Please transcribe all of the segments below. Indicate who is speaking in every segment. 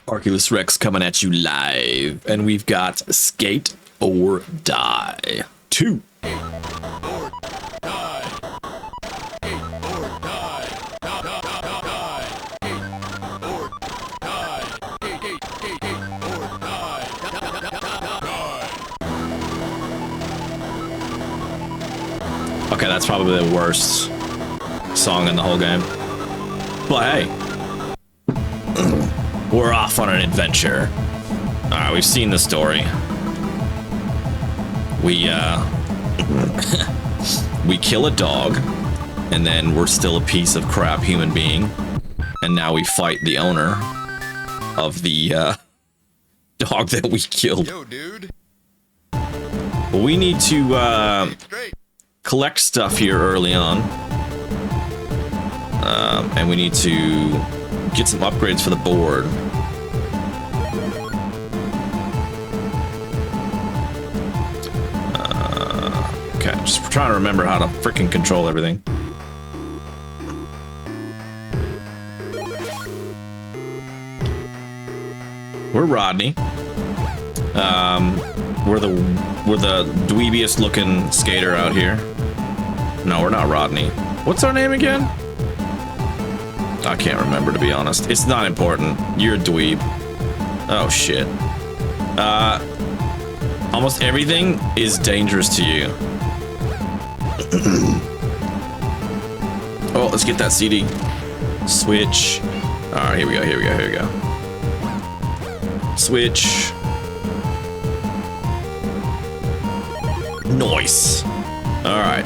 Speaker 1: Arculus Rex coming at you live, and we've got Skate or Die 2. Okay, that's probably the worst song in the whole game. But hey, we're off on an adventure. Alright, we've seen the story. We we kill a dog, and then we're still a piece of crap human being. And now we fight the owner of the dog that we killed.
Speaker 2: Yo, dude.
Speaker 1: We need to collect stuff here early on. And we need to get some upgrades for the board. Okay, just trying to remember how to freaking control everything. We're Rodney. We're the dweebiest looking skater out here. No, we're not Rodney. What's our name again? I can't remember, to be honest. It's not important. You're a dweeb. Oh shit. Almost everything is dangerous to you. Oh, let's get that CD. Switch. Alright, here we go, here we go, here we go. Switch. Nice. Alright,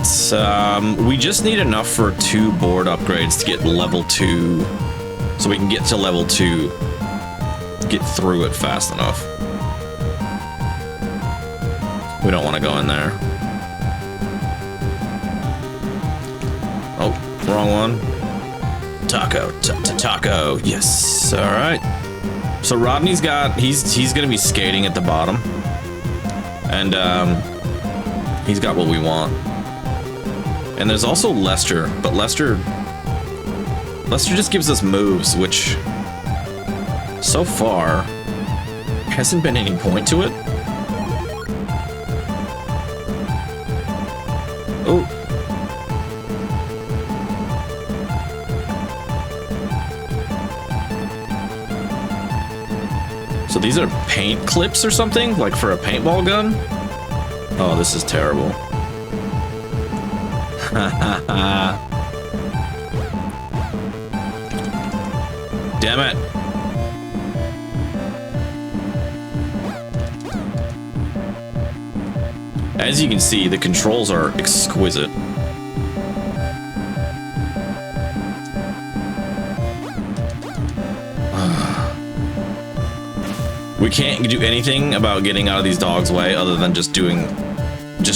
Speaker 1: we just need enough for 2 board upgrades to get level 2. So we can get to level 2. Get through it fast enough. We don't want to go in there. Oh, wrong one. Taco, taco, yes. Alright. So Rodney's got, he's gonna be skating at the bottom. And, he's got what we want. And there's also Lester, but Lester just gives us moves, which so far hasn't been any point to it. Oh. So these are paint clips or something, like for a paintball gun? Oh, this is terrible. Damn it. As you can see, the controls are exquisite. We can't do anything about getting out of these dogs' way other than just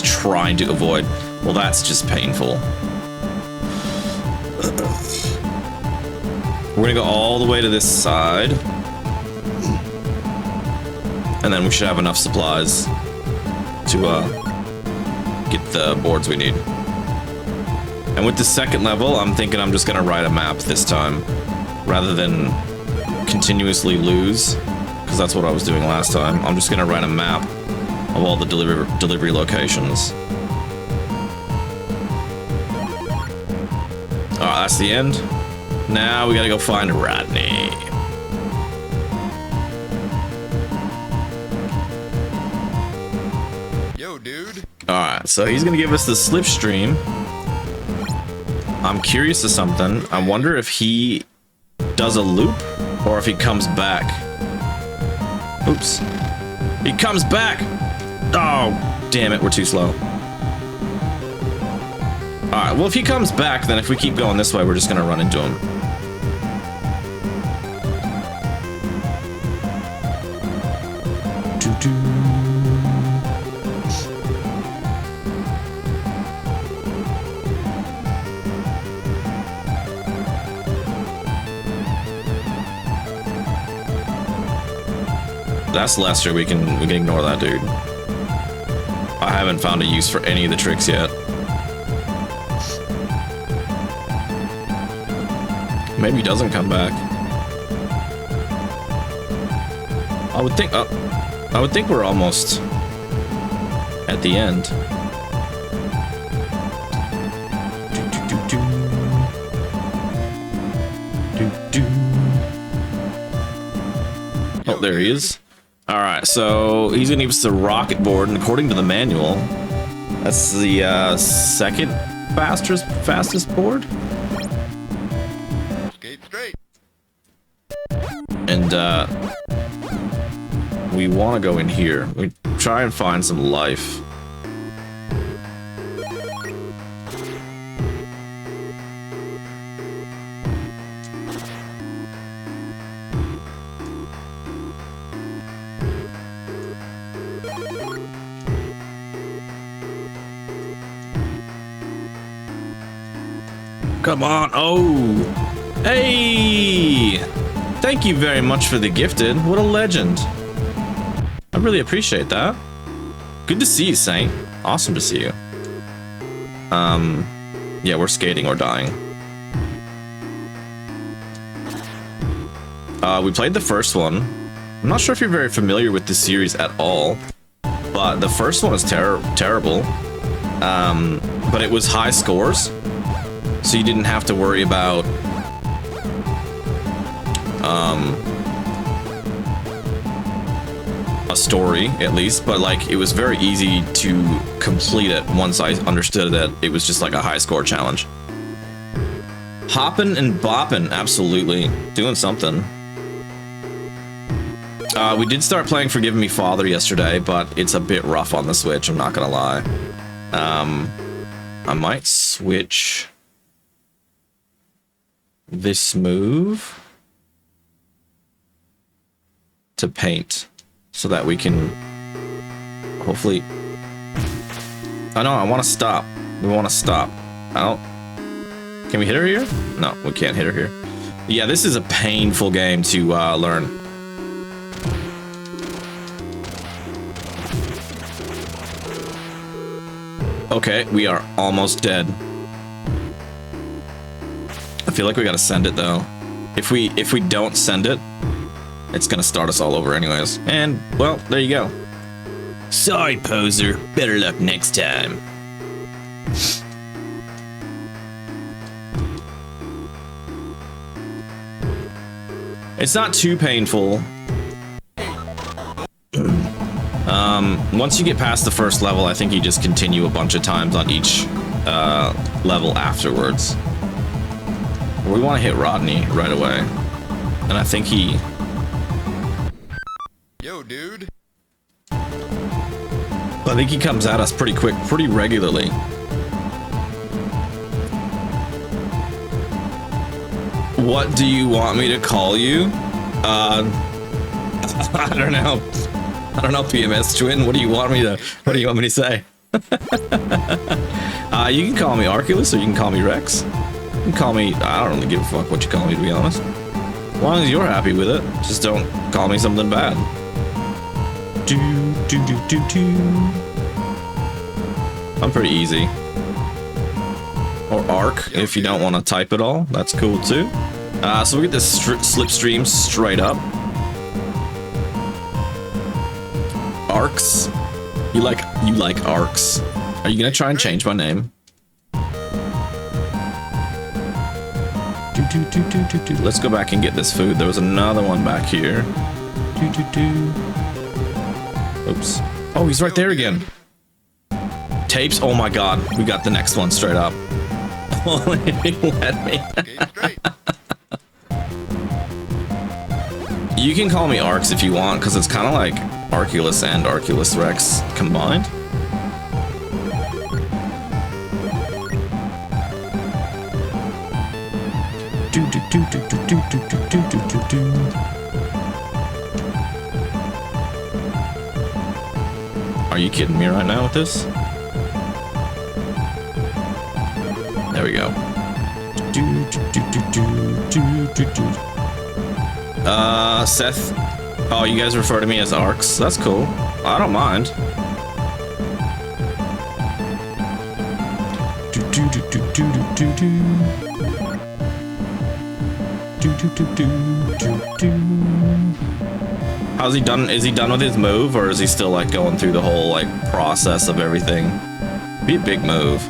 Speaker 1: trying to avoid. Well, that's just painful. We're gonna go all the way to this side. And then we should have enough supplies to get the boards we need. And with the second level, I'm thinking I'm just gonna write a map this time rather than continuously lose, because that's what I was doing last time. I'm just gonna write a map of all the delivery locations. Alright, that's the end. Now we gotta go find Rodney.
Speaker 2: Yo, dude.
Speaker 1: Alright, so he's gonna give us the slipstream. I'm curious of something. I wonder if he does a loop or if he comes back. Oops. He comes back! Oh, damn it, we're too slow. Alright, well, if he comes back, then if we keep going this way, we're just gonna run into him. That's Lester. We can ignore that dude. I haven't found a use for any of the tricks yet. Maybe he doesn't come back. I would think. I would think we're almost at the end. Oh, there he is. All right, so he's gonna give us the rocket board, and according to the manual, that's the second fastest board.
Speaker 2: Skate straight.
Speaker 1: And we want to go in here. We try and find some life. Come on. Oh. Hey. Thank you very much for the gifted. What a legend. I really appreciate that. Good to see you, Saint. Awesome to see you. Yeah, we're skating or dying. We played the first one. I'm not sure if you're very familiar with this series at all, but the first one was terrible. But it was high scores, so you didn't have to worry about a story, at least, but like it was very easy to complete it once I understood that it was just like a high score challenge. Hoppin' and boppin', absolutely. Doing something. We did start playing Forgive Me Father yesterday, but it's a bit rough on the Switch, I'm not gonna lie. I might switch this move to paint so that we can hopefully... Oh no, I want to stop. We want to stop. I don't... Can we hit her here? No, we can't hit her here. Yeah, this is a painful game to learn. Okay, we are almost dead. I feel like we gotta send it though. If we don't send it, it's gonna start us all over anyways. And, well, there you go. Sorry, poser. Better luck next time. It's not too painful. Once you get past the first level, I think you just continue a bunch of times on each level afterwards. We want to hit Rodney right away. And I think he...
Speaker 2: Yo, dude.
Speaker 1: I think he comes at us pretty quick, pretty regularly. What do you want me to call you? I don't know. I don't know, PMS Twin. What do you want me to say? You can call me Arculus or you can call me Rex. You can call me, I don't really give a fuck what you call me, to be honest. As long as you're happy with it, just don't call me something bad. I'm pretty easy. Or Arc, if you don't want to type it all, that's cool too. So we get this slipstream straight up. Arcs. You like arcs. Are you gonna try and change my name? Let's go back and get this food. There was another one back here. Oops. Oh, he's right there again. Tapes. Oh my god. We got the next one straight up. Let me. You can call me Arcs if you want, because it's kind of like Arculus and Arculus Rex combined. Are you kidding me right now with this? There we go. Seth. Oh, you guys refer to me as Arcs. That's cool. I don't mind. How's he done? Is he done with his move, or is he still like going through the whole like process of everything? Be a big move.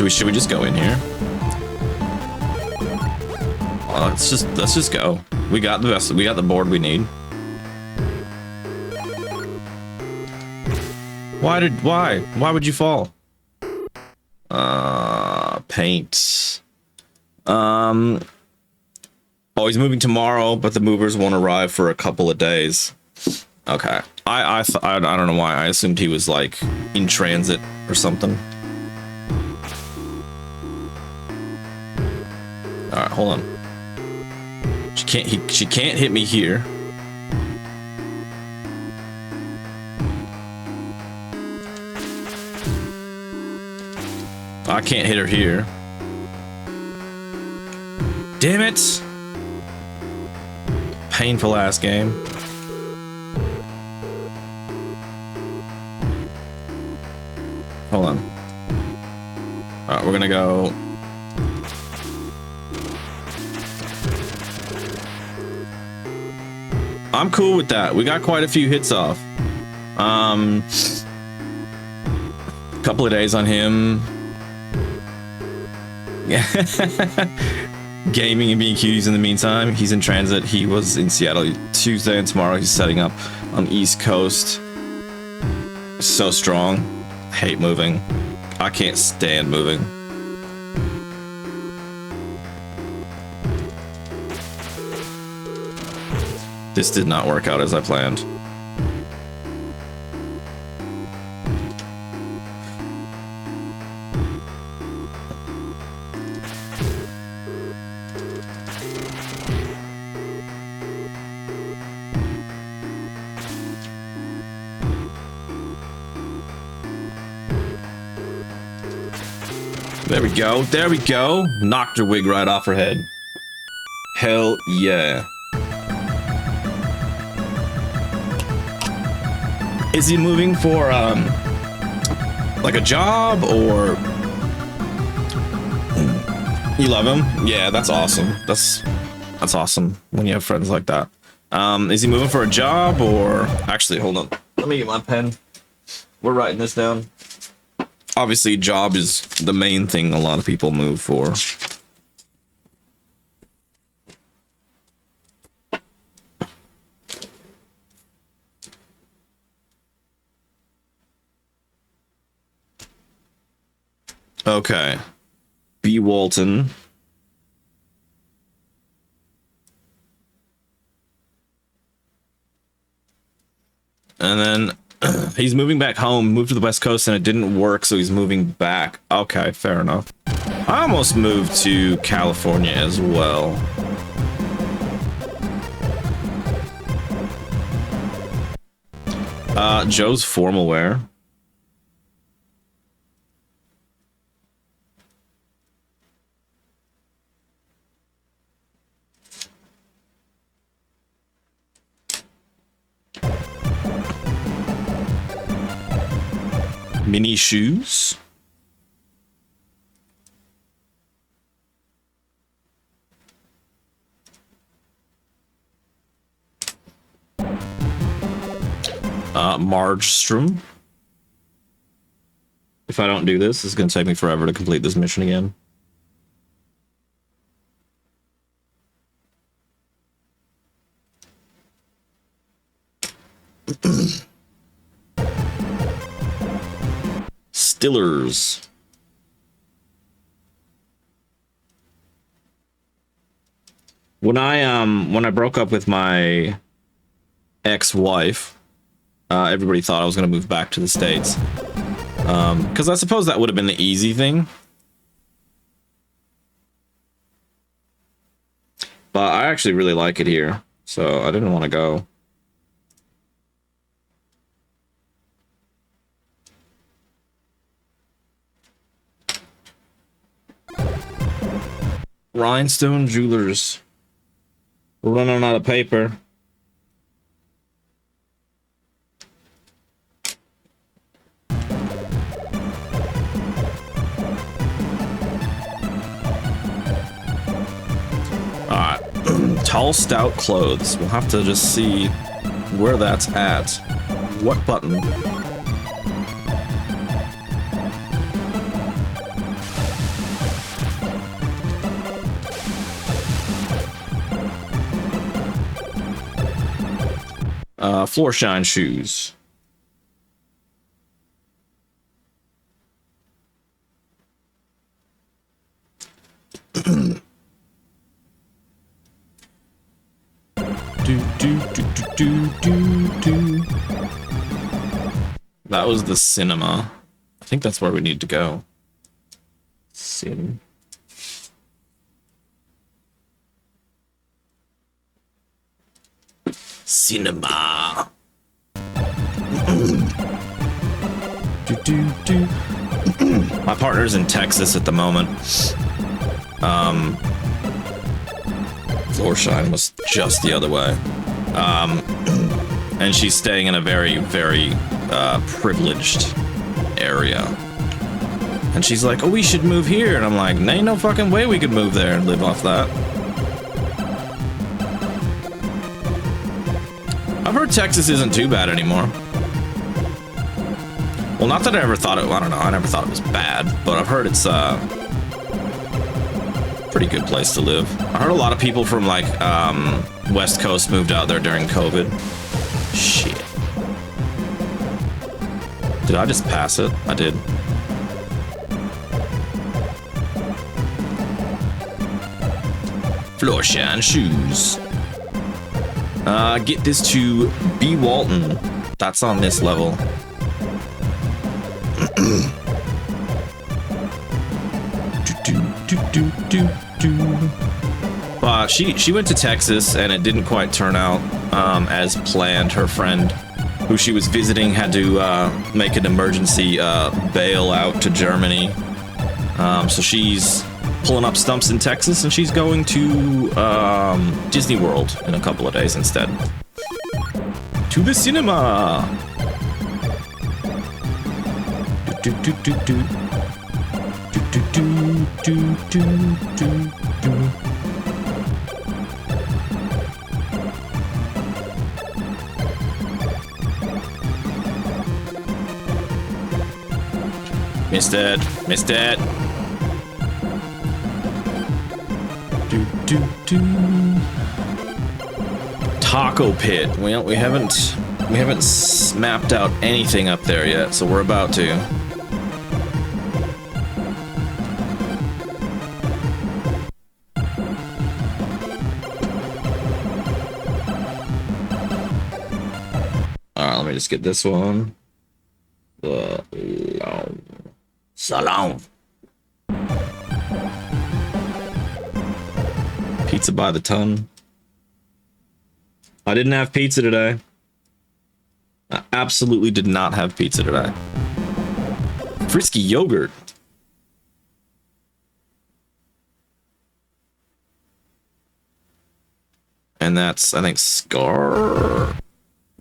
Speaker 1: Should we just go in here? Let's just go. We got the best. We got the board we need. Why would you fall? Paint. Oh, he's moving tomorrow, but the movers won't arrive for a couple of days. Okay. I don't know why. I assumed he was like in transit or something. All right, hold on. She can't hit me here. I can't hit her here. Damn it! Painful ass game. Hold on. All right, we're gonna go. I'm cool with that. We got quite a few hits off. Couple of days on him. Yeah. Gaming and being cuties in the meantime. He's in transit. He was in Seattle Tuesday, and tomorrow he's setting up on the East Coast. So strong. Hate moving. I can't stand moving. This did not work out as I planned. There we go. There we go. Knocked her wig right off her head. Hell yeah. Is he moving for like a job, or you love him? Yeah, that's awesome. That's awesome when you have friends like that. Is he moving for a job, or actually, hold on. Let me get my pen. We're writing this down. Obviously, job is the main thing a lot of people move for. Okay. B. Walton. And then he's moving back home, moved to the West Coast, and it didn't work, so he's moving back. Okay, fair enough. I almost moved to California as well. Joe's formal wear. Mini shoes. Margstrom. If I don't do this, it's going to take me forever to complete this mission again. Stillers. When I broke up with my ex-wife, everybody thought I was going to move back to the States. Because I suppose that would have been the easy thing. But I actually really like it here, so I didn't want to go. Rhinestone Jewelers. We're running out of paper. Tall, stout clothes. We'll have to just see where that's at. What button? Floor shine shoes. That was the cinema. I think that's where we need to go. Cinema. My partner's in Texas at the moment. Floor shine was just the other way. And she's staying in a very, very privileged area. And she's like, oh, we should move here. And I'm like, ain't no fucking way we could move there and live off that. I've heard Texas isn't too bad anymore. Well, not that I ever thought it, I don't know, I never thought it was bad, but I've heard it's a pretty good place to live. I heard a lot of people from like West Coast moved out there during COVID. Shit. Did I just pass it? I did. Floor shine shoes. Get this to B. Walton. That's on this level. She went to Texas and it didn't quite turn out as planned. Her friend who she was visiting had to make an emergency bail out to Germany. So she's pulling up stumps in Texas and she's going to Disney World in a couple of days instead. To the cinema! Missed it. Missed it. Taco pit. Well, we haven't mapped out anything up there yet, so we're about to. Alright, let me just get this one. Salon. Pizza by the ton. I didn't have pizza today. I absolutely did not have pizza today. Frisky yogurt. And that's, I think, Scar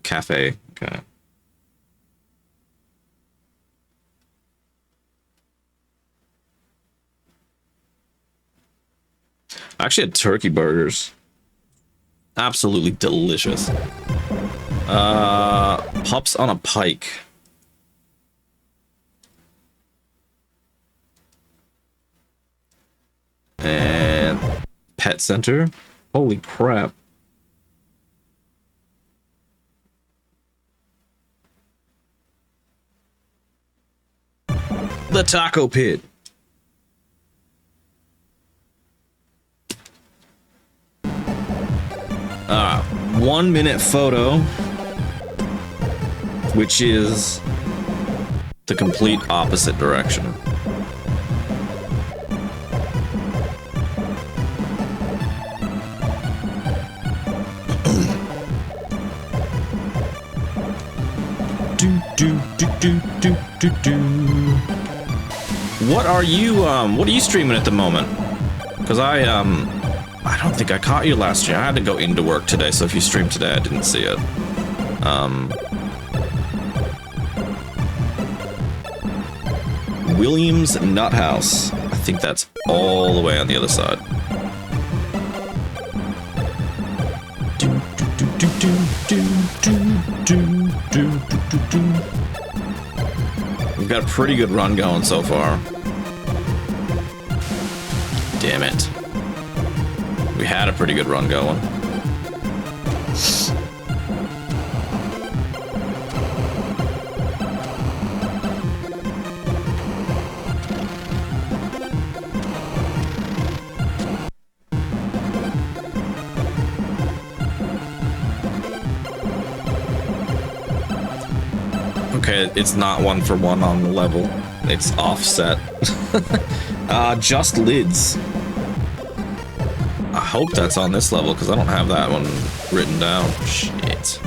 Speaker 1: Cafe. Okay. I actually had turkey burgers. Absolutely delicious. Pups on a pike. And pet center. Holy crap. The taco pit. 1 minute photo, which is the complete opposite direction. What are you streaming at the moment? Because I don't think I caught you last year. I had to go into work today, so if you streamed today, I didn't see it. Williams Nut House. I think that's all the way on the other side. We've got a pretty good run going so far. Damn it. We had a pretty good run going. Okay, it's not 1 for 1 on the level. It's offset. Just lids. I hope that's on this level because I don't have that one written down. Shit.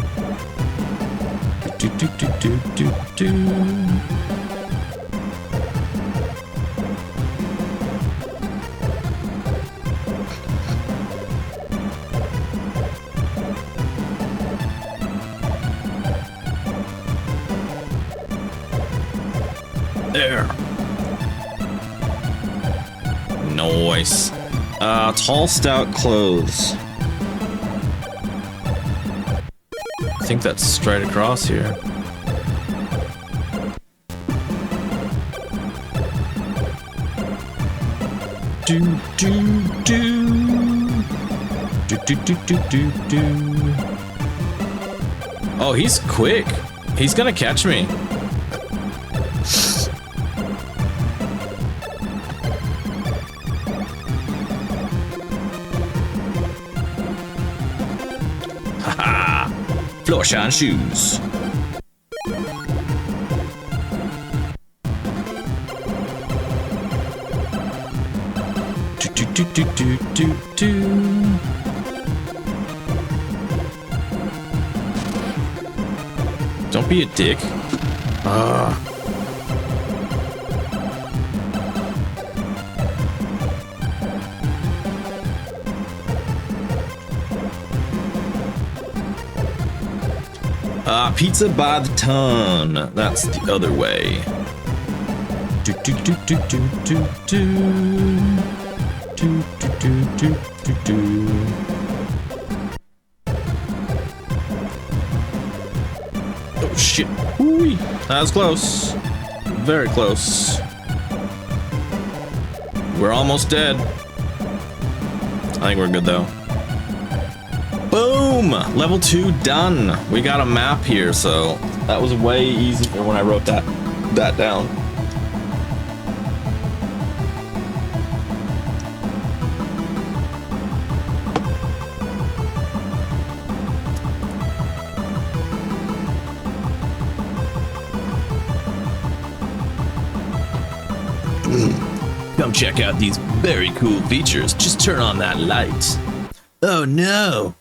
Speaker 1: There. Nice. Tall, stout clothes. I think that's straight across here. Do do do. Do do do do do do. Oh, he's quick. He's gonna catch me. Floor shine shoes. Do do do do do do do. Don't be a dick. Pizza by the ton. That's the other way. Do do do do do do do. Do do do do do do. Oh shit. Ooh-wee. That was close. Very close. We're almost dead. I think we're good though. Boom! Level 2 done. We got a map here, so that was way easier when I wrote that down. Come check out these very cool features. Just turn on that light. Oh no!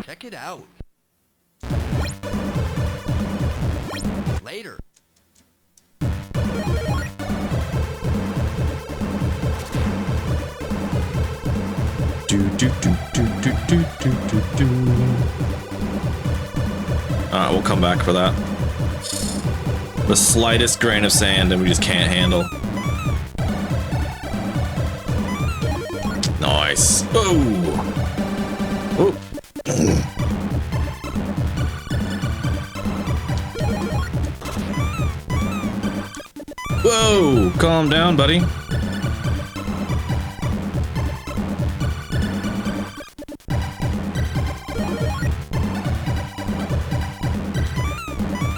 Speaker 2: Check it out. Later.
Speaker 1: Do do do do do do do do do. Alright, we'll come back for that. The slightest grain of sand and we just can't handle. Nice. Oh! Oh! Whoa! Calm down, buddy.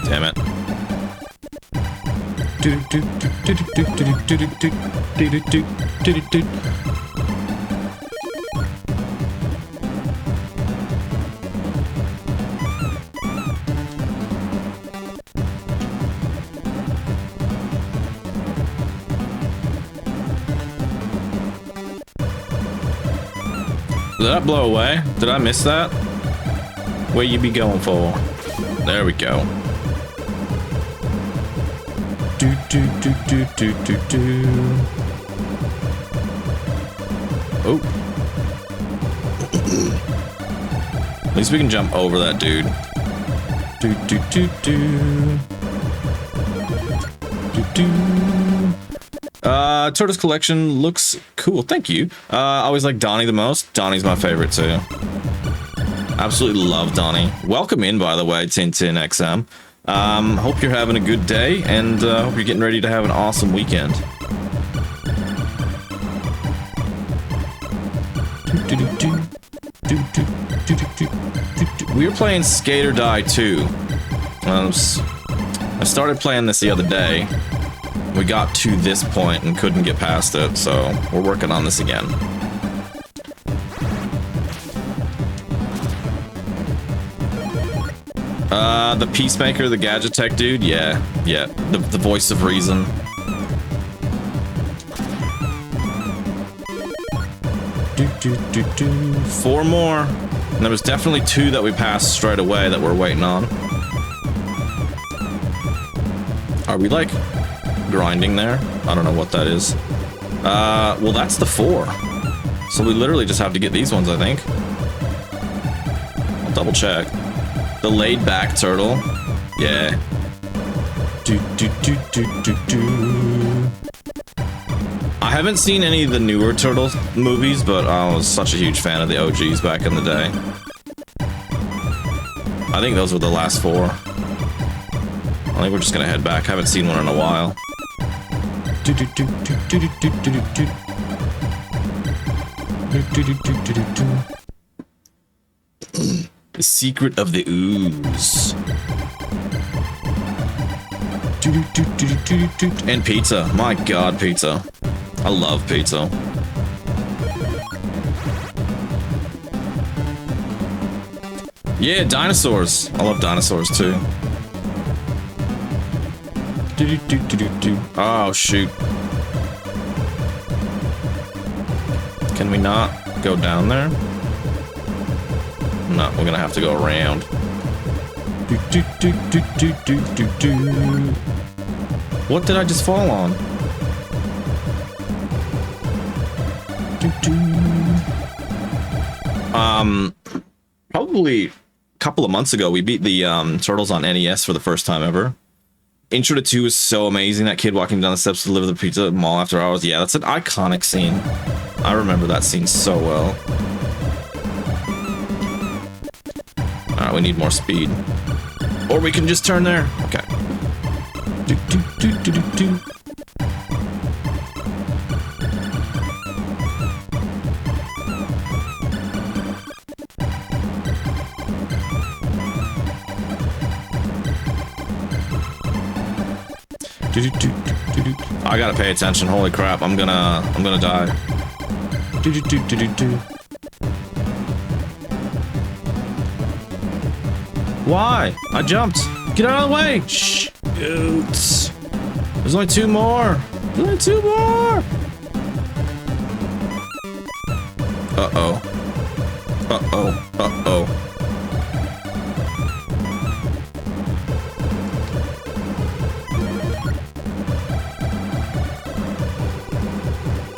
Speaker 1: Damn it. Did that blow away? Did I miss that? Where you be going for? There we go. Do do do do do do do. Oh. At least we can jump over that dude. Do do do do. Do do. Tortoise collection looks cool. Thank you. I always like Donnie the most. Donnie's my favorite too. Absolutely love Donnie. Welcome in, by the way, Tintin XM. Hope you're having a good day, and hope you're getting ready to have an awesome weekend. We were playing Skate or Die 2. I started playing this the other day. We got to this point and couldn't get past it, so we're working on this again. The Peacemaker, the Gadget Tech dude? Yeah, the voice of reason. Four more. And there was definitely two that we passed straight away that we're waiting on. Are we, like, grinding there? I don't know what that is. Well, that's the 4. So we literally just have to get these ones, I think. I'll double check. The laid back turtle. Yeah. I haven't seen any of the newer Turtles movies, but I was such a huge fan of the OGs back in the day. I think those were the last 4. I think we're just gonna head back. Haven't seen one in a while. The secret of the ooze. And pizza. My god, pizza. I love pizza. Yeah, dinosaurs. I love dinosaurs too. Oh, shoot. Can we not go down there? No, we're gonna have to go around. What did I just fall on? Probably a couple of months ago, we beat the Turtles on NES for the first time ever. Intro to 2 is so amazing. That kid walking down the steps to deliver the pizza at the mall after hours. Yeah, that's an iconic scene. I remember that scene so well. Alright, we need more speed. Or we can just turn there. Okay. I gotta pay attention. Holy crap! I'm gonna die. Why? I jumped. Get out of the way! Shh. Oops. There's only 2 more. There's only 2 more. Uh-oh. Uh-oh. Uh-oh.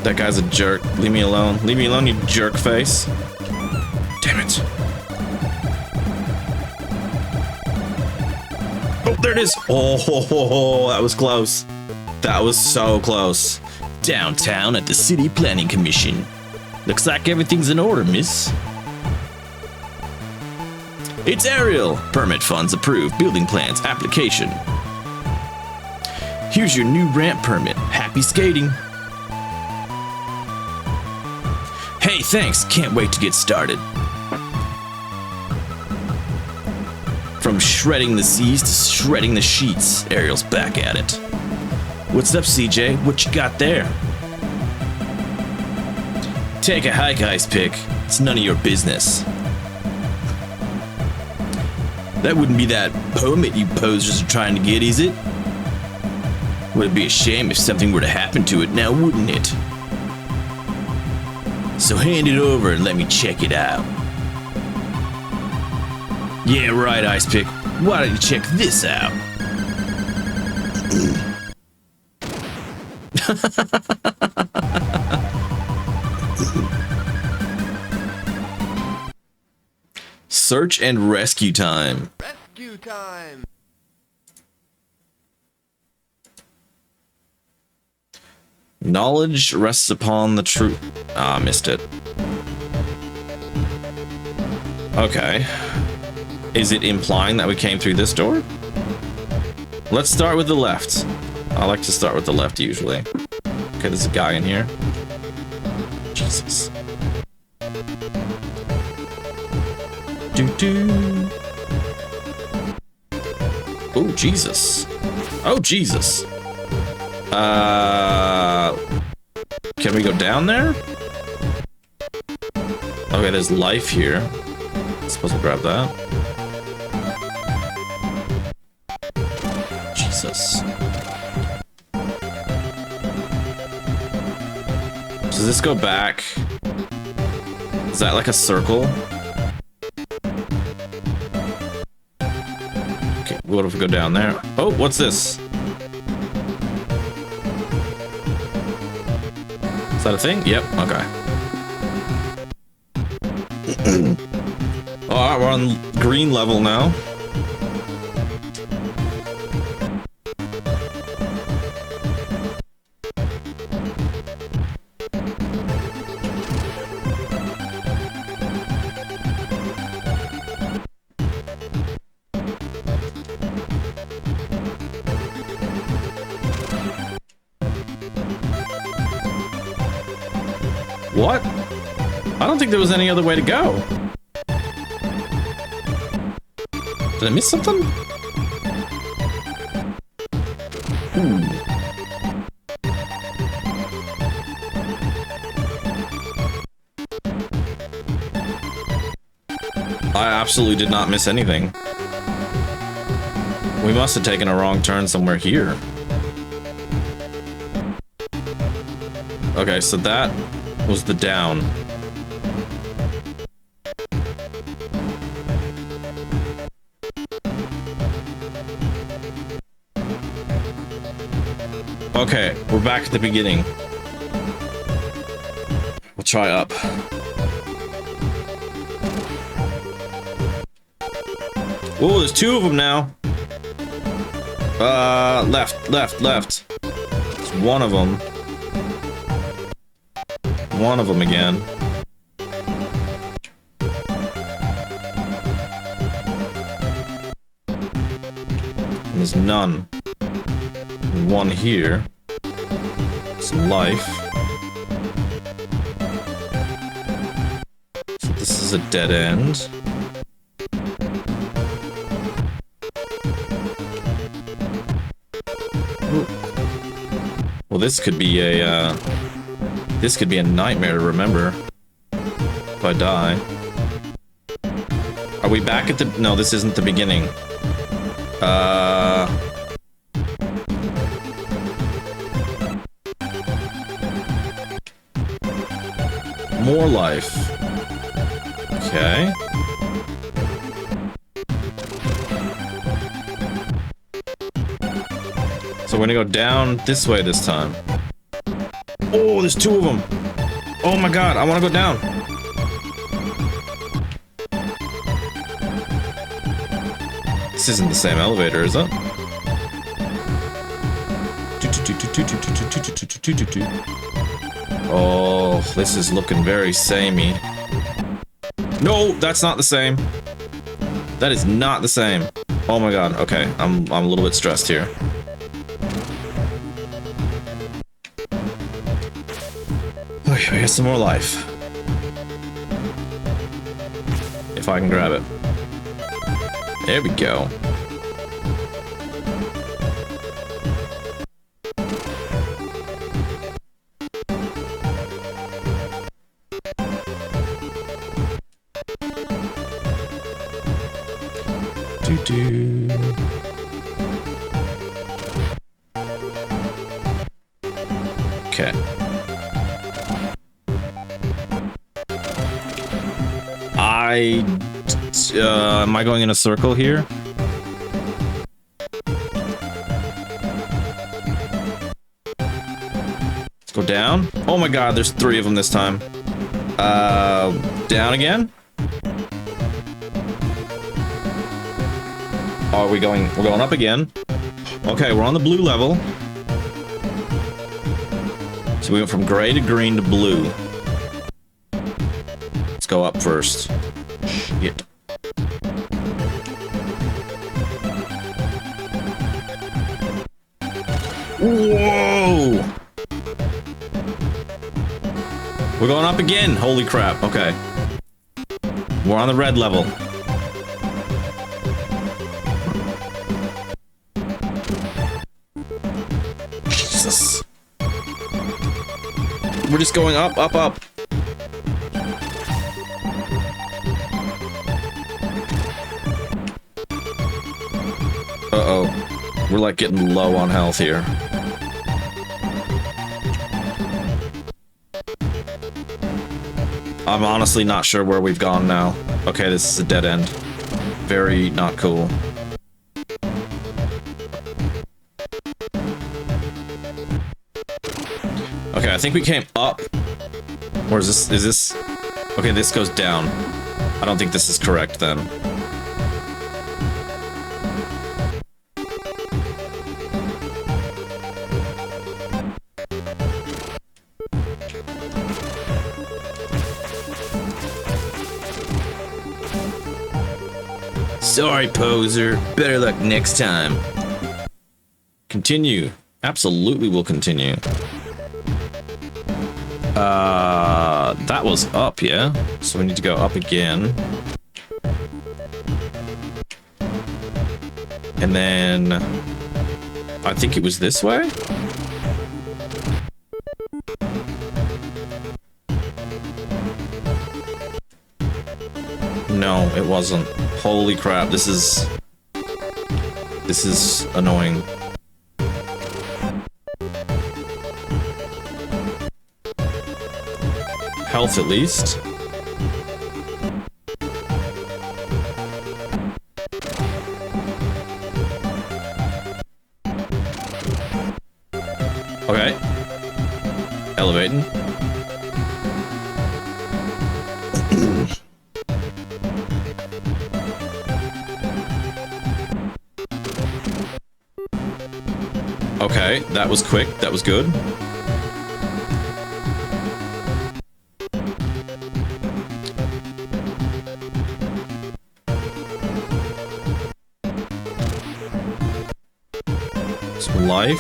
Speaker 1: That guy's a jerk. Leave me alone. Leave me alone, you jerk face. Damn it. Oh, there it is. Oh, that was close. That was so close. Downtown at the City Planning Commission. Looks like everything's in order, miss. It's Ariel. Permit funds approved. Building plans application. Here's your new ramp permit. Happy skating. Hey, thanks. Can't wait to get started. From shredding the seas to shredding the sheets, Ariel's back at it. What's up, CJ? What you got there? Take a hike, Ice Pick. It's none of your business. That wouldn't be that permit you posers are trying to get, is it? Would it be a shame if something were to happen to it now, wouldn't it? So hand it over and let me check it out. Yeah, right, Ice Pick. Why don't you check this out? Search and rescue time.
Speaker 2: Rescue time.
Speaker 1: Knowledge rests upon the truth. Ah, missed it. Okay. Is it implying that we came through this door? Let's start with the left. I like to start with the left usually. Okay, there's a guy in here. Jesus. Doo-doo. Oh, Jesus. Oh, Jesus. Can we go down there? Okay, there's life here. I'm supposed to grab that. Jesus. Does this go back? Is that like a circle? Okay, what if we go down there? Oh, what's this? Is that a thing? Yep, okay. Alright, we're on green level now. What? I don't think there was any other way to go. Did I miss something? I absolutely did not miss anything. We must have taken a wrong turn somewhere here. Okay, so that was the down. Okay, we're back at the beginning. We'll try up. Oh, there's two of them now. Left. It's one of them. One of them again. And there's none. One here. Some life. So this is a dead end. Well, this could be a nightmare to remember if I die. Are we back at the... No, this isn't the beginning. More life. Okay. So we're gonna go down this way this time. Oh, there's two of them. Oh my god, I want to go down. This isn't the same elevator, is it? Oh, this is looking very samey. No, that's not the same. That is not the same. Oh my god, okay. I'm a little bit stressed here. Okay, we got some more life. If I can grab it. There we go. Doo-doo. Okay. Am I going in a circle here? Let's go down. Oh my god, there's three of them this time. Down again? Oh, we're going up again. Okay, we're on the blue level. So we went from gray to green to blue. Let's go up first. Shit. Whoa! We're going up again. Holy crap. Okay. We're on the red level. Jesus. We're just going up, up, up. Uh-oh. We're like getting low on health here. I'm honestly not sure where we've gone now. Okay, this is a dead end. Very not cool. Okay, I think we came up. Or is this... Okay, this goes down. I don't think this is correct then. Sorry, poser. Better luck next time. Continue. Absolutely will continue. That was up, yeah? So we need to go up again. And then... I think it was this way? No, it wasn't. Holy crap, this is annoying. Health at least. Okay. Elevating. Okay, that was quick. That was good. Some life.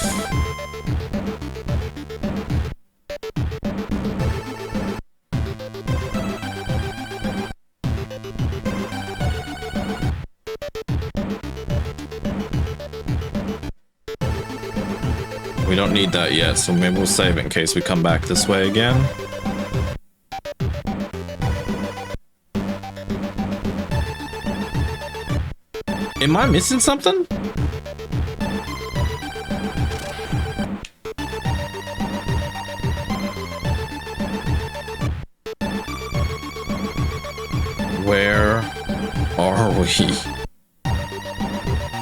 Speaker 1: We don't need that yet, so maybe we'll save it in case we come back this way again. Am I missing something? Where are we?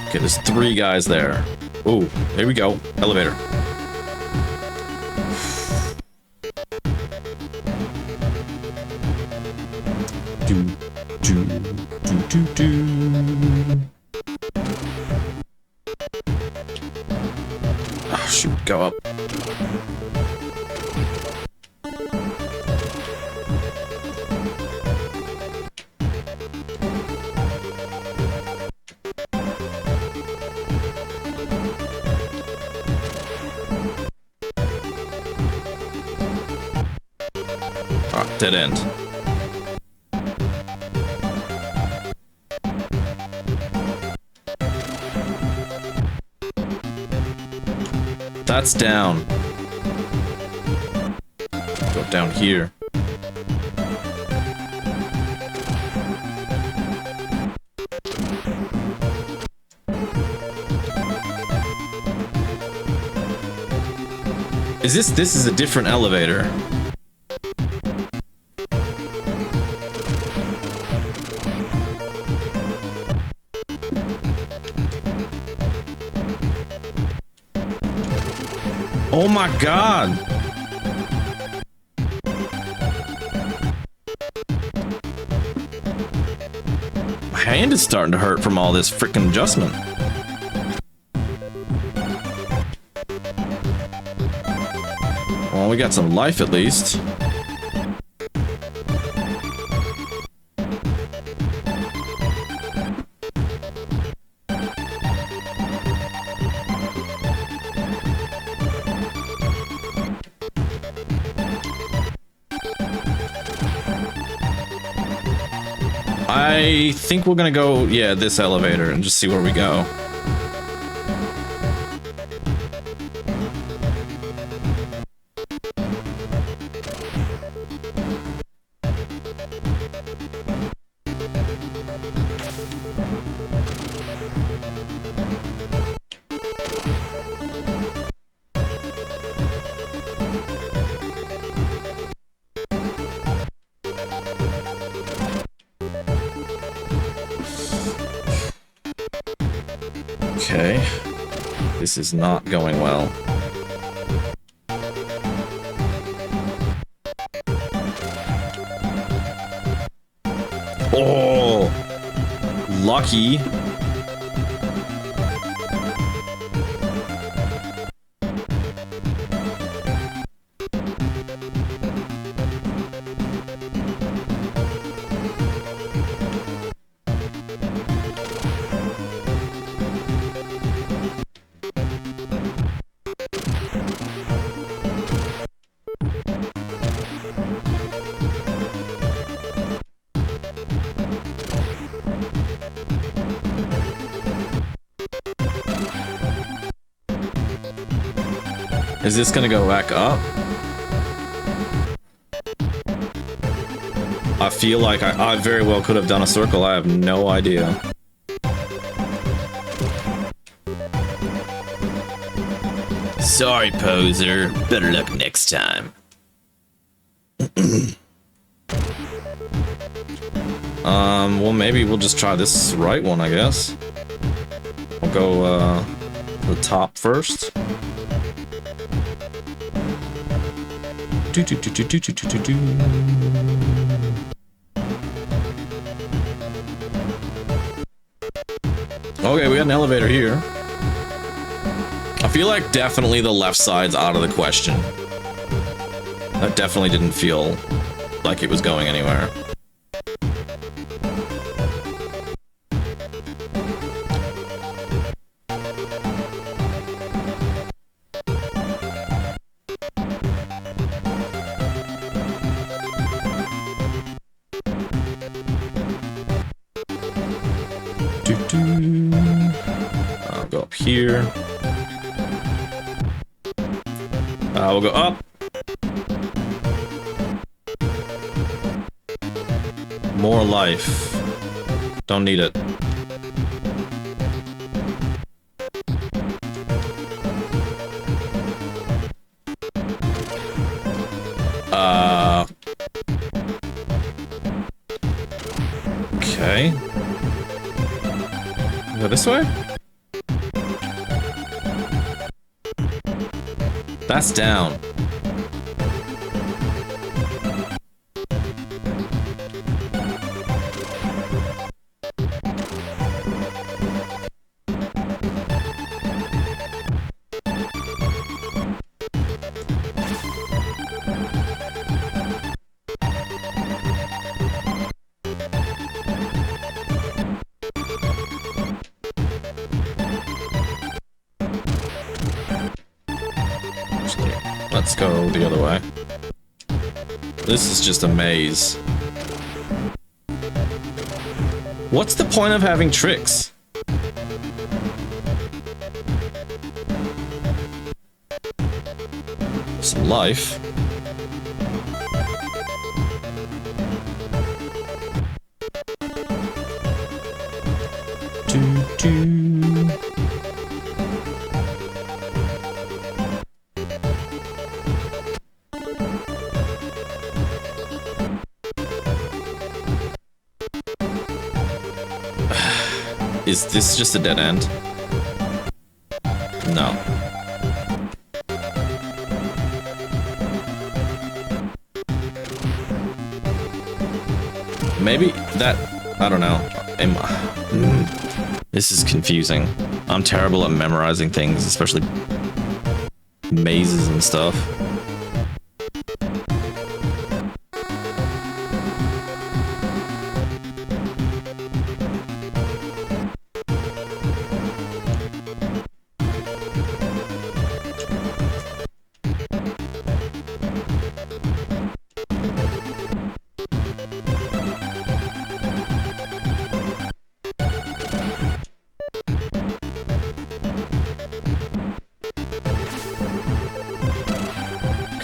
Speaker 1: Okay, there's 3 guys there. Ooh, here we go. Elevator. Oh, shoot, go up. Dead end. That's down. Go down here. This is a different elevator. Oh my god! My hand is starting to hurt from all this freaking adjustment. Well, we got some life at least. I think we're gonna go, yeah, this elevator and just see where we go. Okay, this is not going well. Oh, lucky. Is this gonna go back up? I feel like I very well could have done a circle. I have no idea. Sorry, poser. Better luck next time. Well, maybe we'll just try this right one, I guess. We'll go, the top first. Okay, we got an elevator here. I feel like definitely the left side's out of the question. That definitely didn't feel like it was going anywhere. I'll go up here. We'll go up. More life. Don't need it. Okay. Go this way? That's down. Let's go the other way. This is just a maze. What's the point of having tricks? Some life. Is this just a dead end? No. Maybe that... I don't know. This is confusing. I'm terrible at memorizing things, especially mazes and stuff.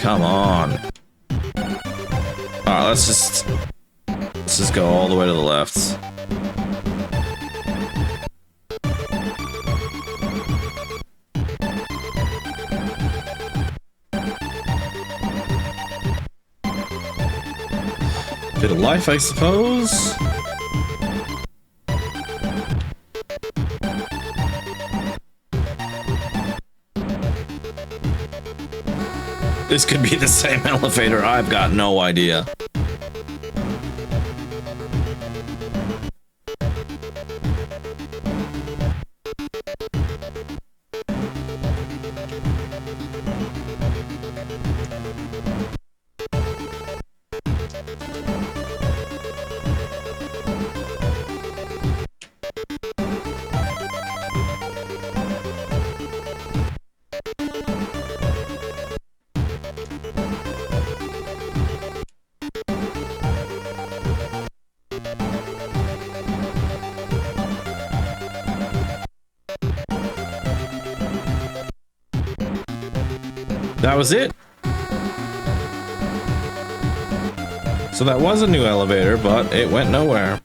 Speaker 1: Come on. Alright, let's just go all the way to the left. Bit of life, I suppose. This could be the same elevator. I've got no idea. That was it. So that was a new elevator, but it went nowhere.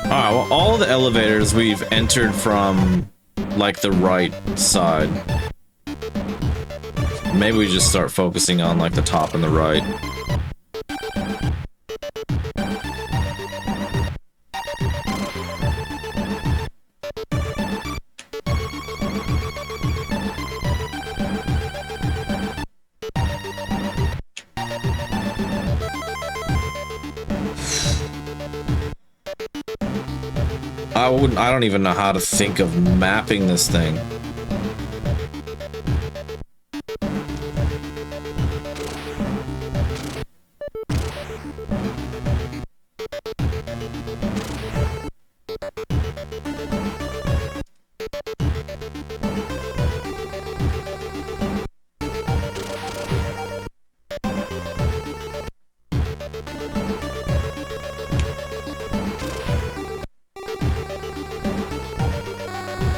Speaker 1: Alright, well, all the elevators we've entered from, like, the right side. Maybe we just start focusing on, like, the top and the right. I don't even know how to think of mapping this thing.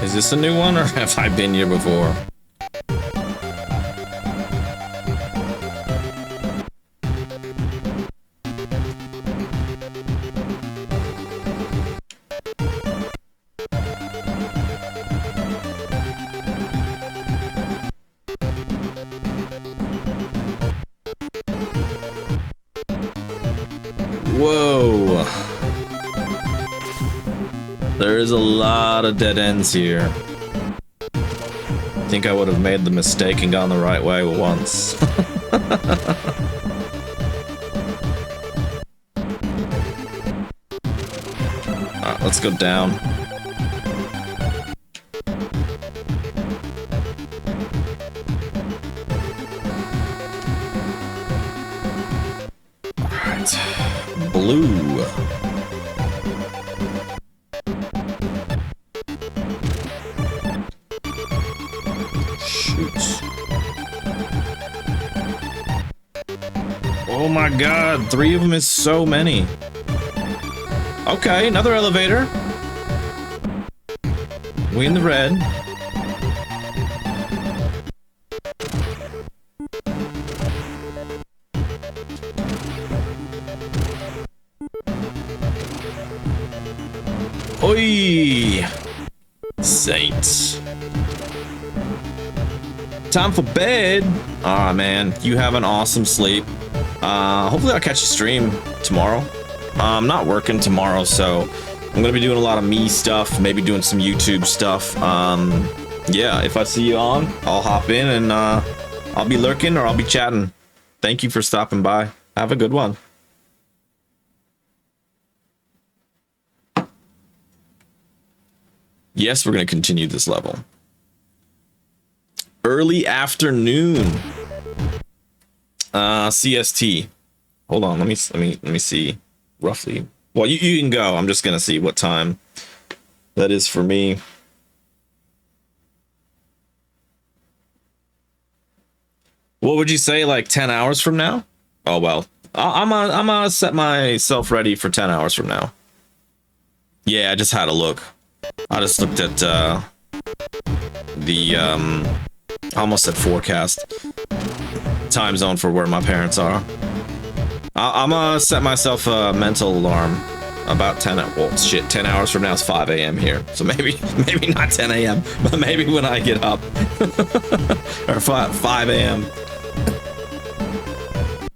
Speaker 1: Is this a new one, or have I been here before? Whoa. There's a lot of dead ends here. I think I would have made the mistake and gone the right way once. Alright, let's go down. Alright. Blue. Oh my god, 3 of them is so many. Okay, another elevator. We in the red. Oi! Saints. Time for bed. Ah, man, you have an awesome sleep. Hopefully I'll catch a stream tomorrow. I'm not working tomorrow, so I'm gonna be doing a lot of me stuff, maybe doing some YouTube stuff. Yeah, if I see you on, I'll hop in and I'll be lurking or I'll be chatting. Thank you for stopping by. Have a good one. Yes, we're going to continue this level. Early afternoon. CST. Hold on, let me see roughly. Well, you can go. I'm just going to see what time that is for me. What would you say, like 10 hours from now? Oh well, I'm gonna set myself ready for 10 hours from now. Yeah, I just had a look. I just looked at the I almost said forecast time zone for where my parents are. I'm gonna set myself a mental alarm about 10. Well, shit, 10 hours from now is 5 a.m. here, so maybe not 10 a.m. but maybe when I get up or 5 a.m.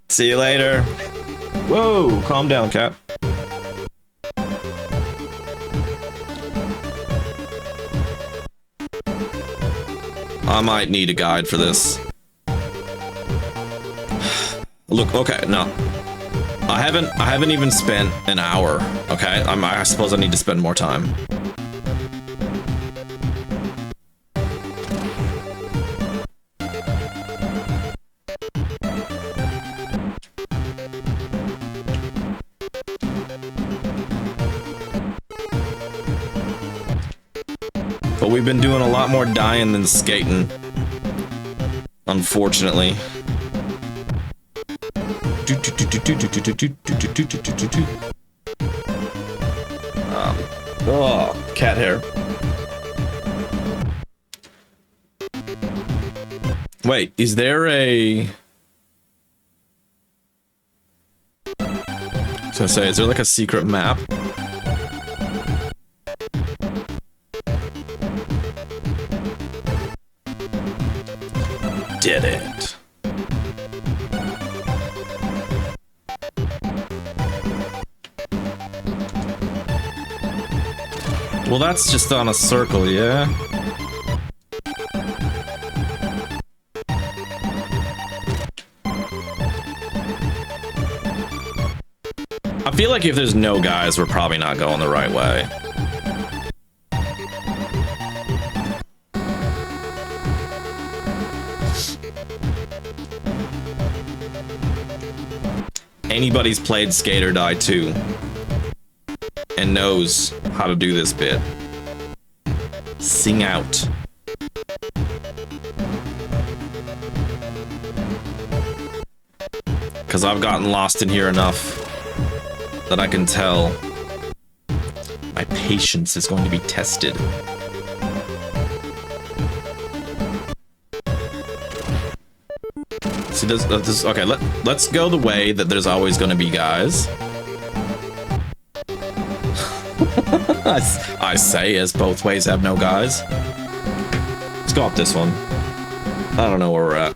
Speaker 1: See you later. Whoa, calm down, Cap. I might need a guide for this. Look, okay, no. I haven't even spent an hour, okay? I suppose I need to spend more time. But we've been doing a lot more dying than skating, unfortunately. Oh, cat hair. Wait, is there a... So say, is there like a secret map? Did it. Well, that's just on a circle, yeah? I feel like if there's no guys, we're probably not going the right way. Anybody's played Skate or Die 2 and knows how to do this bit. Sing out. Because I've gotten lost in here enough that I can tell my patience is going to be tested. See, this okay, let's go the way that there's always going to be guys. I say as both ways have no guys. Let's go up this one. I don't know where we're at.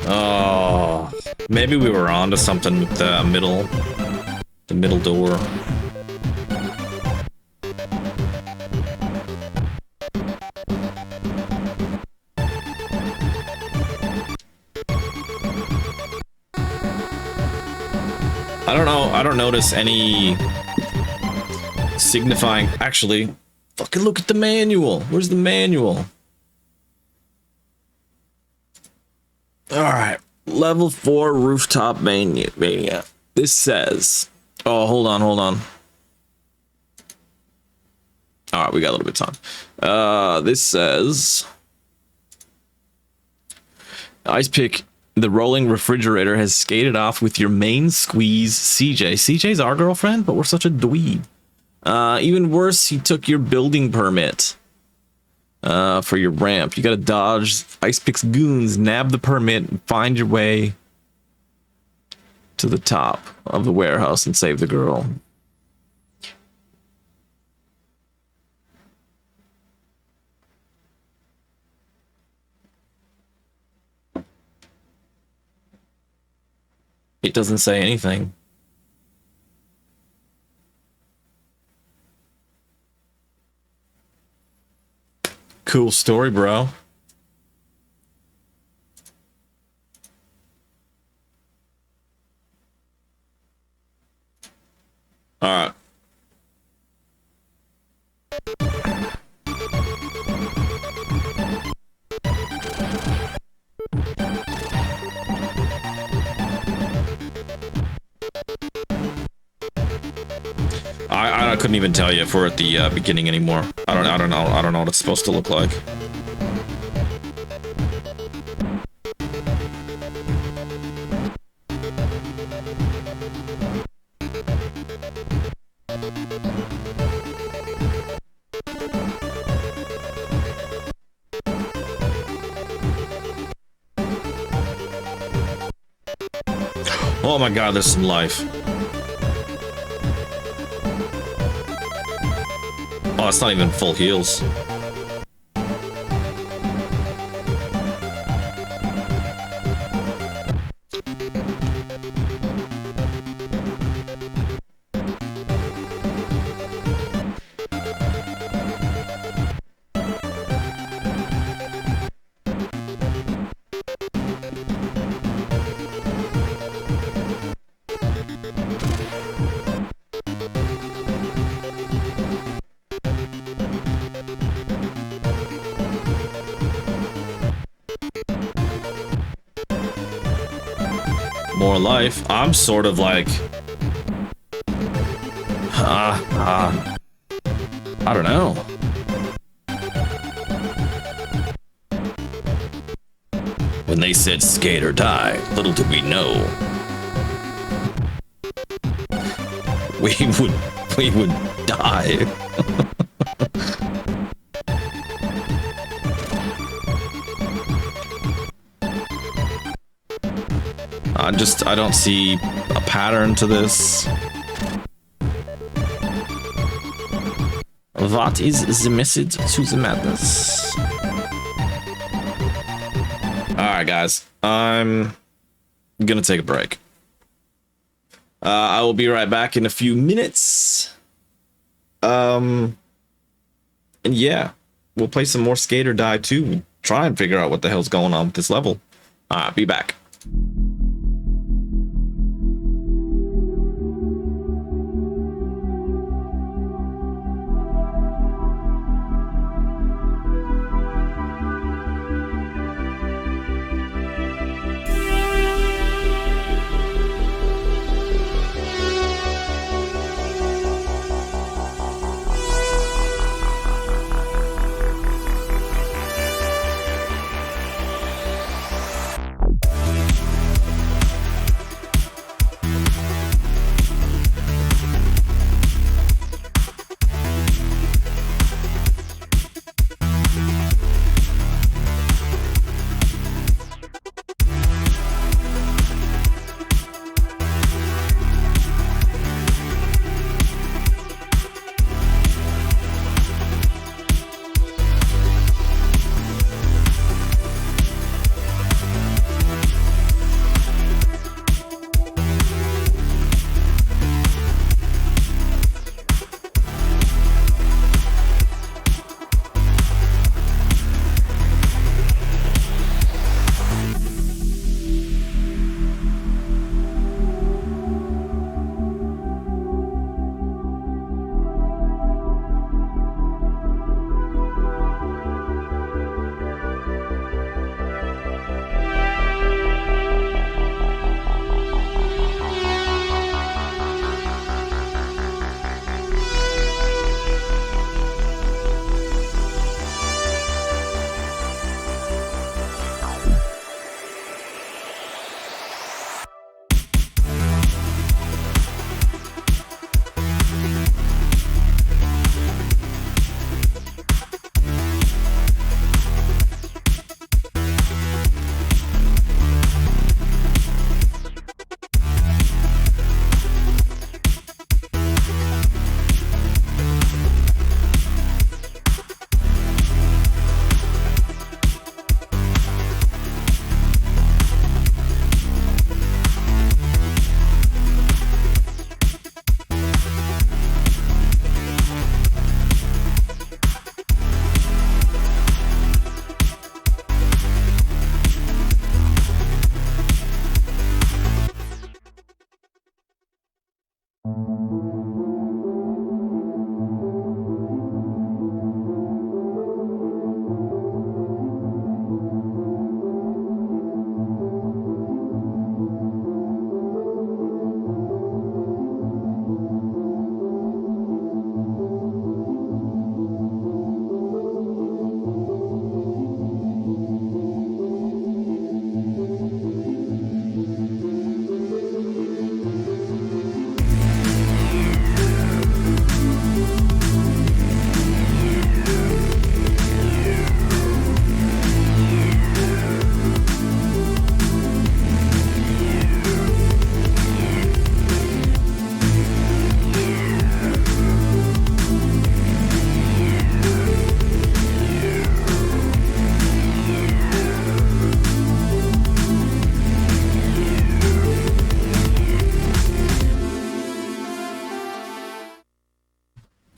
Speaker 1: Oh, maybe we were onto something with the middle door. I don't know. I don't notice any signifying. Actually, fucking look at the manual. Where's the manual? All right, level 4 rooftop mania. This says, oh, hold on. All right, we got a little bit of time. This says, Ice Pick, the rolling refrigerator has skated off with your main squeeze, CJ. CJ's our girlfriend, but we're such a dweeb. Even worse, he took your building permit. For your ramp, you gotta dodge Ice Pick's goons, nab the permit, and find your way to the top of the warehouse and save the girl. It doesn't say anything. Cool story, bro. All right. I couldn't even tell you if we're at the beginning anymore. I don't know what it's supposed to look like. Oh my god, there's some life. Oh, it's not even full heals. More life. I'm sort of like... I don't know. When they said skate or die, little did we know. We would die. I don't see a pattern to this. What is the message to the madness? Alright, guys. I'm gonna take a break. I will be right back in a few minutes. And yeah, we'll play some more Skate or Die 2. Try and figure out what the hell's going on with this level. Alright, be back.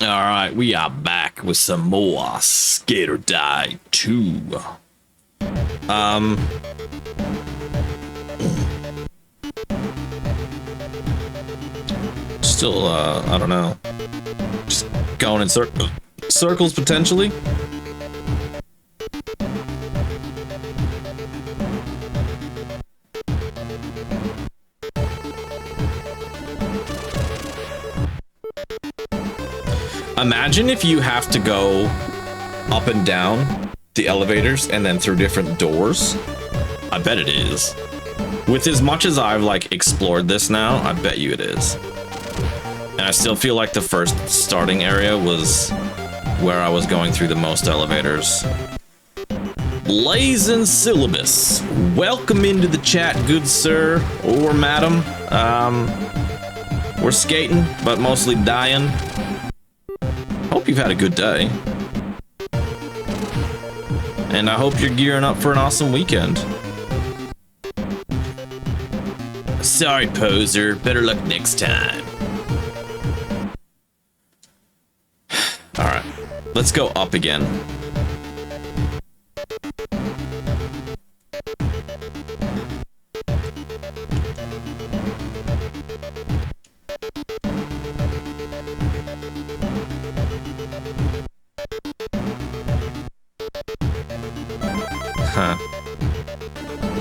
Speaker 1: Alright, we are back with some more Skate or Die 2. Still, I don't know. Just going in circles, potentially. Imagine if you have to go up and down the elevators and then through different doors. I bet it is. With as much as I've like explored this now, I bet you it is. And I still feel like the first starting area was where I was going through the most elevators. Blazing Syllabus. Welcome into the chat, good sir or madam. We're skating, but mostly dying. Hope you've had a good day. And I hope you're gearing up for an awesome weekend. Sorry, poser. Better luck next time. Alright. Let's go up again.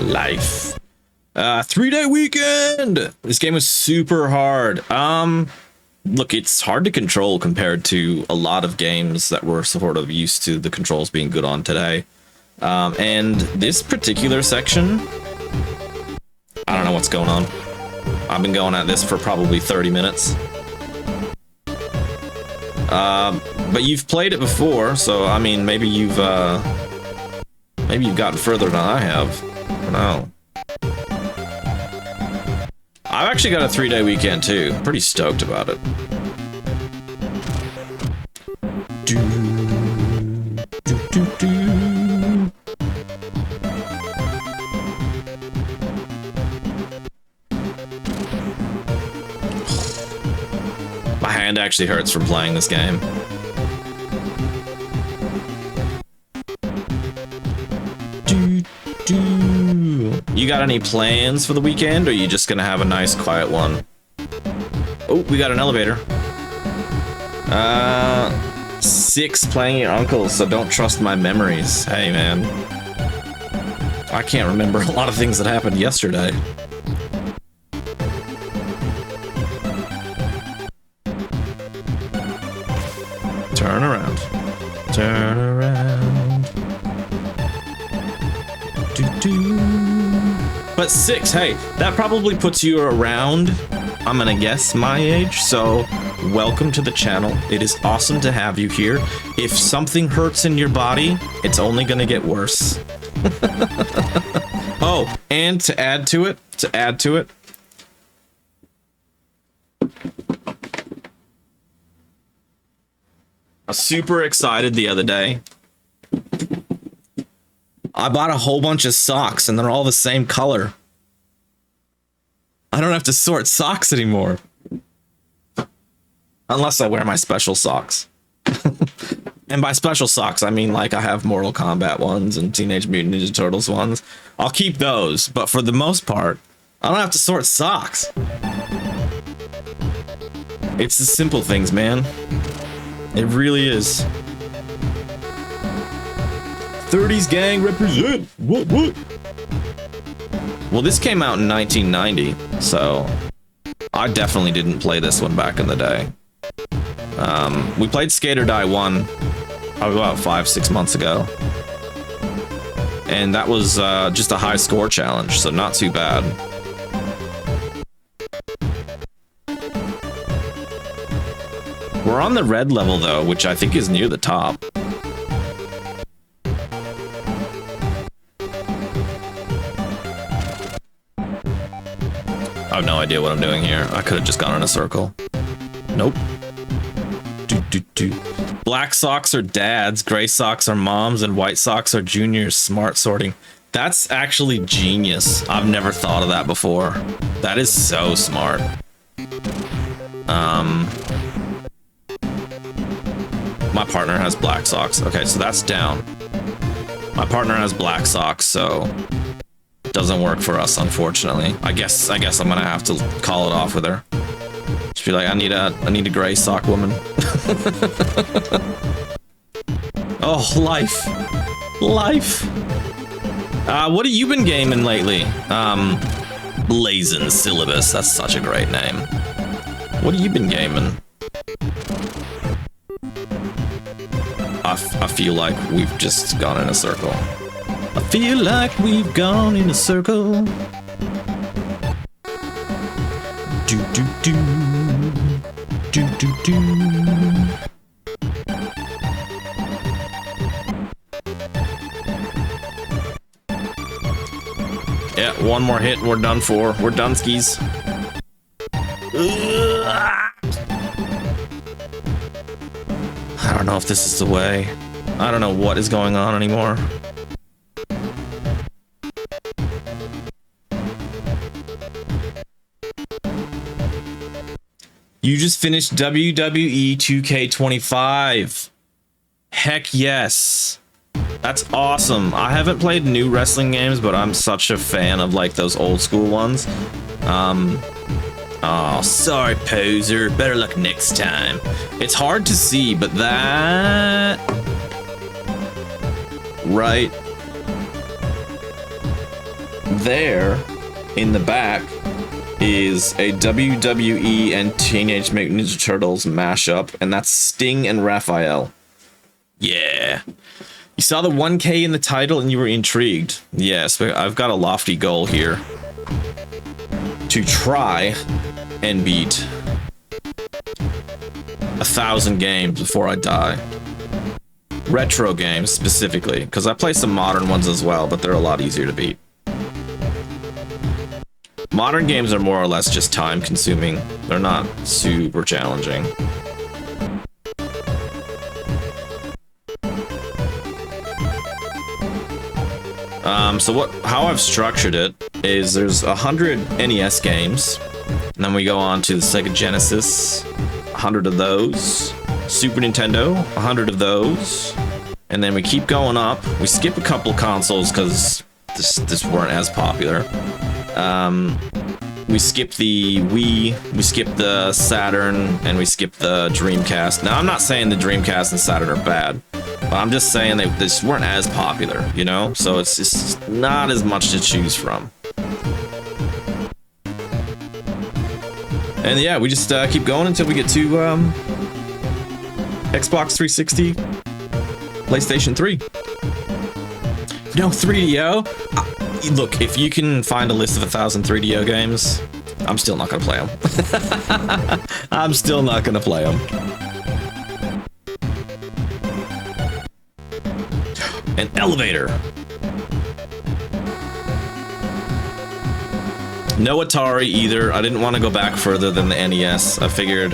Speaker 1: Life. 3-day weekend! This game was super hard. Look, it's hard to control compared to a lot of games that we're sort of used to the controls being good on today. And this particular section, I don't know what's going on. I've been going at this for probably 30 minutes. But you've played it before, so I mean, maybe you've gotten further than I have. I don't know. I've actually got a 3-day weekend too. Pretty stoked about it. My hand actually hurts from playing this game. You got any plans for the weekend, or are you just gonna have a nice quiet one? Oh, we got an elevator. 6 playing your uncle, so don't trust my memories. Hey, man. I can't remember a lot of things that happened yesterday. Turn around. Turn around. But 6, hey, that probably puts you around, I'm gonna guess, my age, so welcome to the channel. It is awesome to have you here. If something hurts in your body, it's only gonna get worse. Oh, and to add to it, I was super excited the other day. I bought a whole bunch of socks and they're all the same color. I don't have to sort socks anymore. Unless I wear my special socks. And by special socks, I mean like I have Mortal Kombat ones and Teenage Mutant Ninja Turtles ones. I'll keep those, but for the most part, I don't have to sort socks. It's the simple things, man. It really is. 30s gang represent. What? Well, this came out in 1990, so I definitely didn't play this one back in the day. We played Skate or Die 1 probably about 5-6 months ago. And that was just a high score challenge, so not too bad. We're on the red level though, which I think is near the top. I have no idea what I'm doing here. I could have just gone in a circle. Nope. Black socks are dads, gray socks are moms, and white socks are juniors. Smart sorting. That's actually genius. I've never thought of that before. That is so smart. My partner has black socks. Okay, so that's down. My partner has black socks, so it doesn't work for us, unfortunately. I guess I'm gonna have to call it off with her. Just be like, I need a gray sock woman. Oh, life. What have you been gaming lately? Blazing Syllabus. That's such a great name. What have you been gaming? I feel like we've just gone in a circle. I feel like we've gone in a circle. Do do do. Do do do. Yeah, one more hit and we're done for. We're done skis. I don't know if this is the way. I don't know what is going on anymore. You just finished WWE 2K25. Heck yes. That's awesome. I haven't played new wrestling games, but I'm such a fan of like those old school ones. Oh, sorry, poser. Better luck next time. It's hard to see, but that right there in the back is a WWE and Teenage Mutant Ninja Turtles mashup, and that's Sting and Raphael. Yeah. You saw the 1K in the title and you were intrigued. Yes, I've got a lofty goal here. To try and beat 1,000 games before I die. Retro games specifically, because I play some modern ones as well, but they're a lot easier to beat. Modern games are more or less just time consuming. They're not super challenging. So how I've structured it is there's 100 NES games, and then we go on to the Sega Genesis, 100 of those, Super Nintendo, 100 of those, and then we keep going up. We skip a couple consoles because this weren't as popular. We skip the Wii, we skip the Saturn, and we skip the Dreamcast. Now, I'm not saying the Dreamcast and Saturn are bad, but I'm just saying they just weren't as popular, you know? So it's just not as much to choose from. And yeah, we just keep going until we get to Xbox 360, PlayStation 3. No 3DO? Look, if you can find a list of 1,000 3DO games, I'm still not gonna play them. I'm still not gonna play them. An elevator. No Atari either. I didn't want to go back further than the NES. I figured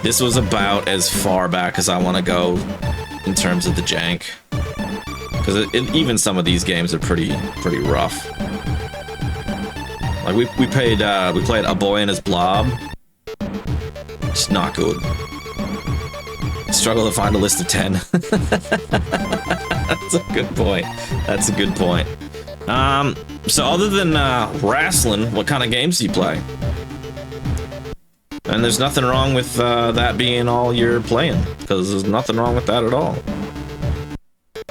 Speaker 1: this was about as far back as I want to go in terms of the jank. Because even some of these games are pretty rough. Like we played A Boy and His Blob. It's not good. Struggle to find a list of 10. That's a good point. That's a good point. So other than wrestling, what kind of games do you play? And there's nothing wrong with that being all you're playing, because there's nothing wrong with that at all.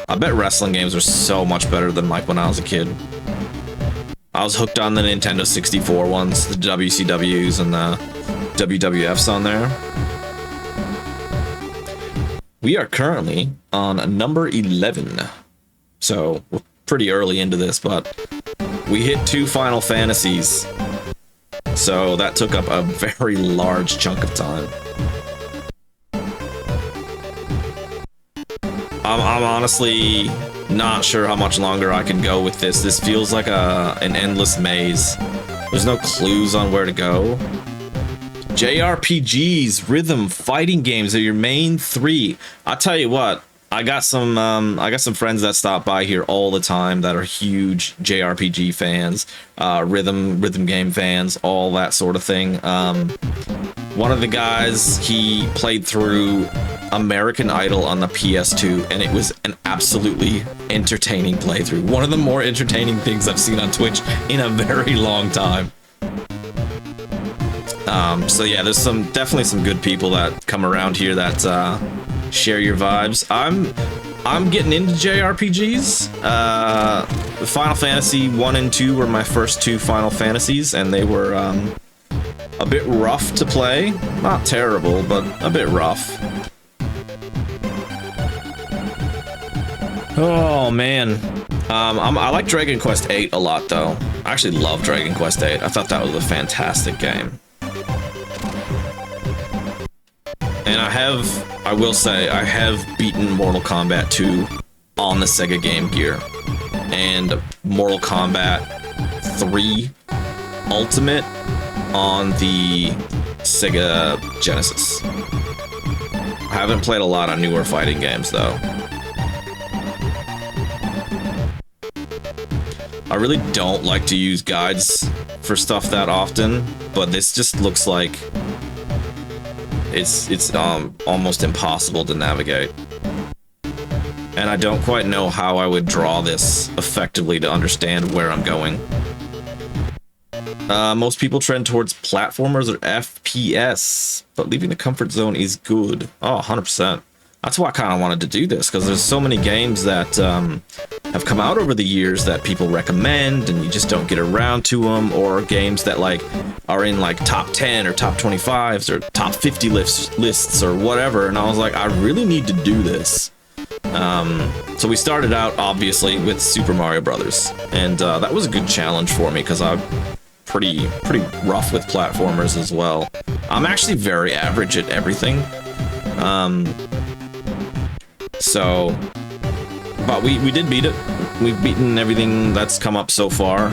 Speaker 1: I bet wrestling games are so much better than like when I was a kid. I was hooked on the Nintendo 64 ones, the WCWs and the WWFs on there. We are currently on number 11. So we're pretty early into this, but we hit 2 Final Fantasies. So that took up a very large chunk of time. I'm honestly not sure how much longer I can go with this. This feels like an endless maze. There's no clues on where to go. JRPGs, rhythm, fighting games are your main 3. I'll tell you what, I got some friends that stop by here all the time that are huge JRPG fans, rhythm game fans, all that sort of thing. One of the guys, he played through American Idol on the PS2, and it was an absolutely entertaining playthrough. One of the more entertaining things I've seen on Twitch in a very long time. So yeah, there's definitely some good people that come around here that share your vibes. I'm getting into JRPGs. Final Fantasy 1 and 2 were my first two Final Fantasies, and they were a bit rough to play. Not terrible, but a bit rough. Oh man, I like Dragon Quest VIII a lot though. I actually love Dragon Quest VIII. I thought that was a fantastic game. And I will say, I have beaten Mortal Kombat 2 on the Sega Game Gear. And Mortal Kombat 3 Ultimate on the Sega Genesis. I haven't played a lot of newer fighting games, though. I really don't like to use guides for stuff that often, but this just looks like it's almost impossible to navigate. And I don't quite know how I would draw this effectively to understand where I'm going. Most people trend towards platformers or FPS, but leaving the comfort zone is good. Oh, 100%. That's why I kind of wanted to do this, because there's so many games that have come out over the years that people recommend, and you just don't get around to them, or games that like are in like top 10 or top 25s or top 50 lists or whatever. And I was like, I really need to do this. So we started out obviously with Super Mario Brothers, and that was a good challenge for me because I'm pretty rough with platformers as well. I'm actually very average at everything. So, but we did beat it. We've beaten everything that's come up so far.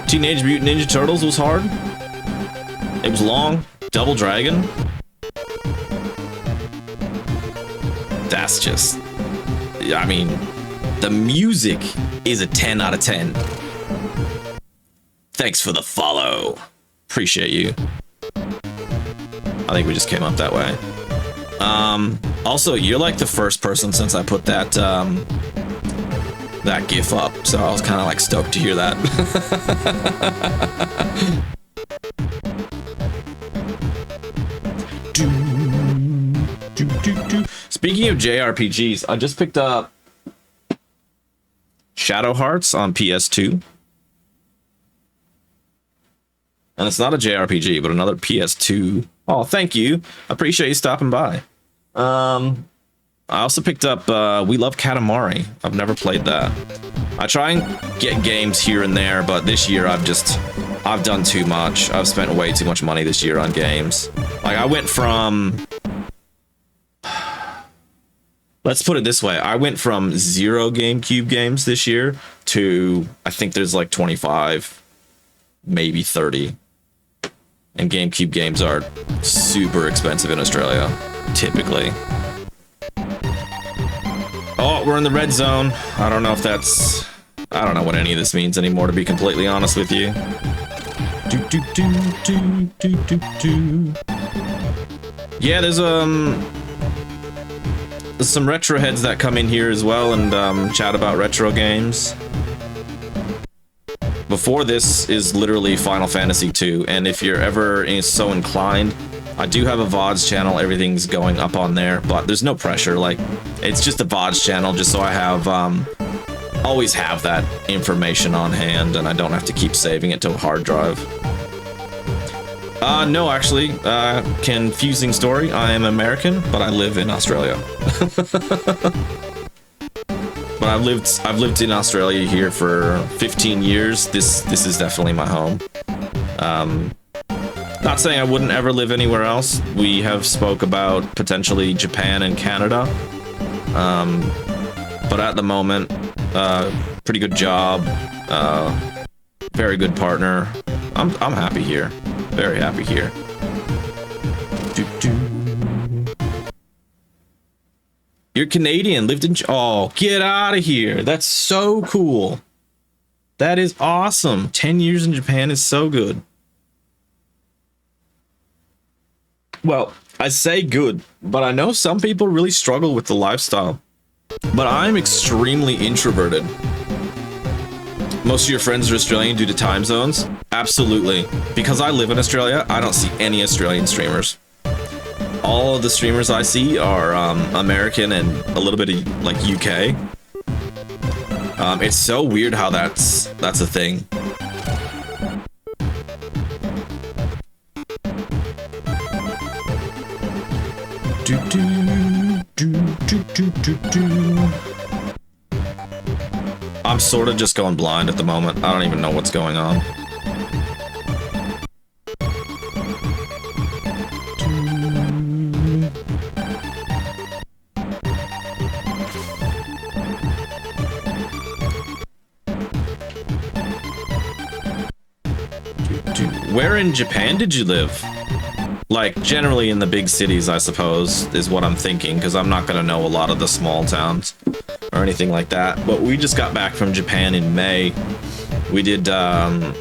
Speaker 1: Teenage Mutant Ninja Turtles was hard. It was long. Double Dragon. That's just, I mean, the music is a 10 out of 10. Thanks for the follow. Appreciate you. I think we just came up that way. Also, you're like the first person since I put that that GIF up, so I was kind of like stoked to hear that. Speaking of JRPGs, I just picked up Shadow Hearts on PS2. And it's not a JRPG, but another PS2. Oh, thank you. I appreciate you stopping by. I also picked up We Love Katamari. I've never played that. I try and get games here and there, but this year I've done too much. I've spent way too much money this year on games. Like I went from, let's put it this way, I went from 0 GameCube games this year to I think there's like 25, maybe 30. And GameCube games are super expensive in Australia, typically. Oh, we're in the red zone. I don't know if that's, I don't know what any of this means anymore, to be completely honest with you. Yeah, there's some retro heads that come in here as well and chat about retro games. Before this is literally Final Fantasy 2, and if you're ever so inclined, I do have a VODs channel. Everything's going up on there, but there's no pressure. Like, it's just a VODs channel, just so I have always have that information on hand, and I don't have to keep saving it to a hard drive. No, actually, confusing story. I am American, but I live in Australia. But I've lived in Australia here for 15 years. This is definitely my home. Not saying I wouldn't ever live anywhere else. We have spoke about potentially Japan and Canada. But at the moment, pretty good job, very good partner. I'm happy here. Very happy here. You're Canadian, lived in... Oh, get out of here. That's so cool. That is awesome. 10 years in Japan is so good. Well, I say good, but I know some people really struggle with the lifestyle. But I'm extremely introverted. Most of your friends are Australian due to time zones? Absolutely. Because I live in Australia, I don't see any Australian streamers. All of the streamers I see are American and a little bit of like UK. It's so weird how that's a thing. I'm sort of just going blind at the moment. I don't even know what's going on. Where in Japan did you live? Like, generally in the big cities, I suppose, is what I'm thinking, because I'm not going to know a lot of the small towns or anything like that. But we just got back from Japan in May. We did Tokyo,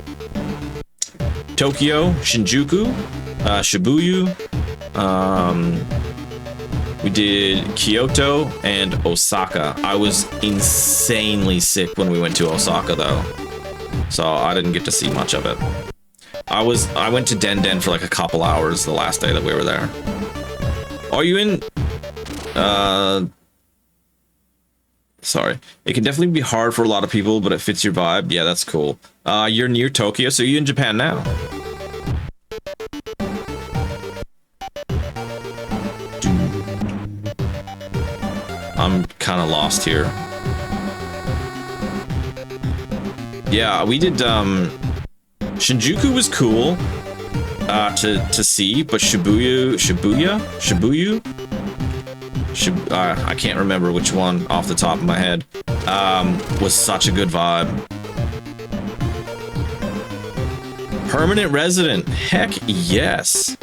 Speaker 1: Shinjuku, Shibuya. We did Kyoto and Osaka. I was insanely sick when we went to Osaka, though, so I didn't get to see much of it. I went to Den for like a couple hours the last day that we were there. Are you in? Sorry. It can definitely be hard for a lot of people, but it fits your vibe. Yeah, that's cool. You're near Tokyo, so you're in Japan now. I'm kind of lost here. Yeah, we did, Shinjuku was cool to see, but Shibuya, I can't remember which one off the top of my head, was such a good vibe. Permanent resident, heck yes.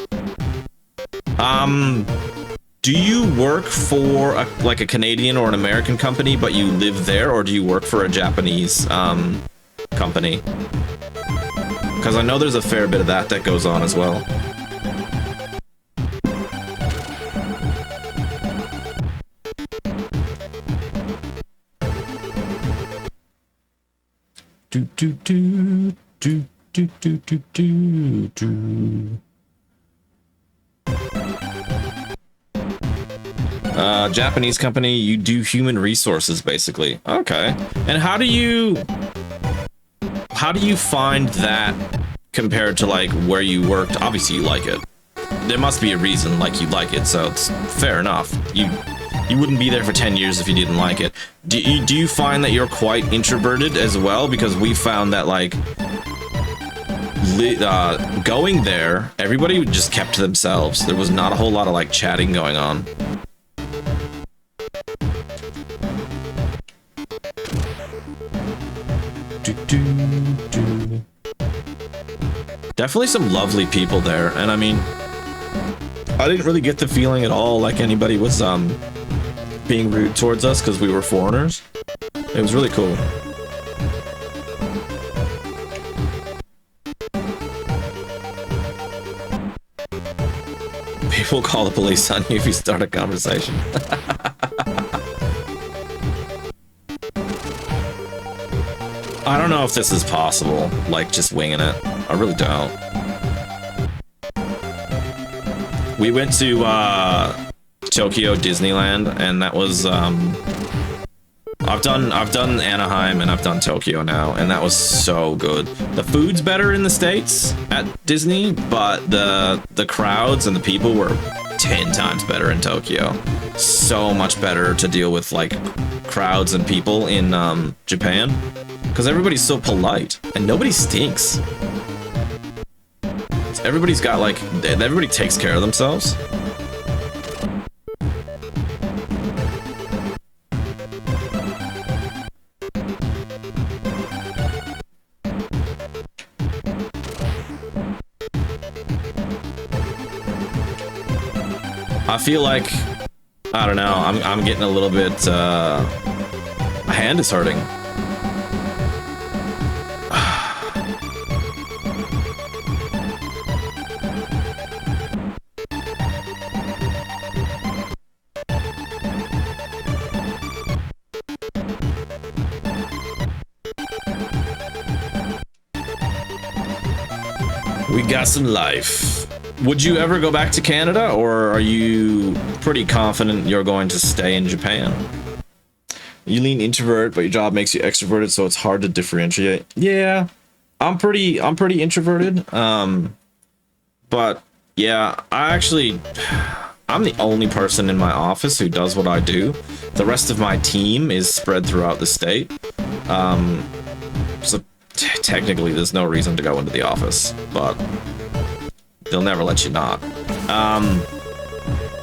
Speaker 1: Do you work for like a Canadian or an American company, but you live there, or do you work for a Japanese company? Because I know there's a fair bit of that goes on as well. Japanese company, you do human resources, basically. Okay. And how do you find that compared to like where you worked? Obviously you like it. There must be a reason like you like it, so it's fair enough. You wouldn't be there for 10 years if you didn't like it. Do you find that you're quite introverted as well? Because we found that like going there, everybody just kept to themselves. There was not a whole lot of like chatting going on. Definitely some lovely people there, and I mean, I didn't really get the feeling at all like anybody was being rude towards us because we were foreigners. It was really cool. People call the police on you if you start a conversation. I don't know if this is possible, like just winging it. I really don't. We went to Tokyo Disneyland, and that was I've done Anaheim and I've done Tokyo now, and that was so good. The food's better in the States at Disney, but the crowds and the people were 10 times better in Tokyo. So much better to deal with like crowds and people in Japan. Because everybody's so polite, and nobody stinks. Everybody's got like, everybody takes care of themselves. I feel like, I don't know, I'm getting a little bit, my hand is hurting. We got some life. Would you ever go back to Canada, or are you pretty confident you're going to stay in Japan? You lean introvert, but your job makes you extroverted, so it's hard to differentiate. Yeah, I'm pretty introverted. But yeah, I'm the only person in my office who does what I do. The rest of my team is spread throughout the state. So technically there's no reason to go into the office, but they'll never let you not.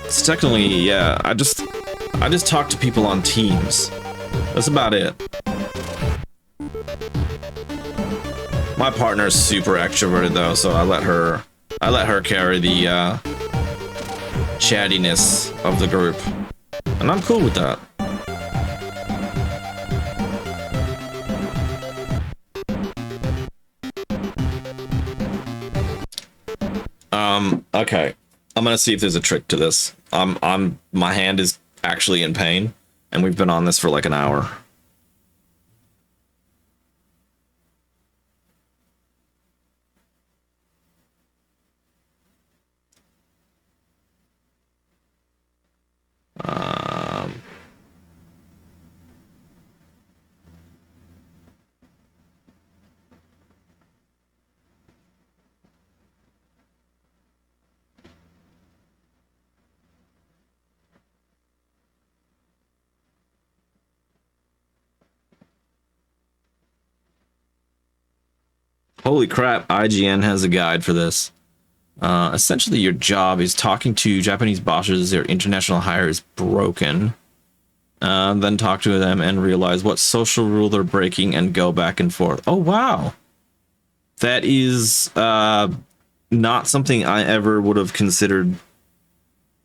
Speaker 1: So technically, yeah, I just talk to people on Teams. That's about it. My partner's super extroverted though, so I let her carry the chattiness of the group, and I'm cool with that. Okay, I'm gonna see if there's a trick to this. My hand is actually in pain, and we've been on this for like an hour. Holy crap, IGN has a guide for this. Essentially, your job is talking to Japanese bosses. Their international hire is broken. Then talk to them and realize what social rule they're breaking and go back and forth. Oh, wow. That is not something I ever would have considered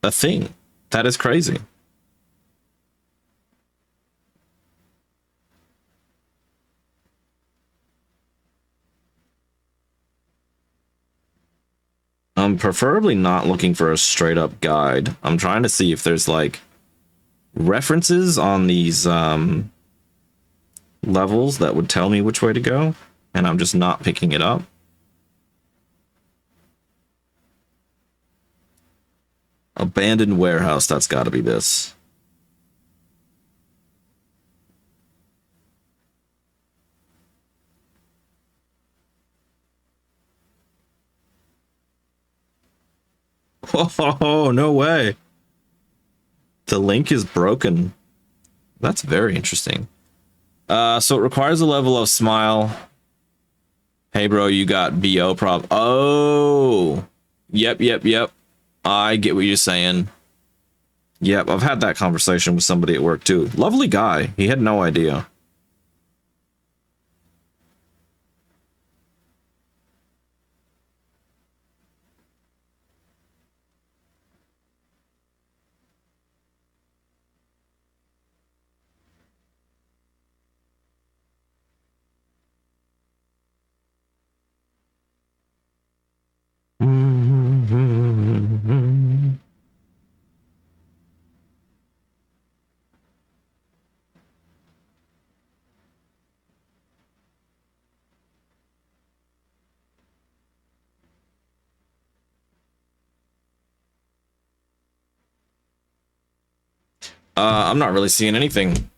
Speaker 1: a thing. That is crazy. I'm preferably not looking for a straight up guide. I'm trying to see if there's like references on these levels that would tell me which way to go, and I'm just not picking it up. Abandoned warehouse, that's got to be this. Oh, no way. The link is broken. That's very interesting. So it requires a level of smile. Hey, bro, you got BO prob. Oh, yep. I get what you're saying. Yep, I've had that conversation with somebody at work too. Lovely guy. He had no idea. I'm not really seeing anything.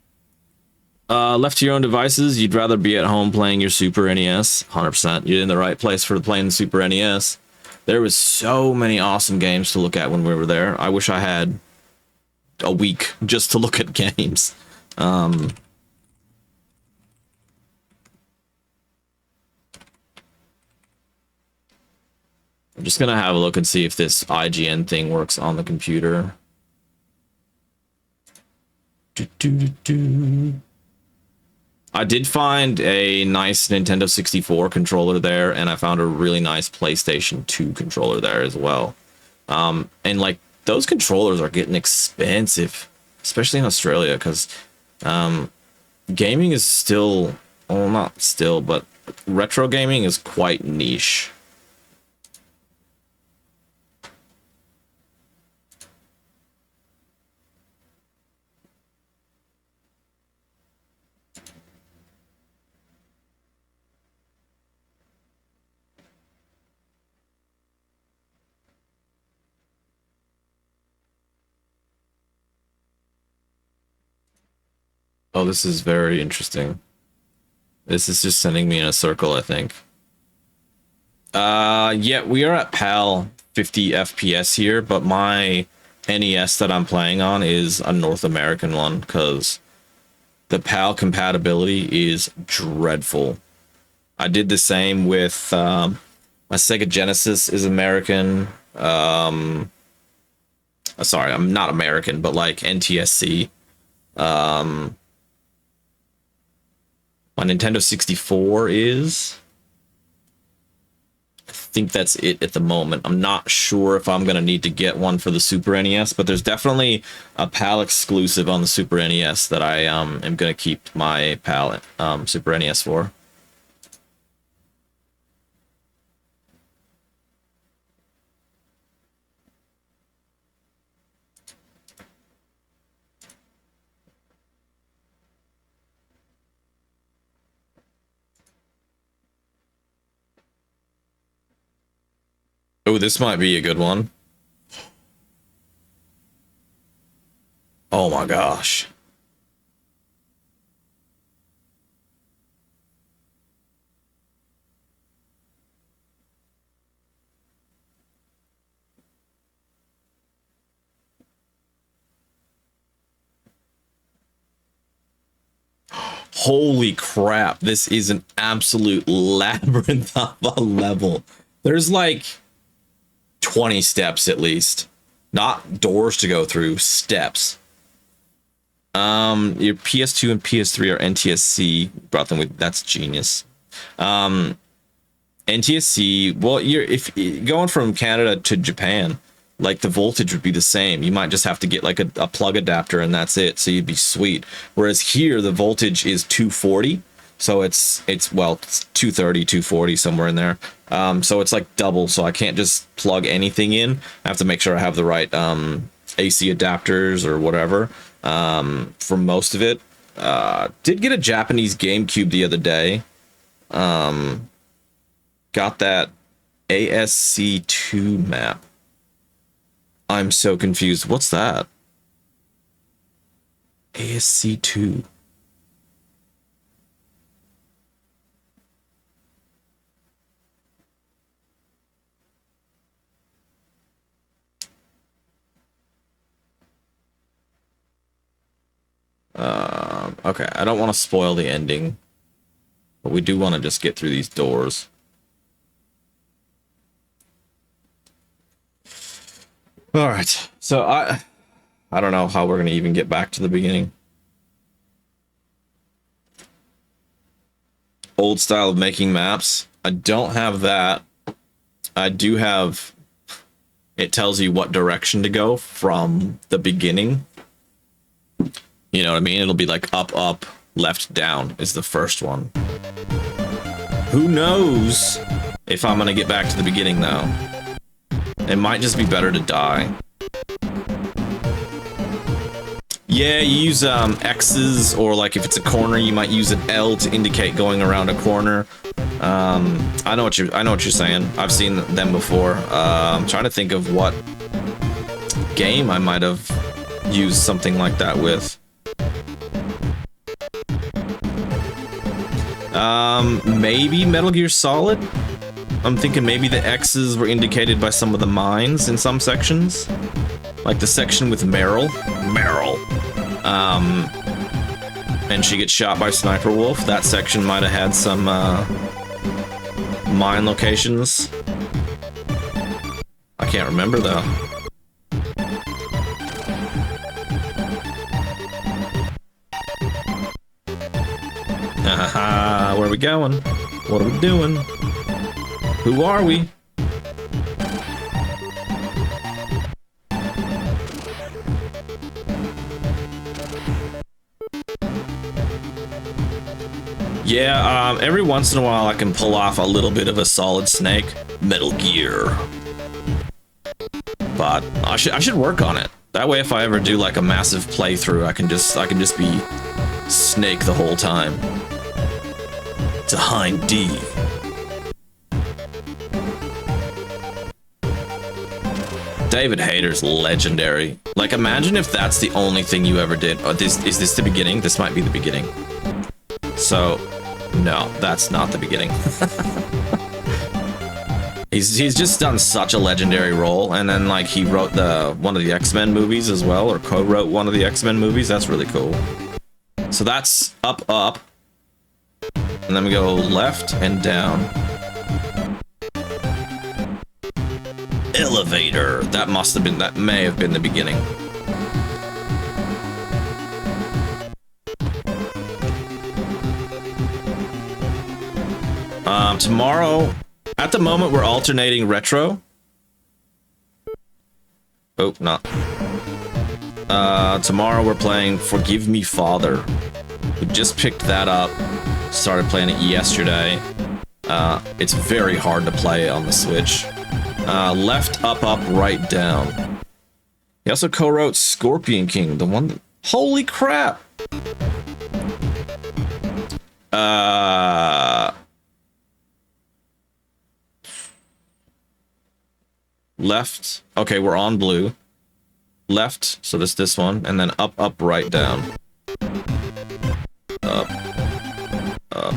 Speaker 1: Left to your own devices, you'd rather be at home playing your Super NES. 100%. You're in the right place for playing the Super NES. There was so many awesome games to look at when we were there. I wish I had a week just to look at games. I'm just gonna have a look and see if this IGN thing works on the computer. I did find a nice Nintendo 64 controller there, and I found a really nice PlayStation 2 controller there as well. And like those controllers are getting expensive, especially in Australia, because gaming is still, well, not still, but retro gaming is quite niche. Oh, this is very interesting. This is just sending me in a circle, I think. Yeah, we are at PAL 50 FPS here, but my NES that I'm playing on is a North American one, because the PAL compatibility is dreadful. I did the same with my Sega Genesis is American. Sorry, I'm not American, but like NTSC. My Nintendo 64 is. I think that's it at the moment. I'm not sure if I'm going to need to get one for the Super NES, but there's definitely a PAL exclusive on the Super NES that I am going to keep my PAL Super NES for. Oh, this might be a good one. Oh my gosh. Holy crap, this is an absolute labyrinth of a level. There's like 20 steps at least. Not doors to go through, steps. Your PS2 and PS3 are NTSC. Brought them with, that's genius. NTSC, well, if going from Canada to Japan, like the voltage would be the same. You might just have to get like a plug adapter and that's it, so you'd be sweet. Whereas here the voltage is 240, so it's 230, 240, somewhere in there. So it's like double, so I can't just plug anything in. I have to make sure I have the right AC adapters or whatever for most of it. Did get a Japanese GameCube the other day. Got that ASC2 map. I'm so confused. What's that? ASC2. Okay, I don't want to spoil the ending, but we do want to just get through these doors. All right, so I don't know how we're gonna even get back to the beginning. Old style of making maps. I don't have that. I do have. It tells you what direction to go from the beginning. You know what I mean? It'll be like up, up, left, down is the first one. Who knows if I'm gonna get back to the beginning though. It might just be better to die. Yeah, you use X's, or like if it's a corner, you might use an L to indicate going around a corner. I know what you're saying. I've seen them before. I'm trying to think of what game I might have used something like that with. Maybe Metal Gear Solid? I'm thinking maybe the X's were indicated by some of the mines in some sections. Like the section with Meryl. And she gets shot by Sniper Wolf. That section might have had some mine locations. I can't remember though. Haha, where are we going? What are we doing? Who are we? Yeah, every once in a while I can pull off a little bit of a Solid Snake Metal Gear. But I should work on it. That way if I ever do like a massive playthrough, I can just be Snake the whole time. To Hind D. David Hayter's legendary. Like, imagine if that's the only thing you ever did. Oh, is this the beginning? This might be the beginning. So, no, that's not the beginning. He's just done such a legendary role, and then like he wrote one of the X-Men movies as well, or co-wrote one of the X-Men movies. That's really cool. So that's up, up, and then we go left and down. Elevator. That may have been the beginning. Tomorrow, at the moment, we're alternating retro. Oh, no. Tomorrow we're playing Forgive Me, Father. We just picked that up. Started playing it yesterday. It's very hard to play on the Switch. Left, up, up, right, down. He also co-wrote Scorpion King, the one that... Holy crap! Left. Okay, we're on blue. Left, so this one, and then up, up, right, down. Up. Up.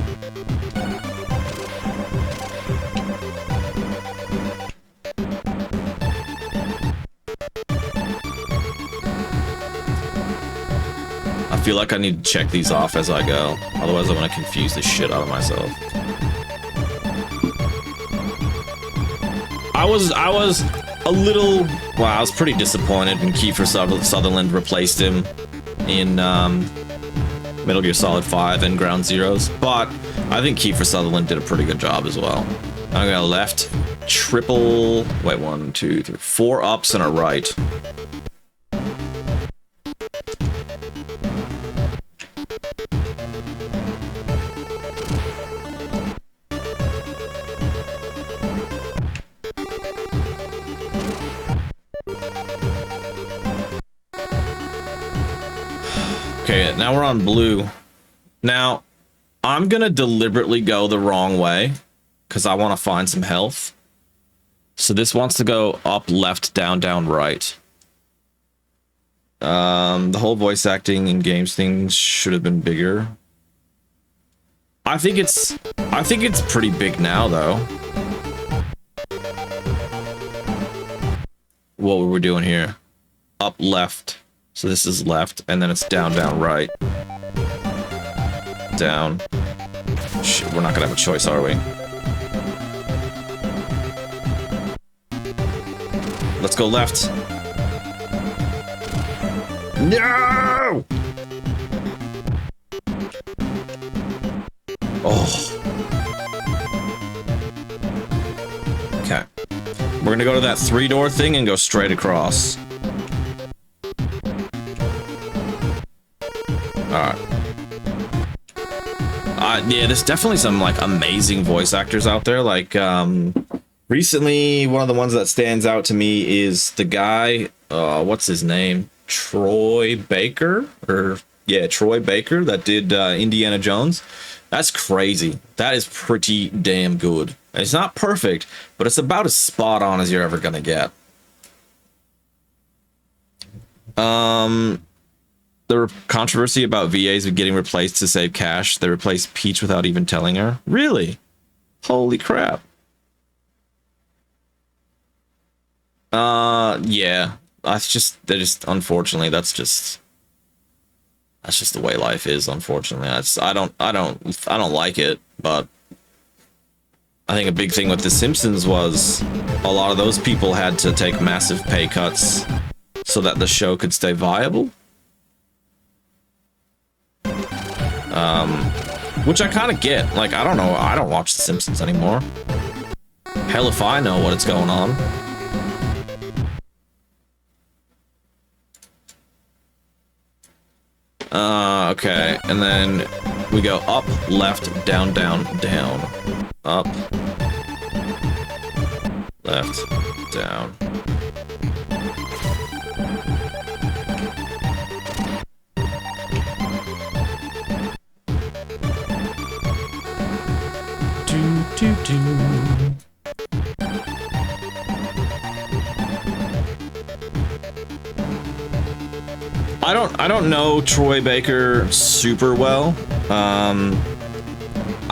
Speaker 1: I feel like I need to check these off as I go. Otherwise, I'm gonna confuse the shit out of myself. I was a little... Well, I was pretty disappointed when Kiefer Sutherland replaced him in Metal Gear Solid 5 and Ground Zeroes, but I think Kiefer Sutherland did a pretty good job as well. I'm gonna left, triple... Wait, 1, 2, 3, 4 ups and a right. Okay, now we're on blue. Now, I'm gonna deliberately go the wrong way because I want to find some health. So this wants to go up, left, down, down, right. The whole voice acting in games thing should have been bigger. I think it's pretty big now, though. What were we doing here? Up, left. So this is left, and then it's down, down, right. Down. Shit, we're not gonna have a choice, are we? Let's go left. No! Oh. Okay. We're gonna go to that 3-door thing and go straight across. Alright. Yeah, there's definitely some, like, amazing voice actors out there. Like, recently, one of the ones that stands out to me is the guy, what's his name? Troy Baker? Yeah, Troy Baker that did Indiana Jones. That's crazy. That is pretty damn good. It's not perfect, but it's about as spot on as you're ever gonna get. The controversy about VAs getting replaced to save cash. They replaced Peach without even telling her. Really? Holy crap. Yeah. They're just, unfortunately, that's just the way life is, unfortunately. I don't like it, but I think a big thing with The Simpsons was a lot of those people had to take massive pay cuts so that the show could stay viable. Which I kind of get. Like, I don't know. I don't watch The Simpsons anymore. Hell if I know what's going on. Okay. And then we go up, left, down, down, down. Up. Left, down. I don't know Troy Baker super well.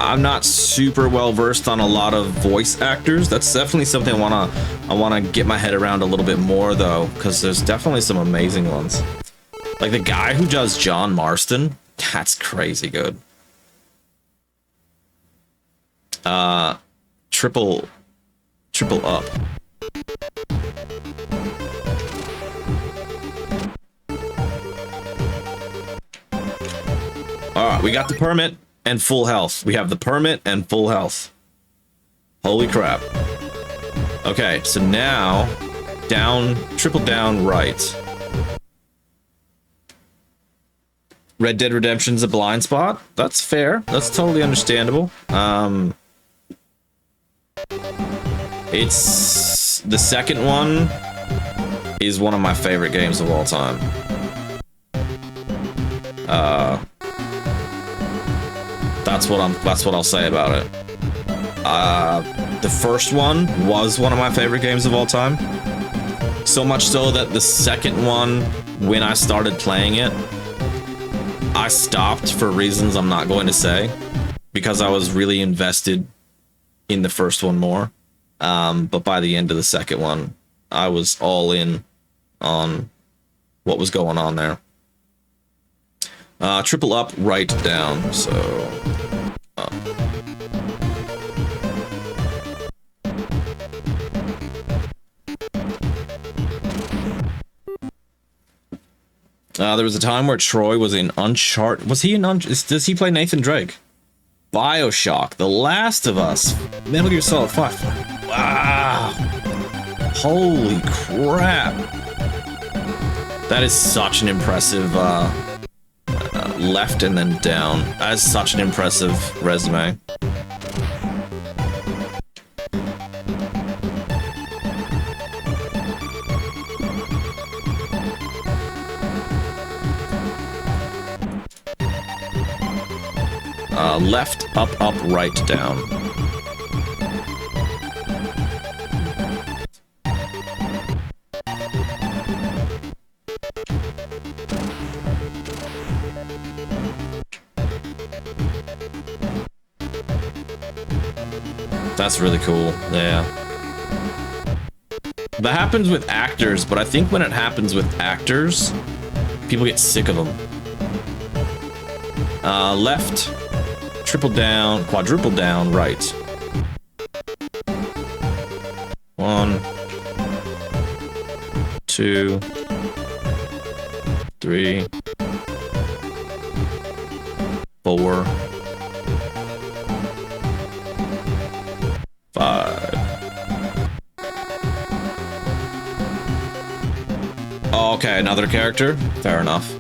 Speaker 1: I'm not super well versed on a lot of voice actors. That's definitely something I wanna get my head around a little bit more though, because there's definitely some amazing ones. Like the guy who does John Marston, that's crazy good. Triple up. Alright, we got the permit and full health. We have the permit and full health. Holy crap. Okay, so now, triple down right. Red Dead Redemption's a blind spot. That's fair. That's totally understandable. It's the second one is one of my favorite games of all time. That's what I'll say about it. The first one was one of my favorite games of all time. So much so that the second one, when I started playing it, I stopped for reasons I'm not going to say, because I was really invested in the first one more. But by the end of the second one, I was all in on what was going on there. Triple up, right down, so up. There was a time where Troy was in Uncharted. Was he in does he play Nathan Drake? BioShock, The Last of Us, Metal Gear Solid 5. Wow. Holy crap. That is such an impressive left and then down. That is such an impressive resume. Left, up, right, down. That's really cool, yeah. That happens with actors, but I think when it happens with actors, people get sick of them. Left, triple down, quadruple down, right. 1, 2, 3, 4, 5. Okay, another character. Fair enough.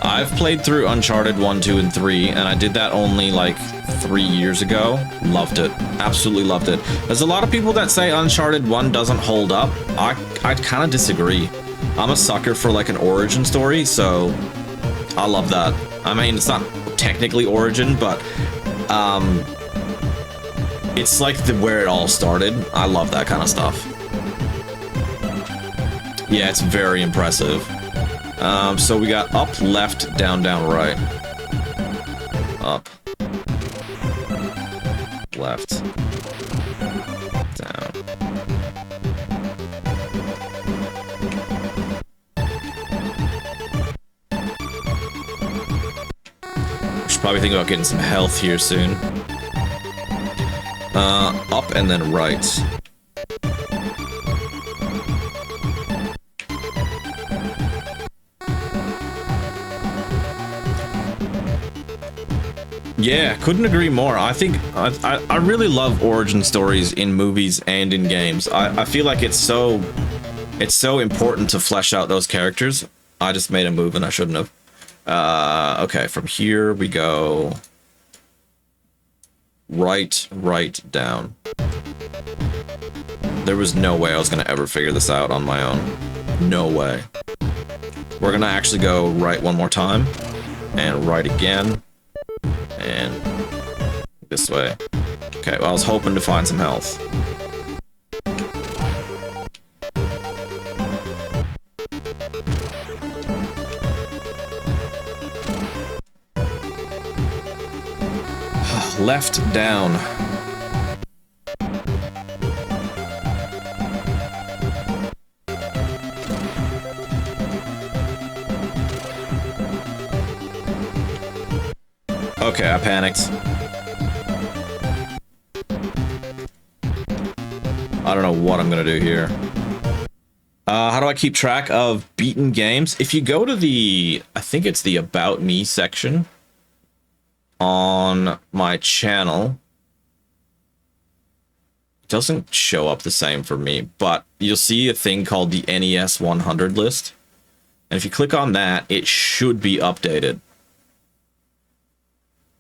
Speaker 1: I've played through Uncharted 1, 2, and 3, and I did that only like 3 years ago. Loved it. Absolutely loved it. There's a lot of people that say Uncharted 1 doesn't hold up. I kind of disagree. I'm a sucker for like an origin story, so I love that. I mean, it's not technically origin, but it's like where it all started. I love that kind of stuff. Yeah, it's very impressive. So we got up, left, down, right. Up. Left. Down. Should probably think about getting some health here soon. Up and then right. Yeah, couldn't agree more. I think I really love origin stories in movies and in games. I feel like it's so important to flesh out those characters. I just made a move and I shouldn't have. Okay, from here we go right, down. There was no way I was gonna ever figure this out on my own. No way. We're gonna actually go right one more time and right again. And this way. Okay, well, I was hoping to find some health. Left down. Okay, I panicked. I don't know what I'm gonna do here. How do I keep track of beaten games? If you go to the, I think it's the About Me section on my channel, it doesn't show up the same for me, but you'll see a thing called the NES 100 list. And if you click on that, it should be updated.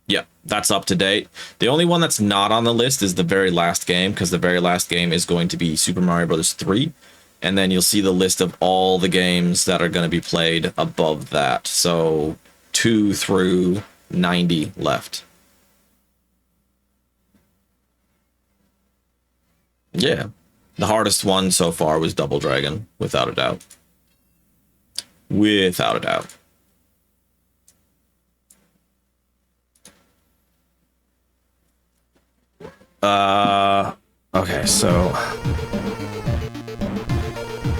Speaker 1: Yeah, that's up to date. The only one that's not on the list is the very last game, because the very last game is going to be Super Mario Bros. 3. And then you'll see the list of all the games that are going to be played above that. So 2 through 90 left. Yeah. The hardest one so far was Double Dragon, without a doubt. Without a doubt. Okay, so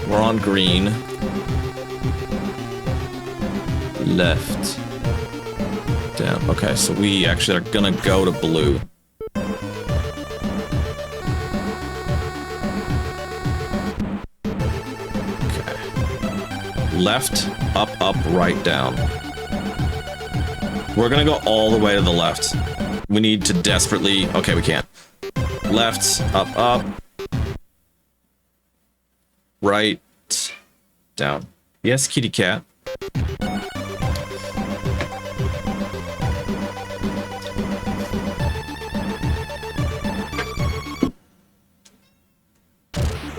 Speaker 1: we're on green. Left. Down. Okay, so we actually are gonna go to blue. Okay. Left, up, up, right, down. We're gonna go all the way to the left. We need to desperately... Okay, we can't. Left, up, up. Right, down. Yes, kitty cat.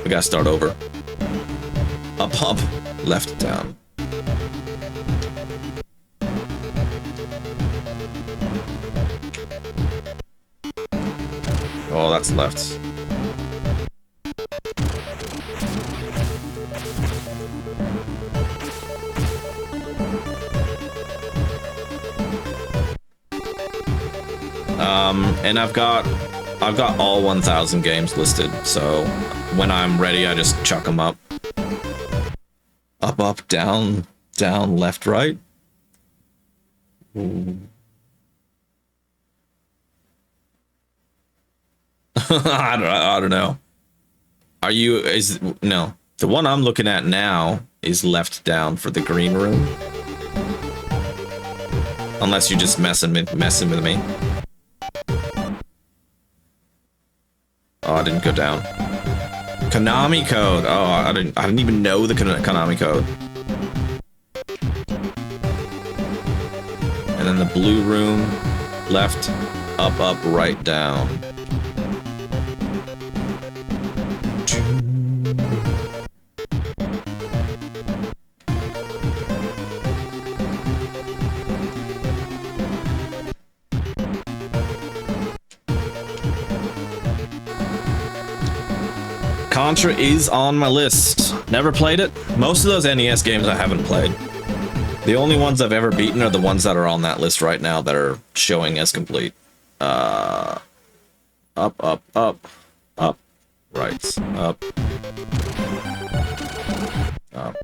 Speaker 1: We gotta start over. Up, up, left, down. Oh, that's left. And I've got all 1,000 games listed, so when I'm ready, I just chuck them up. Up, up, down, down, left, right. Ooh. I don't know. Are you, no. The one I'm looking at now is left down for the green room. Unless you're just messing with me. Oh, I didn't go down. Konami code. Oh, I didn't even know the Konami code. And then the blue room, left, up, up, right, down. Contra is on my list. Never played it. Most of those NES games I haven't played. The only ones I've ever beaten are the ones that are on that list right now that are showing as complete. Up, up, up, up, right, up, up.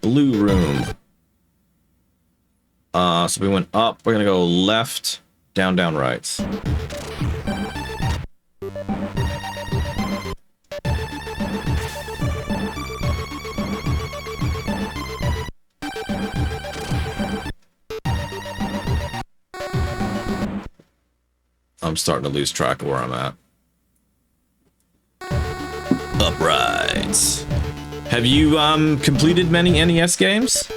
Speaker 1: Blue room. So we went up. We're gonna go left, down, down, right. I'm starting to lose track of where I'm at. Upright. Have you completed many NES games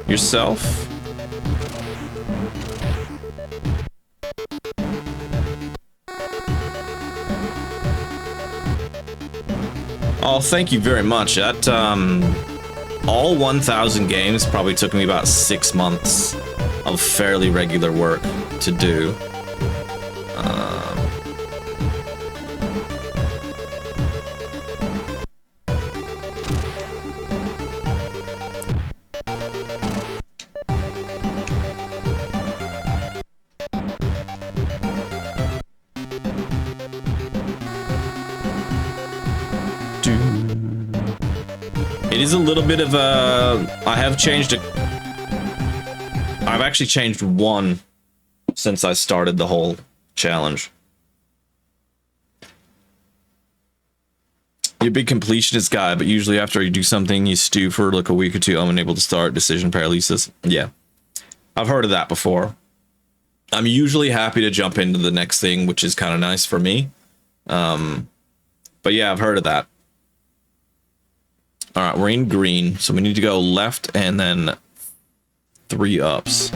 Speaker 1: yourself? Oh, thank you very much. That all 1,000 games probably took me about 6 months of fairly regular work to do. It is a little bit of a... I've actually changed one since I started the whole challenge. You're a big completionist guy, but usually after you do something, you stew for like a week or two. I'm unable to start. Decision paralysis. Yeah. I've heard of that before. I'm usually happy to jump into the next thing, which is kind of nice for me. But yeah, I've heard of that. All right, we're in green, so we need to go left and then 3 ups.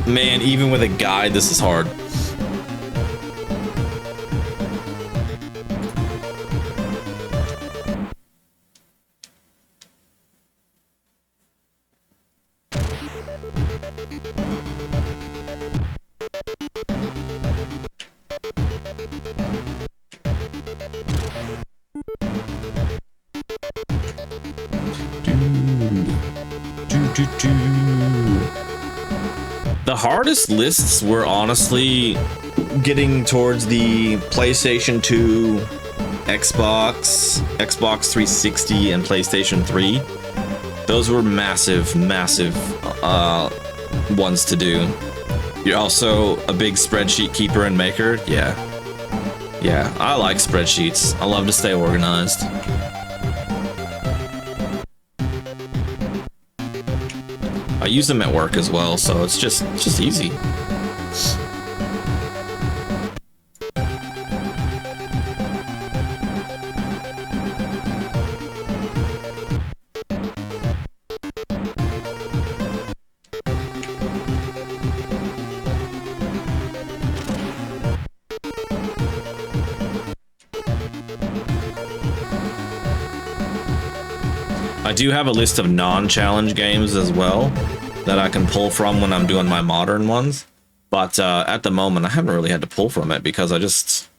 Speaker 1: Man, even with a guide, this is hard. The hardest lists were honestly getting towards the PlayStation 2, Xbox 360, and PlayStation 3. Those were massive ones to do. You're also a big spreadsheet keeper and maker. Yeah, I like spreadsheets. I love to stay organized. I use them at work as well, so it's just easy. I do have a list of non-challenge games as well that I can pull from when I'm doing my modern ones, but at the moment I haven't really had to pull from it because I just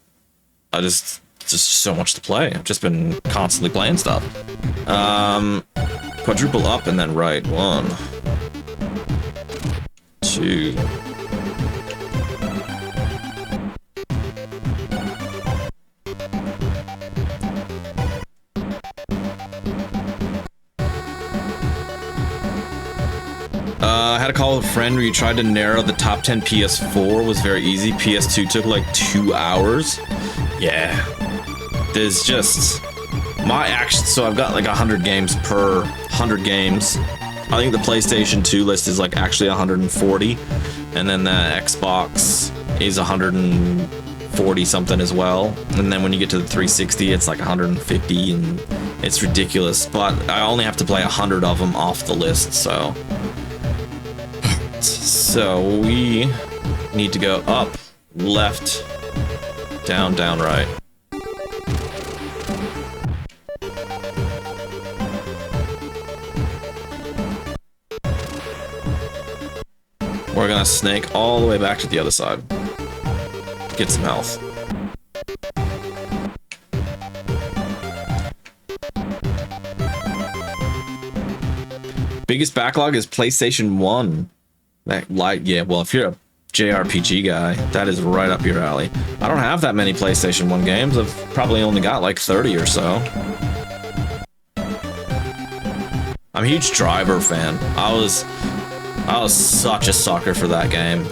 Speaker 1: so much to play. I've just been constantly playing stuff. Quadruple up and then right. 1, 2. I had a call with a friend where you tried to narrow the top 10 PS4 was very easy. PS2 took like 2 hours. Yeah. There's just my action. So I've got like 100 games per 100 games. I think the PlayStation 2 list is like actually 140. And then the Xbox is 140 something as well. And then when you get to the 360, it's like 150 and it's ridiculous. But I only have to play 100 of them off the list, so... So we need to go up, left, down, right. We're gonna snake all the way back to the other side. Get some health. Biggest backlog is PlayStation 1. Yeah, well, if you're a JRPG guy, that is right up your alley. I don't have that many PlayStation 1 games. I've probably only got like 30 or so. I'm a huge Driver fan. I was such a sucker for that game.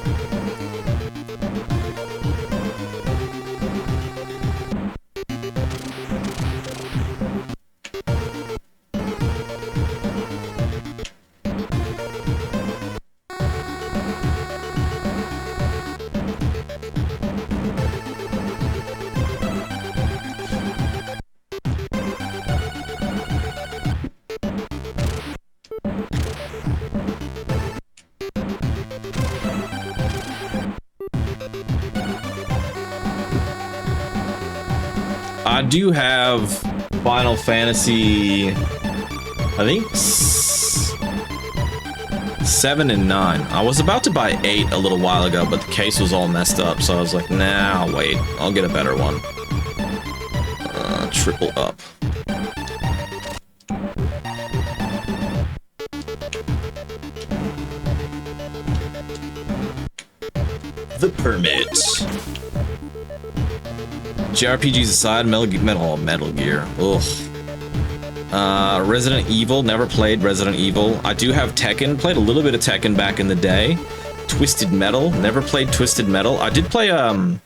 Speaker 1: I do have Final Fantasy, I think 7 and 9. I was about to buy 8 a little while ago, but the case was all messed up, so I was like, nah, I'll wait. I'll get a better one. Triple up. The Permit. JRPGs aside, Metal Gear. Ugh. Resident Evil, never played Resident Evil. I do have Tekken, played a little bit of Tekken back in the day. Twisted Metal, never played Twisted Metal. I did play a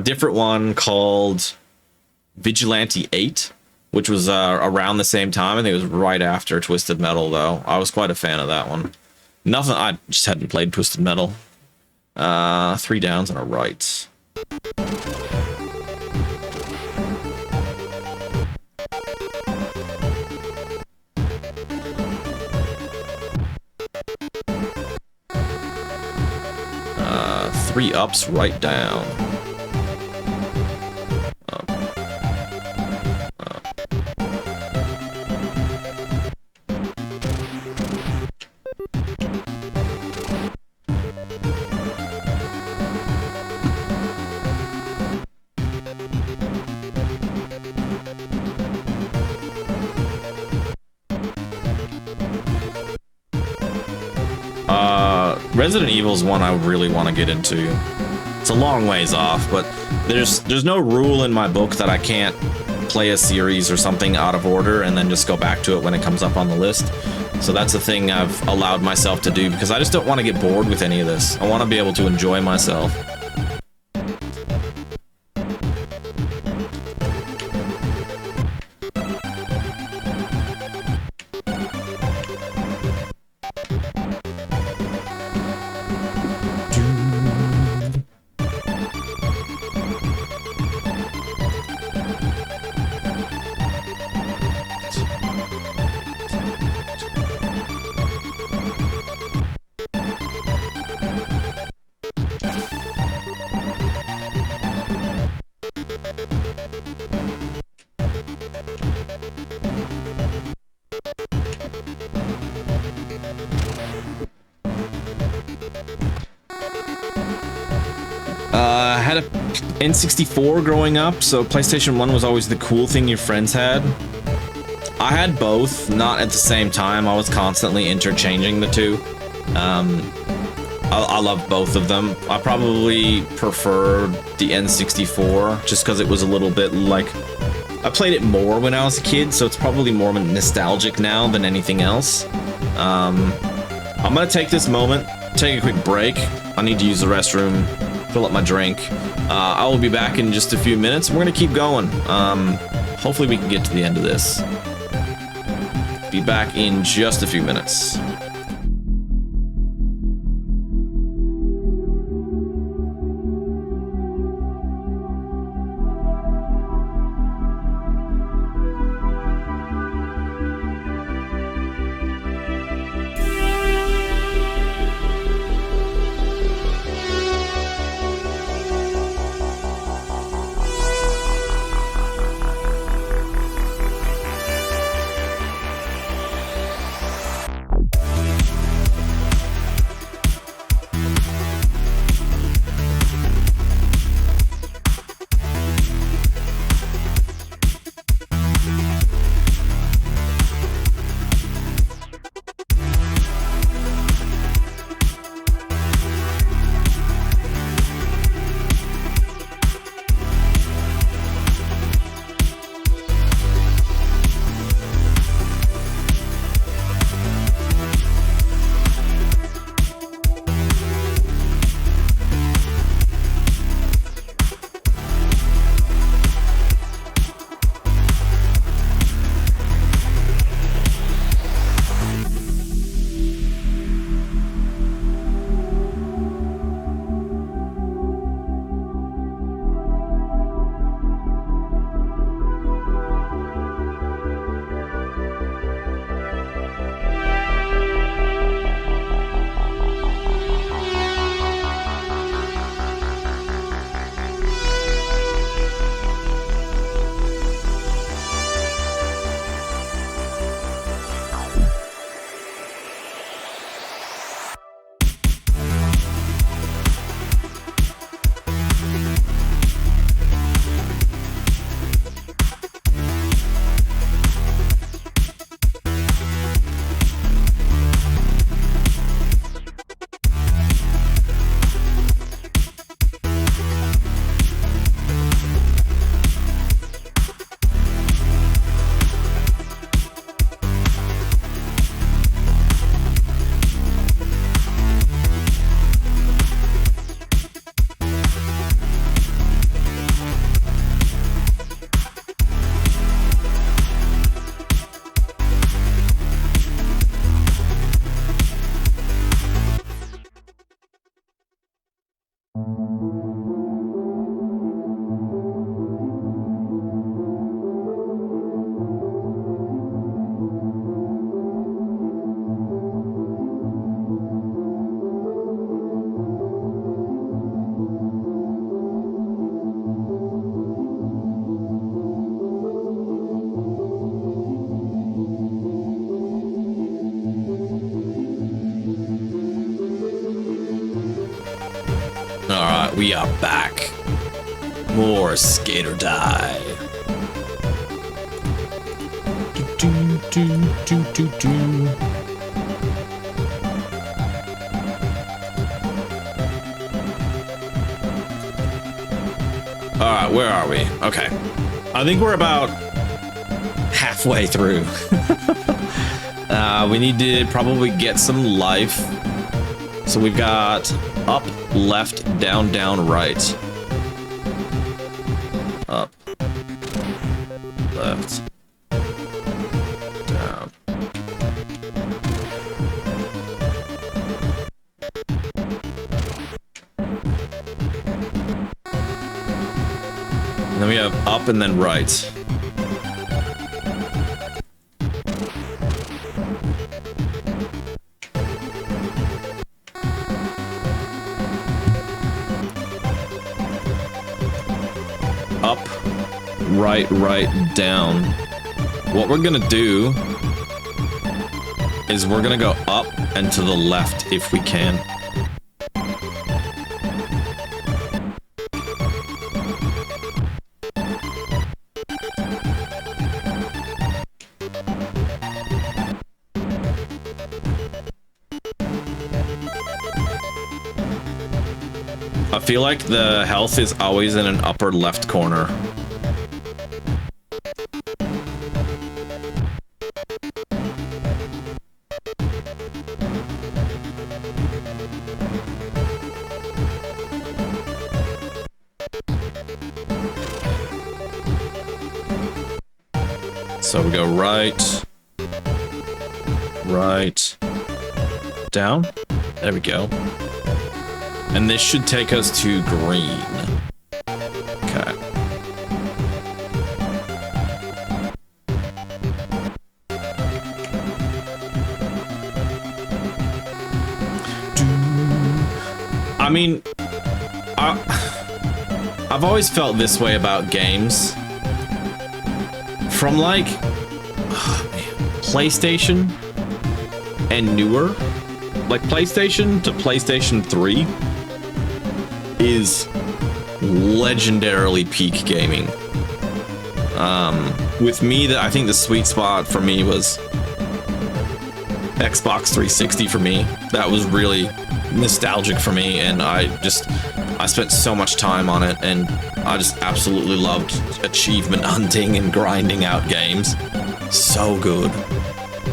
Speaker 1: different one called Vigilante 8, which was around the same time. I think it was right after Twisted Metal, though. I was quite a fan of that one. Nothing, I just hadn't played Twisted Metal. 3 downs and a right. Three ups, right down. Up. Up. Resident Evil is one I really want to get into. It's a long ways off, but there's no rule in my book that I can't play a series or something out of order and then just go back to it when it comes up on the list. So that's a thing I've allowed myself to do because I just don't want to get bored with any of this. I want to be able to enjoy myself. I had a N64 growing up, so PlayStation 1 was always the cool thing your friends had. I had both, not at the same time. I was constantly interchanging the two. I love both of them. I probably prefer the N64 just because it was a little bit like... I played it more when I was a kid, so it's probably more nostalgic now than anything else. I'm gonna take this moment, take a quick break. I need to use the restroom, fill up my drink. I will be back in just a few minutes. We're gonna keep going. Hopefully we can get to the end of this. Be back in just a few minutes. we are back. More Skate or Die. Alright, where are we? Okay. I think we're about halfway through. We need to probably get some life. So we've got up, left, down, down, right. Up. Left. Down. And then we have up and then right. Up, right, right, down. What we're gonna do is we're gonna go up and to the left if we can. I feel like the health is always in an upper left corner. So we go right, right, down. There we go. And this should take us to green. Okay. I mean, I've always felt this way about games. From like PlayStation and newer, like PlayStation to PlayStation 3 is legendarily peak gaming. With me, I think the sweet spot for me was Xbox 360 for me. That was really nostalgic for me, and I spent so much time on it, and I just absolutely loved achievement hunting and grinding out games. So good.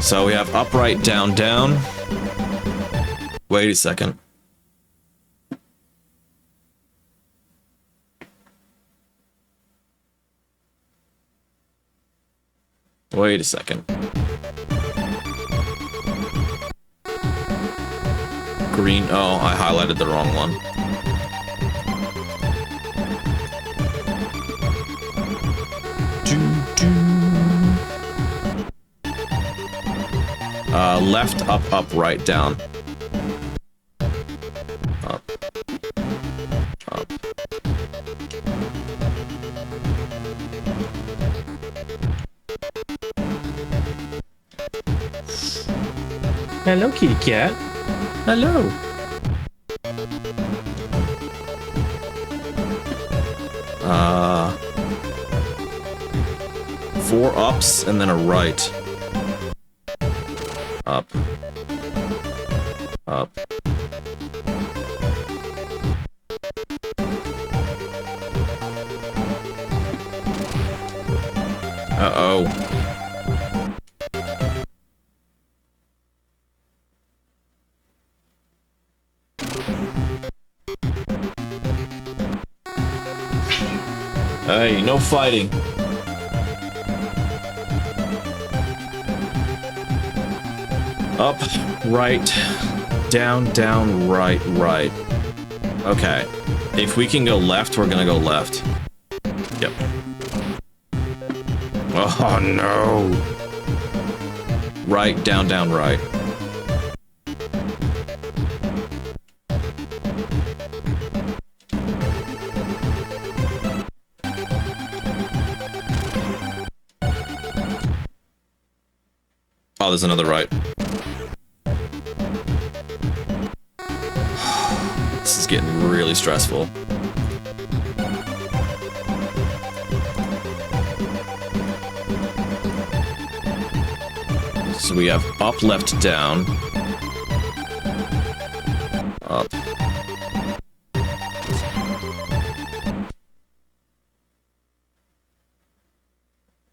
Speaker 1: So we have up, right, down, down. Wait a second. Wait a second. Green. Oh, I highlighted the wrong one. Left, up, right, down. Up. Up.
Speaker 3: Hello, kitty cat.
Speaker 1: Hello. Four ups and then a right. Up. Up. Uh-oh. Hey, no fighting. Up, right, down, down, right, right. Okay. If we can go left, we're gonna go left. Yep. Oh, no. Right, down, down, right. Oh, there's another right. This is getting really stressful. So we have up, left, down. Up.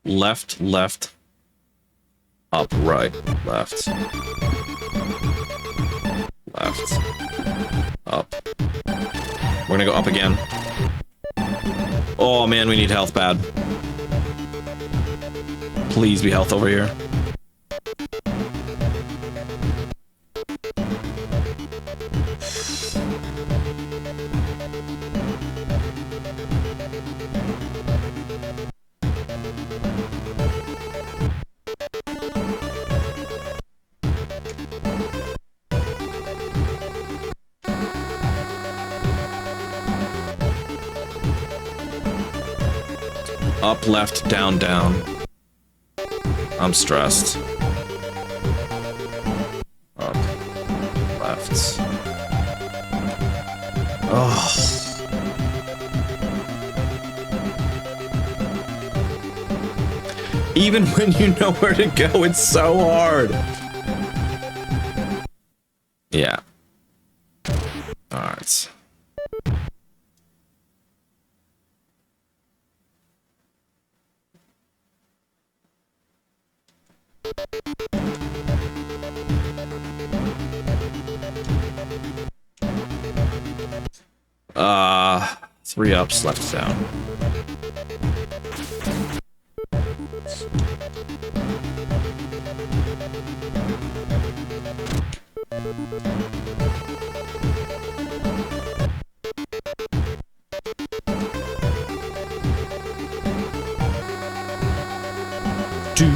Speaker 1: Left, left. Up, right, left. Left. Up. We're gonna go up again. Oh man, we need health bad. Please be health over here. Up, left, down, down. I'm stressed. Up, left. Oh. Even when you know where to go, it's so hard. Yeah. Alright. Three ups, left down. Do.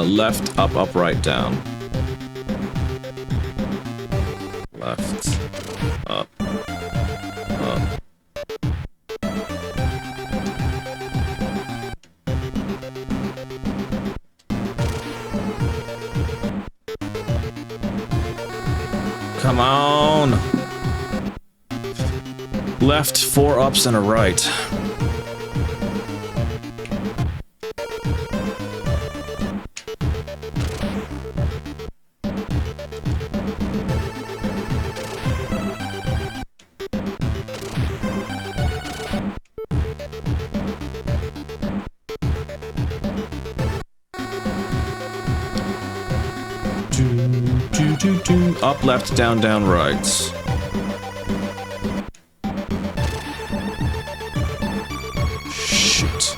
Speaker 1: Left, up, right, down. Left, up, up. Come on! Left, 4 ups and a right. Up, left, down, down, right. Shit.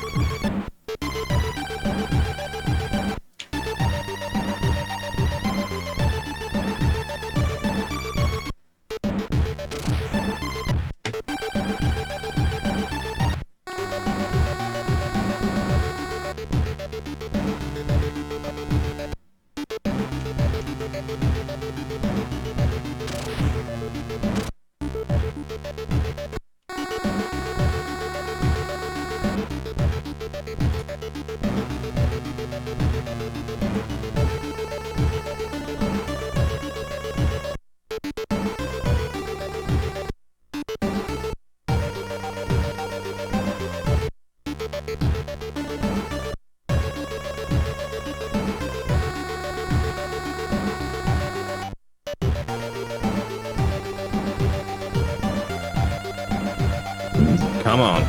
Speaker 1: Come on.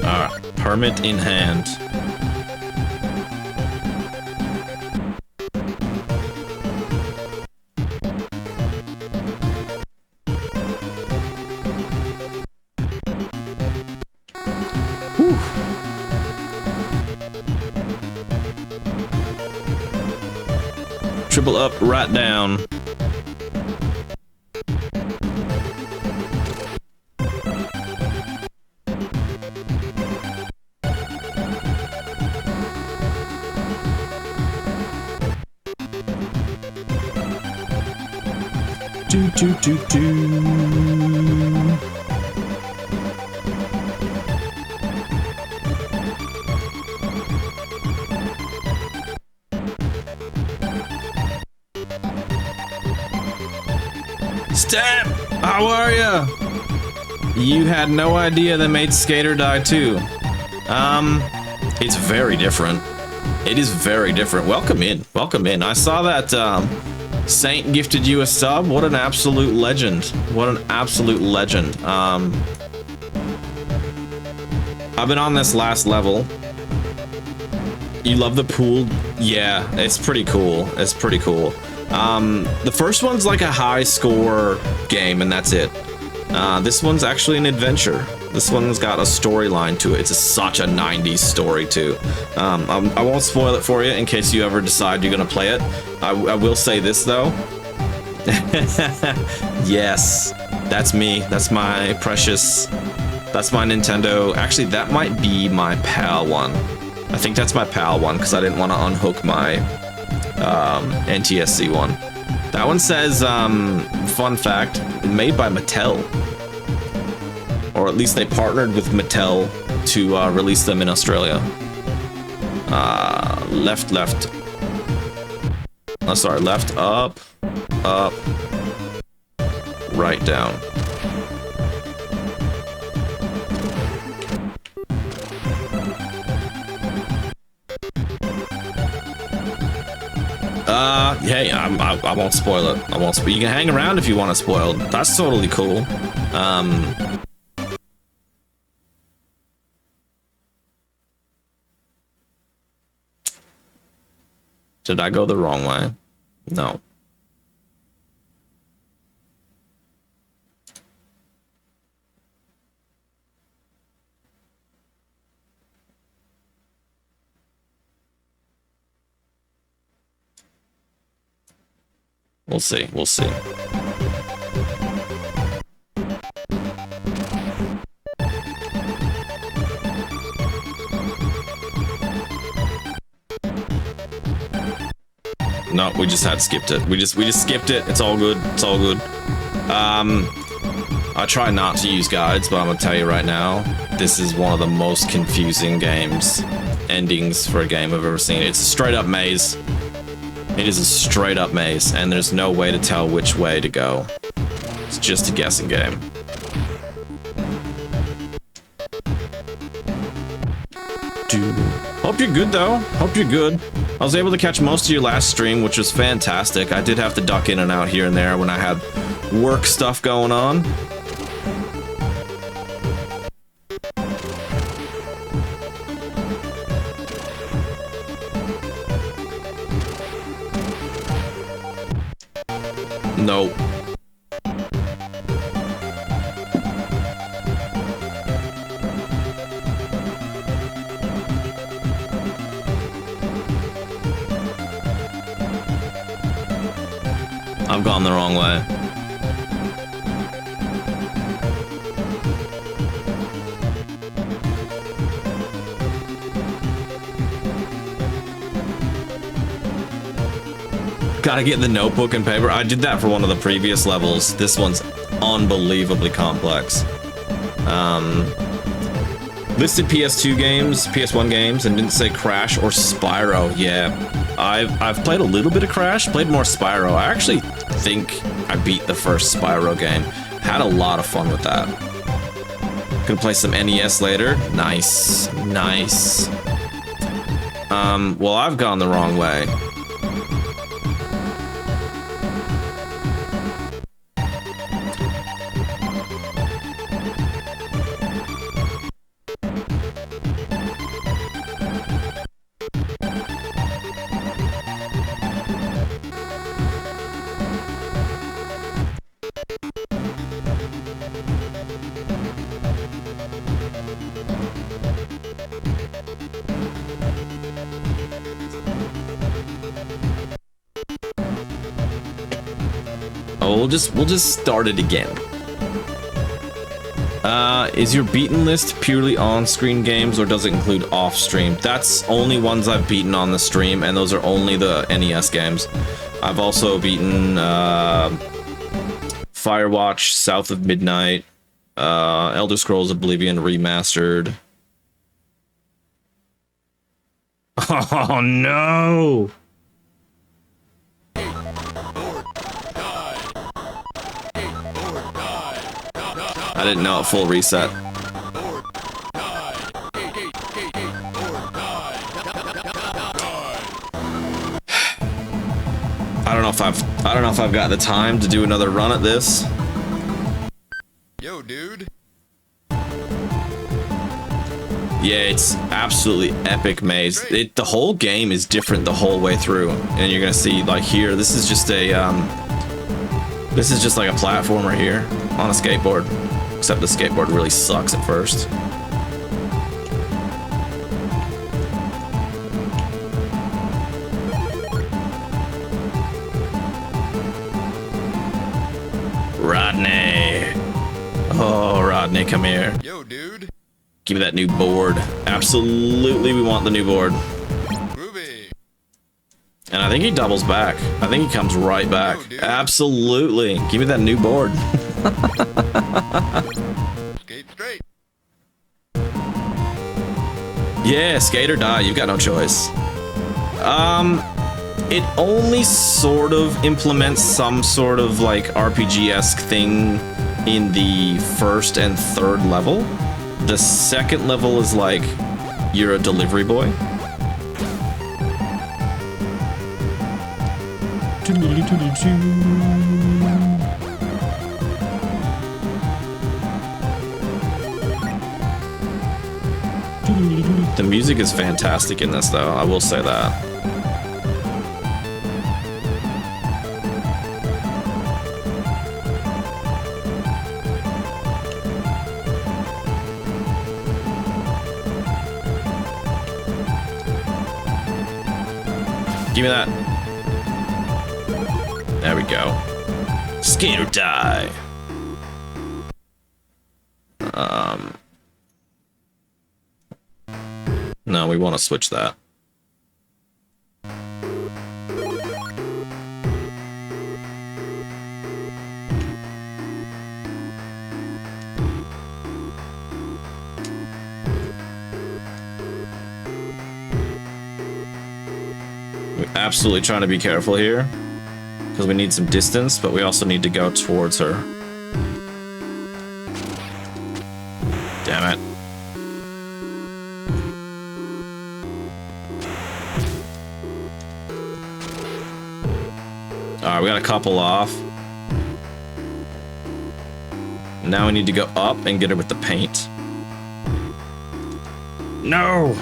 Speaker 1: Alright, permit in hand. Whew. Triple up, right down. do do do do. Step! How are ya? You had no idea they made Skater Die too. It's very different. It is very different. Welcome in. Welcome in. I saw that Saint gifted you a sub. What an absolute legend. What an absolute legend. I've been on this last level. You love the pool? Yeah, it's pretty cool. It's pretty cool. The first one's like a high score game and that's it. This one's actually an adventure. This one's got a storyline to it. It's such a 90s story too. I won't spoil it for you in case you ever decide you're gonna play it. I will say this though. Yes, that's me. That's my precious. That's my Nintendo. Actually, that might be my PAL one. I think that's my PAL one because I didn't want to unhook my NTSC one. That one says, fun fact, made by Mattel. Or at least they partnered with Mattel to release them in Australia. Left, left. Oh, sorry, left, up, right, down. Hey, I won't spoil it. I won't spoil. You can hang around if you want to spoil. That's totally cool. Did I go the wrong way? No. We'll see. We'll see. No, we just had skipped it. We just skipped it. It's all good. It's all good. I try not to use guides, but I'm gonna tell you right now, this is one of the most confusing endings for a game I've ever seen. It's a straight up maze. It is a straight up maze, and there's no way to tell which way to go. It's just a guessing game. Hope you're good though. Hope you're good. I was able to catch most of your last stream, which was fantastic. I did have to duck in and out here and there when I had work stuff going on. No. I've gone the wrong way. Gotta get the notebook and paper. I did that for one of the previous levels. This one's unbelievably complex. Listed PS2 games, PS1 games, and didn't say Crash or Spyro. Yeah, I've played a little bit of Crash, played more Spyro. I actually think I beat the first Spyro game. Had a lot of fun with that. Gonna play some NES later. Nice, nice. Well, I've gone the wrong way. We'll just start it again. Is your beaten list purely on-screen games or does it include off-stream? That's only ones I've beaten on the stream, and those are only the NES games. I've also beaten Firewatch, South of Midnight, Elder Scrolls Oblivion Remastered. Oh no! I didn't know it full reset. I don't know if I've got the time to do another run at this.
Speaker 2: Yo, dude.
Speaker 1: Yeah, it's absolutely epic maze. The whole game is different the whole way through, and you're gonna see like here. This is just a like a platformer here on a skateboard, except the skateboard really sucks at first. Rodney. Oh, Rodney, come here.
Speaker 2: Yo, dude.
Speaker 1: Give me that new board. Absolutely, we want the new board.
Speaker 2: Groovy.
Speaker 1: And I think he doubles back. I think he comes right back.
Speaker 2: Yo,
Speaker 1: absolutely. Give me that new board.
Speaker 2: Skate straight.
Speaker 1: Yeah, skate or die. You've got no choice. It only sort of implements some sort of like RPG-esque thing in the first and third level. The second level is like you're a delivery boy. The music is fantastic in this, though. I will say that. Give me that. There we go. Skate or die. No, we want to switch that. We're absolutely trying to be careful here, because we need some distance, but we also need to go towards her. Damn it. Alright, we got a couple off. Now we need to go up and get her with the paint. No!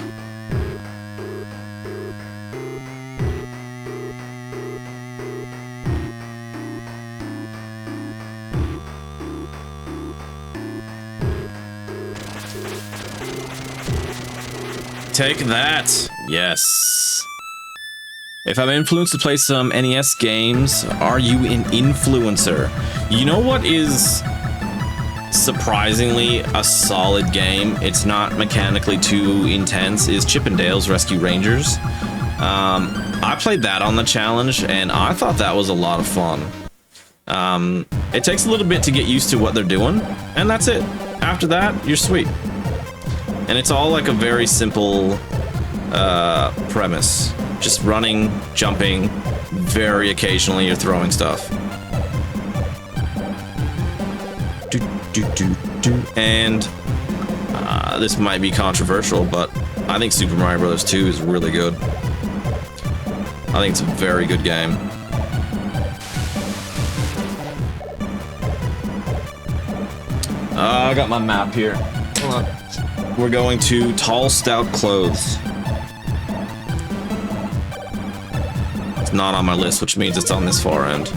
Speaker 1: Take that! Yes. If I'm influenced to play some NES games, are you an influencer? You know what is surprisingly a solid game? It's not mechanically too intense, is Chip 'n Dale's Rescue Rangers. I played that on the challenge, and I thought that was a lot of fun. It takes a little bit to get used to what they're doing, and that's it. After that, you're sweet. And it's all like a very simple premise. Just running, jumping, very occasionally you're throwing stuff. And this might be controversial, but I think Super Mario Bros. 2 is really good. I think it's a very good game. I got my map here. Hold on. We're going to Tall Stout Clothes. It's not on my list, which means it's on this far end.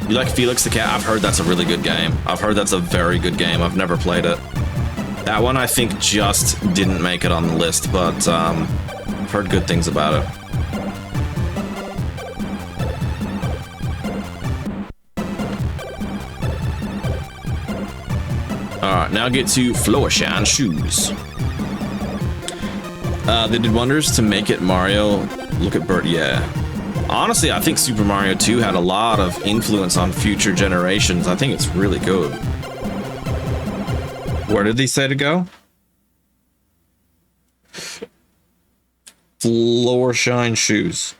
Speaker 1: You like Felix the Cat? I've heard that's a really good game. I've heard that's a very good game. I've never played it. That one I think just didn't make it on the list, but I've heard good things about it. Alright, now get to Florshan Shoes. They did wonders to make it Mario. Look at Bert, yeah. Honestly, I think Super Mario 2 had a lot of influence on future generations. I think it's really good. Where did he say to go? Floor shine shoes.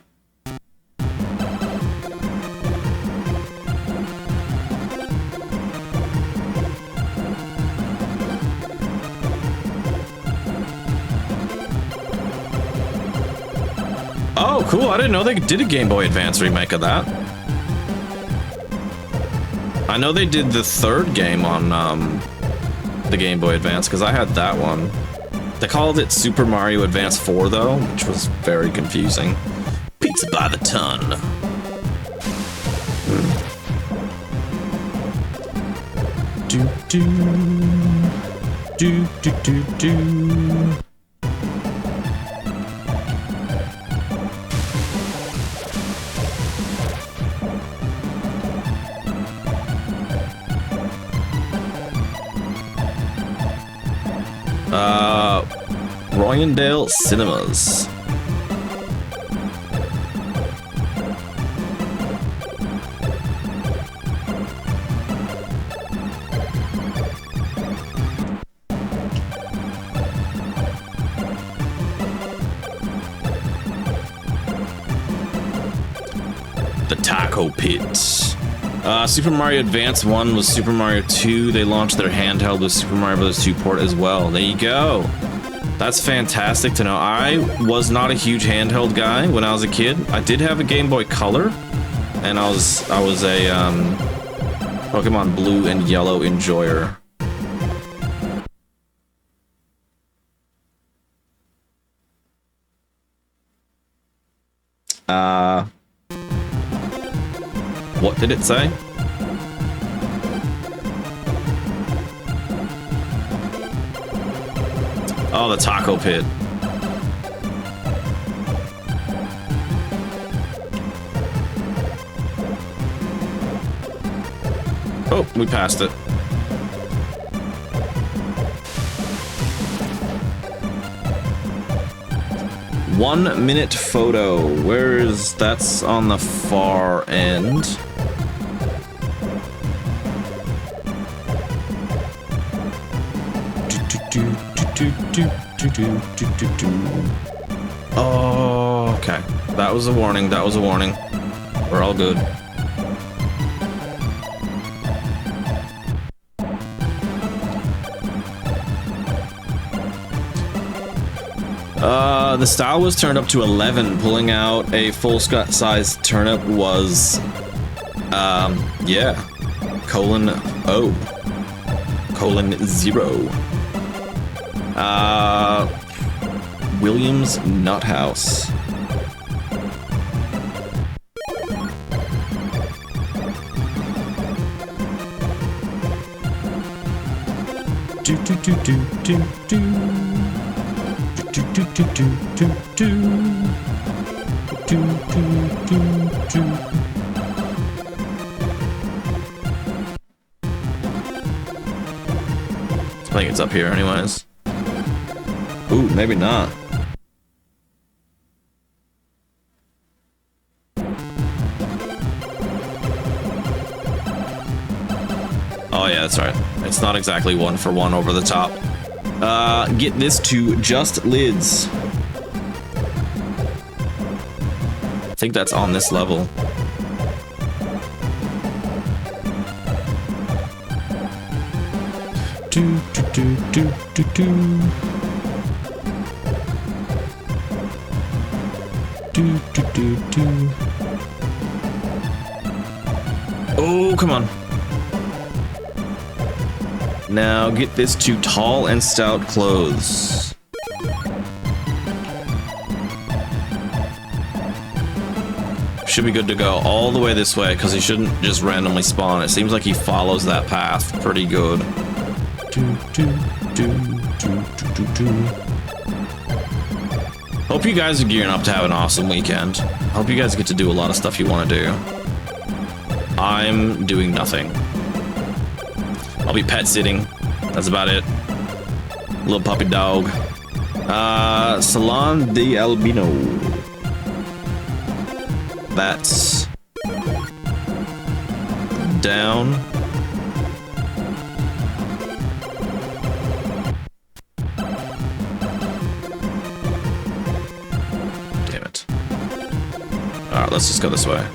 Speaker 1: Oh, cool. I didn't know they did a Game Boy Advance remake of that. I know they did the third game on the Game Boy Advance, because I had that one. They called it Super Mario Advance 4, though, which was very confusing. Pizza by the ton. Do do do do do do. Royandale Cinemas. The Taco Pit. Super Mario Advance 1 was Super Mario 2. They launched their handheld with Super Mario Bros. 2 port as well. There you go. That's fantastic to know. I was not a huge handheld guy when I was a kid. I did have a Game Boy Color, and I was a Pokemon Blue and Yellow enjoyer. What did it say? Oh, the Taco Pit. Oh, we passed it. One minute photo. Where is... That's on the far end. Oh, okay. That was a warning. That was a warning. We're all good. The style was turned up to 11. Pulling out a full-size turnip was, yeah, :O, :0. Williams Nut House. Do do do do do do. Do do do do do do. Do do do do. I think it's up here anyways. Ooh, maybe not. Oh yeah, that's right. It's not exactly 1 for 1 over the top. Get this to just lids. I think that's on this level. Do do do do do do. Do do do do. Oh, come on. Now get this to tall and stout clothes. Should be good to go all the way this way, because he shouldn't just randomly spawn. It seems like he follows that path pretty good. Do, do, do, do, do, do, do. Hope you guys are gearing up to have an awesome weekend. Hope you guys get to do a lot of stuff you want to do. I'm doing nothing. I'll be pet sitting. That's about it. Little puppy dog. Salon de Albino. That's down. Damn it. Alright, let's just go this way.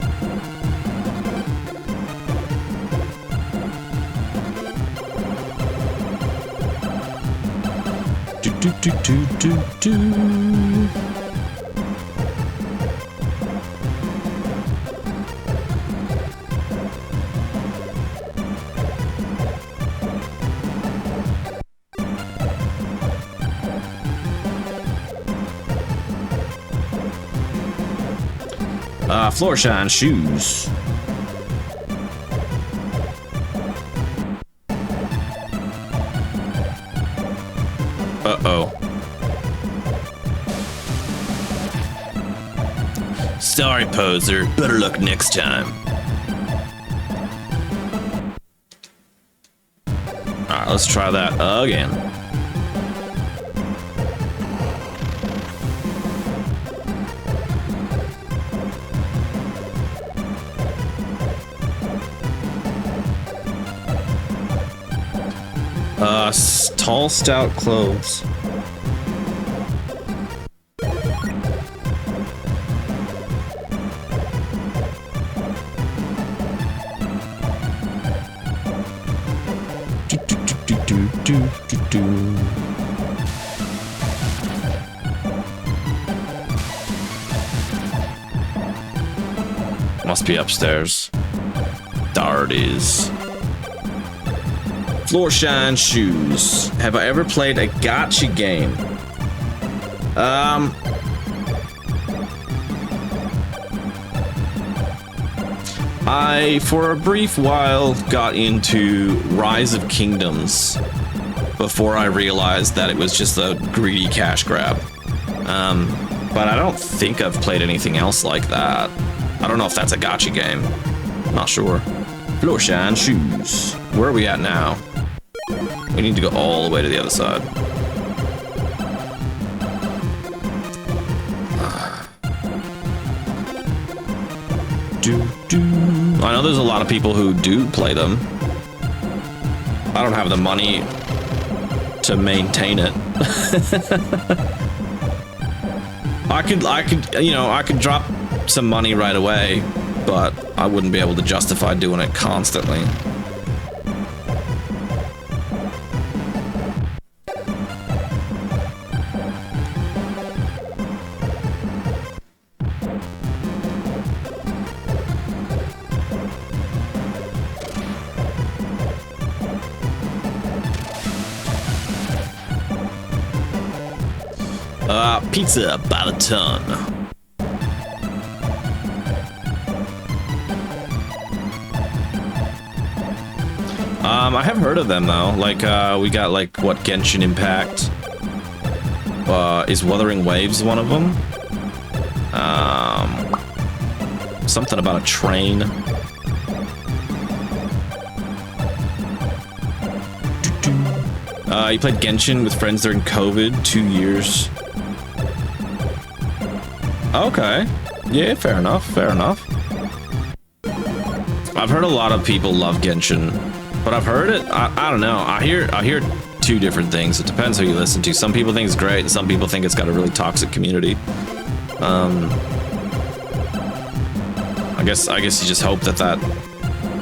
Speaker 1: Do. Floor shine shoes. Uh-oh. Sorry, poser. Better luck next time. Alright, let's try that again. Tall, stout clothes. Do. Must be upstairs. There it is. Floor shine shoes. Have I ever played a gacha game? I, for a brief while, got into Rise of Kingdoms before I realized that it was just a greedy cash grab. But I don't think I've played anything else like that. I don't know if that's a gacha game. Not sure. Floor shine shoes. Where are we at now? We need to go all the way to the other side. I know there's a lot of people who do play them. I don't have the money to maintain it. I could drop some money right away, but I wouldn't be able to justify doing it constantly. Pizza by the ton. I have heard of them though. Like, we got like what Genshin Impact. Is Wuthering Waves one of them? Something about a train. You played Genshin with friends during COVID, 2 years. Okay. Yeah, fair enough, fair enough. I've heard a lot of people love Genshin, but I've heard it, I don't know. I hear two different things. It depends who you listen to. Some people think it's great, and some people think it's got a really toxic community. I guess you just hope that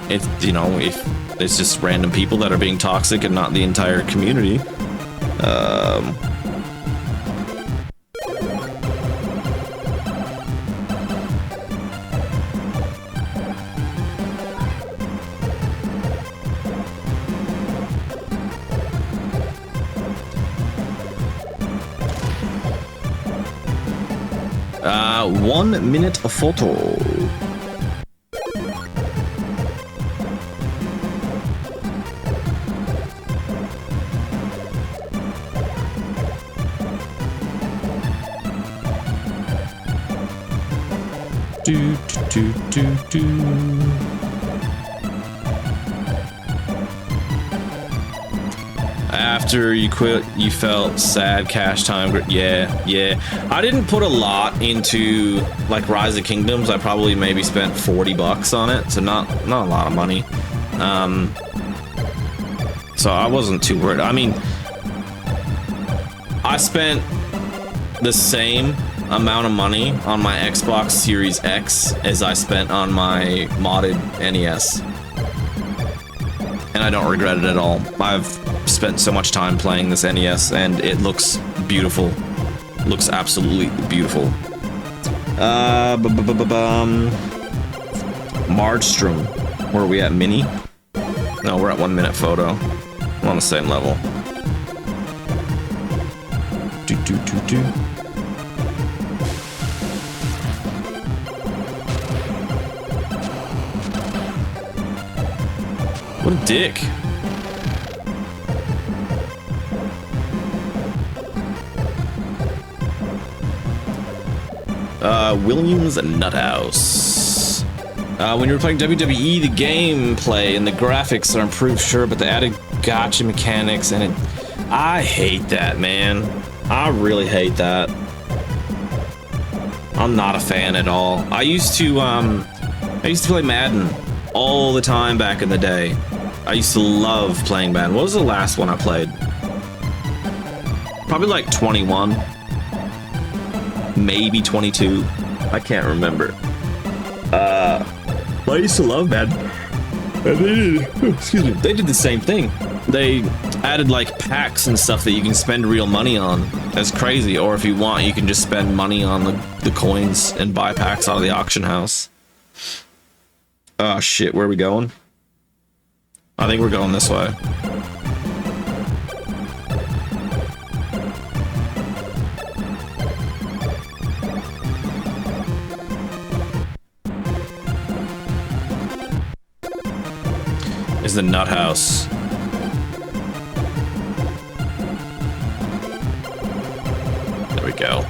Speaker 1: it's, you know, if it's just random people that are being toxic and not the entire community. One minute a photo. Do. after you quit, you felt sad, cash time. Yeah. I didn't put a lot into like Rise of Kingdoms. I probably maybe spent $40 on it, so not a lot of money. So I wasn't too worried. I mean, I spent the same amount of money on my Xbox Series X as I spent on my modded NES. And I don't regret it at all. I've spent so much time playing this NES and it looks beautiful. Looks absolutely beautiful. Margstrom. Where are we at? Mini? No, we're at 1 minute photo. I'm on the same level. Do. What a dick. Williams Nuthouse. When you were playing WWE, the gameplay and the graphics are improved, sure, but the added gotcha mechanics and it... I hate that, man. I really hate that. I'm not a fan at all. I used to play Madden all the time back in the day. I used to love playing Madden. What was the last one I played? Probably like 21. Maybe 22. I can't remember. I used to love Madden. They did the same thing. They added like packs and stuff that you can spend real money on. That's crazy. Or if you want, you can just spend money on the coins and buy packs out of the auction house. Oh shit, where are we going? I think we're going this way. Is the nut house. There we go.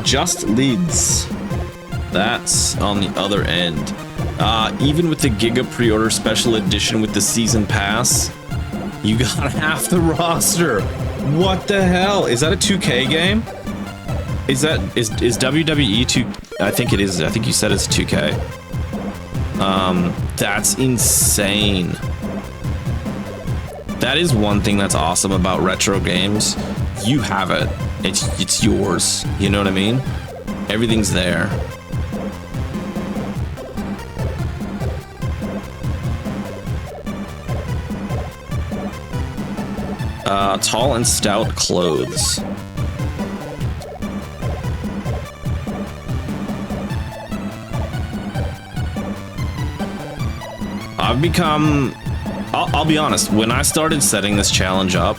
Speaker 1: Just leads. That's on the other end. Even with the Giga pre-order special edition with the season pass, you got half the roster. What the hell? Is that a 2K game? Is WWE 2? I think it is. I think you said it's 2K. That's insane. That is one thing that's awesome about retro games. You have it. It's yours. You know what I mean? Everything's there. Tall and stout clothes. I've become... I'll be honest, when I started setting this challenge up,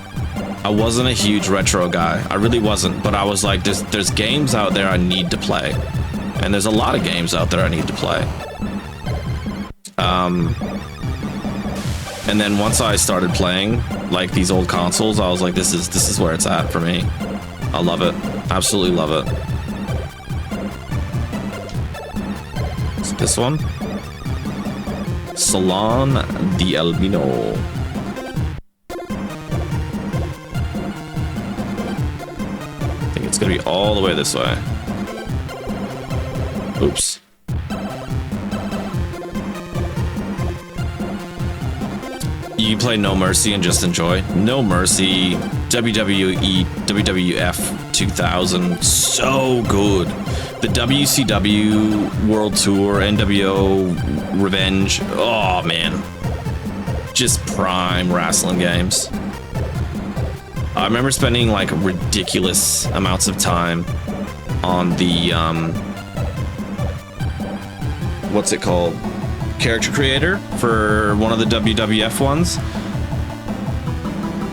Speaker 1: I wasn't a huge retro guy. I really wasn't, but I was like, there's games out there I need to play. And there's a lot of games out there I need to play. And then once I started playing like these old consoles, I was like, this is where it's at for me. I love it. Absolutely love it. Is it this one? Salon di Albino. I think it's gonna be all the way this way. Oops. You can play No Mercy and just enjoy. No Mercy, WWE, WWF 2000, so good. The WCW World Tour, NWO Revenge, oh man. Just prime wrestling games. I remember spending like ridiculous amounts of time on the, what's it called? Character creator for one of the WWF ones.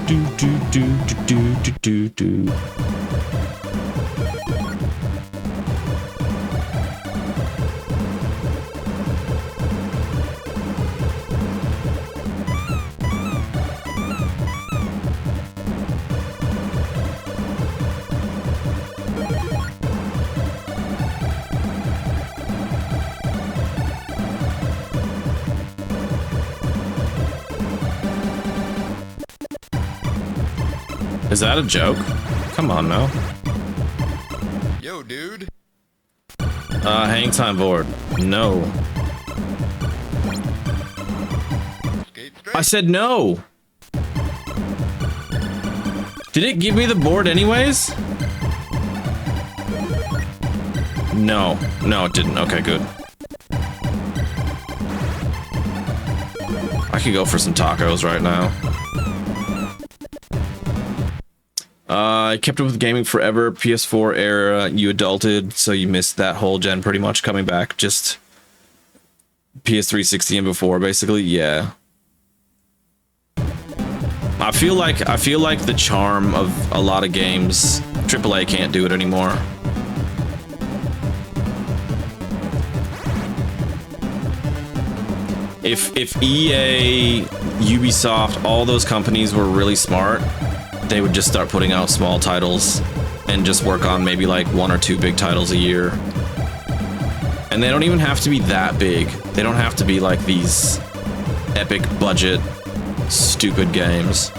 Speaker 1: Do. Is that a joke? Come on now.
Speaker 2: Yo, dude.
Speaker 1: Hang time board. No.
Speaker 2: Skate straight.
Speaker 1: I said no. Did it give me the board anyways? No. No, it didn't. Okay, good. I could go for some tacos right now. I kept up with gaming forever. PS4 era, you adulted, so you missed that whole gen pretty much coming back. Just PS360 and before, basically. Yeah. I feel like the charm of a lot of games, AAA can't do it anymore. If EA, Ubisoft, all those companies were really smart, they would just start putting out small titles and just work on maybe like 1 or 2 big titles a year. And they don't even have to be that big. They don't have to be like these epic budget, stupid games.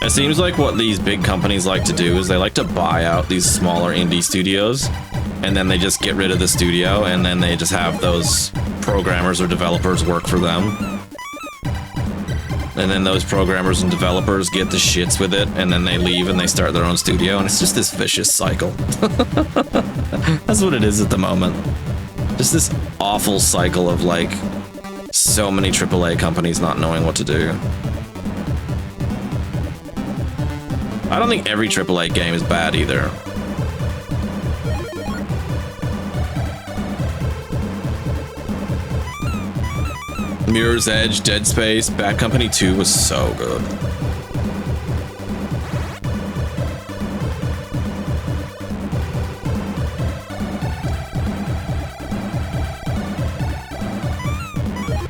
Speaker 1: It seems like what these big companies like to do is they like to buy out these smaller indie studios, and then they just get rid of the studio, and then they just have those programmers or developers work for them. And then those programmers and developers get the shits with it, and then they leave and they start their own studio, and it's just this vicious cycle. That's what it is at the moment. Just this awful cycle of like so many AAA companies not knowing what to do. I don't think every AAA game is bad either. Mirror's Edge, Dead Space, Bad Company 2 was so good.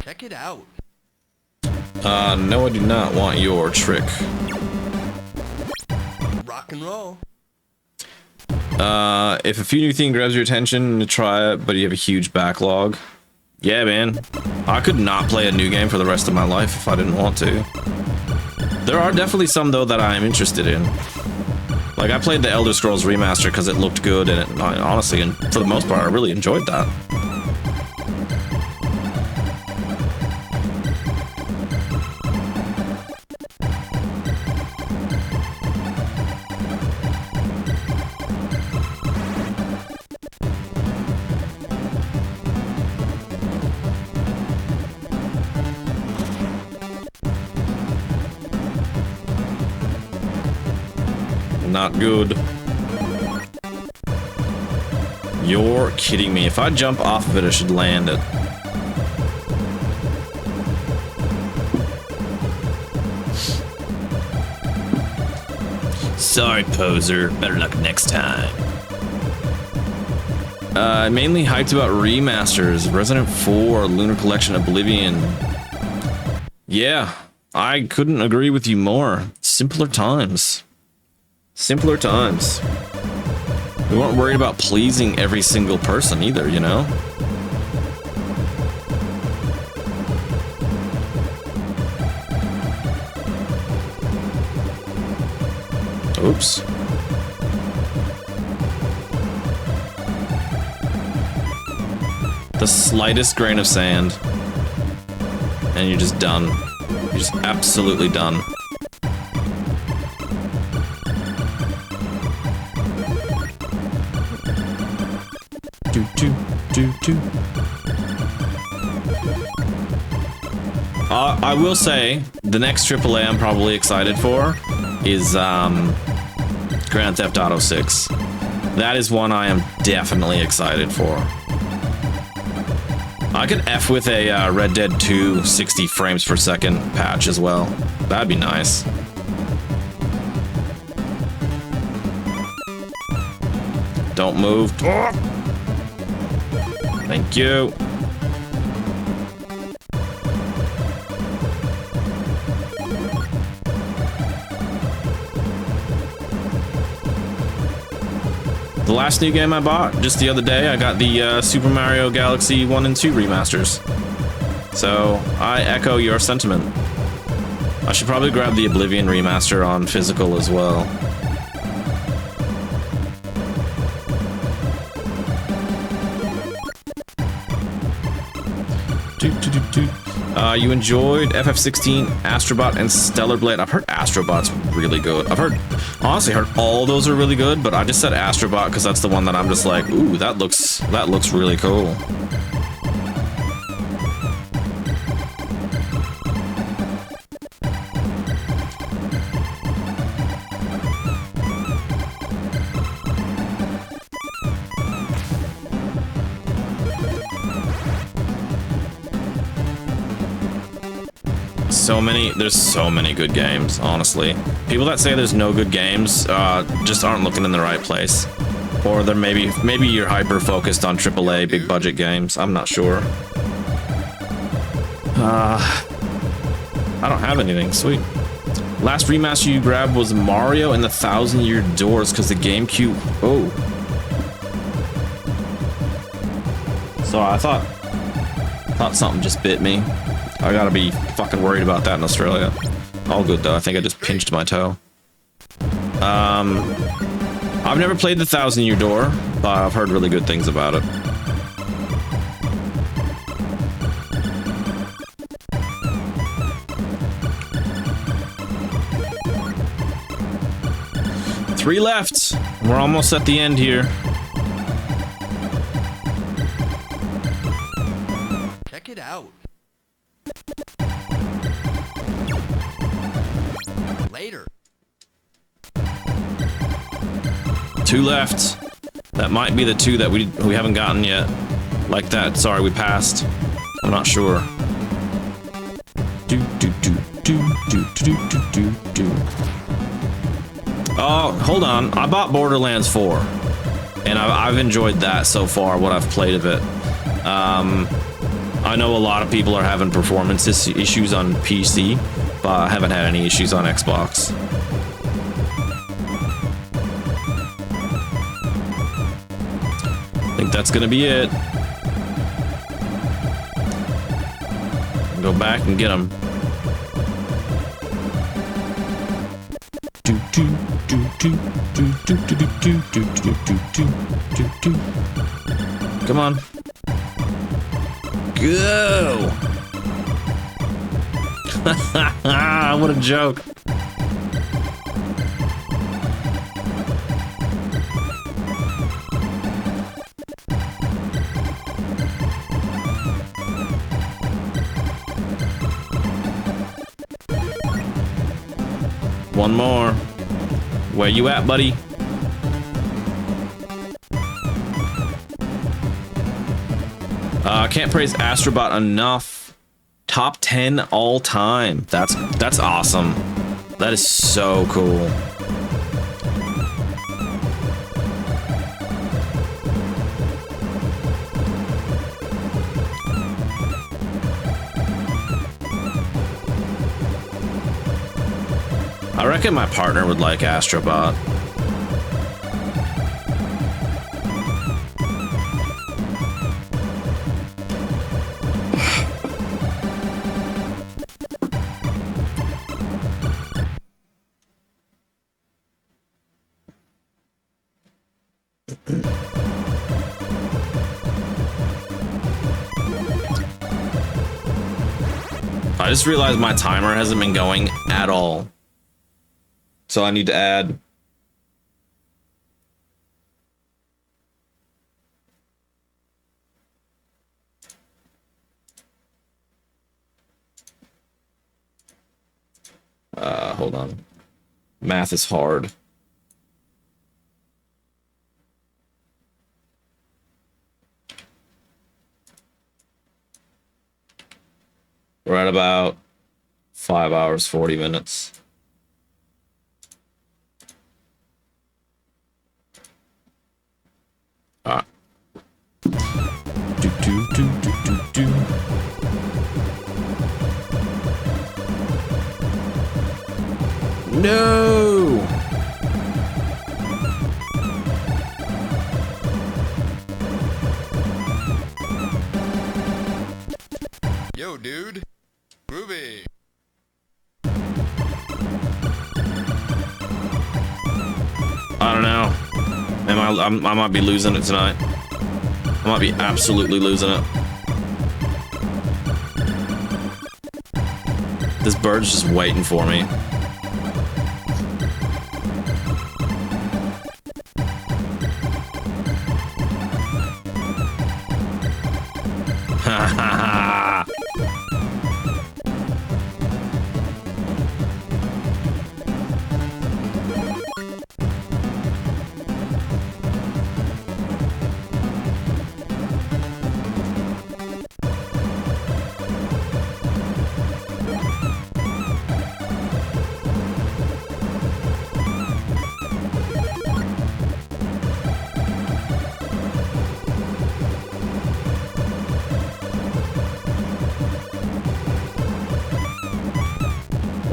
Speaker 2: Check it out.
Speaker 1: No, I do not want your trick.
Speaker 2: Rock and roll.
Speaker 1: If a few new thing grabs your attention to try it, but you have a huge backlog. Yeah, man. I could not play a new game for the rest of my life if I didn't want to. There are definitely some, though, that I am interested in. Like, I played the Elder Scrolls Remaster because it looked good, and it, honestly, and for the most part, I really enjoyed that. Not good. You're kidding me. If I jump off of it, I should land it. Sorry, poser. Better luck next time. Mainly hyped about remasters. Resident 4, Lunar Collection, Oblivion. Yeah, I couldn't agree with you more. Simpler times. Simpler times. We weren't worried about pleasing every single person either, you know? Oops. The slightest grain of sand, and you're just done. You're just absolutely done. I will say the next AAA I'm probably excited for is Grand Theft Auto 6. That is one I am definitely excited for. I could F with a Red Dead 2 60 frames per second patch as well. That'd be nice. Don't move. Thank you. The last new game I bought just the other day, I got the Super Mario Galaxy 1 and 2 remasters. So I echo your sentiment. I should probably grab the Oblivion remaster on physical as well. You enjoyed FF16, Astrobot, and Stellar Blade. I've heard Astrobot's really good. Honestly heard all those are really good, but I just said Astrobot because that's the one that I'm just like, ooh, that looks really cool. There's so many good games, honestly. People that say there's no good games just aren't looking in the right place. Or they're maybe you're hyper focused on AAA big budget games. I'm not sure. I don't have anything. Sweet. Last remaster you grabbed was Mario and the Thousand Year Doors because the GameCube. Oh. So I thought something just bit me. I gotta be fucking worried about that in Australia. All good though. I think I just pinched my toe. I've never played the Thousand Year Door, but I've heard really good things about it. Three left. We're almost at the end here.
Speaker 2: Check it out. Later.
Speaker 1: Two left. That might be the two that we haven't gotten yet. Like that. Sorry, we passed. I'm not sure. Oh, hold on. I bought Borderlands 4. And I've enjoyed that so far, what I've played of it. I know a lot of people are having performance issues on PC, but I haven't had any issues on Xbox. I think that's gonna be it. Go back and get them. Come on. Go! What a joke. One more. Where you at, buddy? Can't praise Astrobot enough. Top 10 all time. That's awesome. That is so cool. I reckon my partner would like Astrobot. I just realized my timer hasn't been going at all. So I need to add. Hold on. Math is hard. We're at about 5 hours, 40 minutes. Ah. No!
Speaker 2: dude. Groovy.
Speaker 1: I don't know. I might be losing it tonight. I might be absolutely losing it. This bird's just waiting for me. Ha ha ha!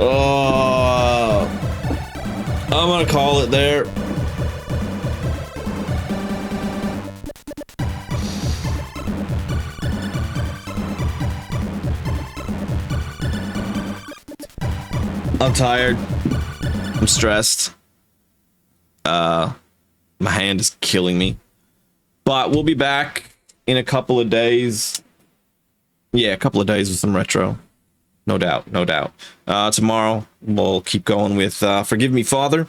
Speaker 1: Oh, I'm gonna call it there. I'm tired. I'm stressed. My hand is killing me. But we'll be back in a couple of days. Yeah, a couple of days with some retro. No doubt, no doubt. Tomorrow, we'll keep going with Forgive Me, Father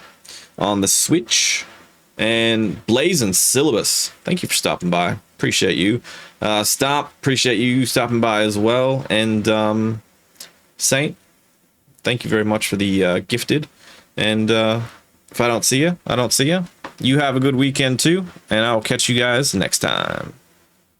Speaker 1: on the Switch. And Blaze and Syllabus, thank you for stopping by. Appreciate you. Appreciate you stopping by as well. And Saint, thank you very much for the gifted. And if I don't see you, I don't see you. You have a good weekend too. And I'll catch you guys next time.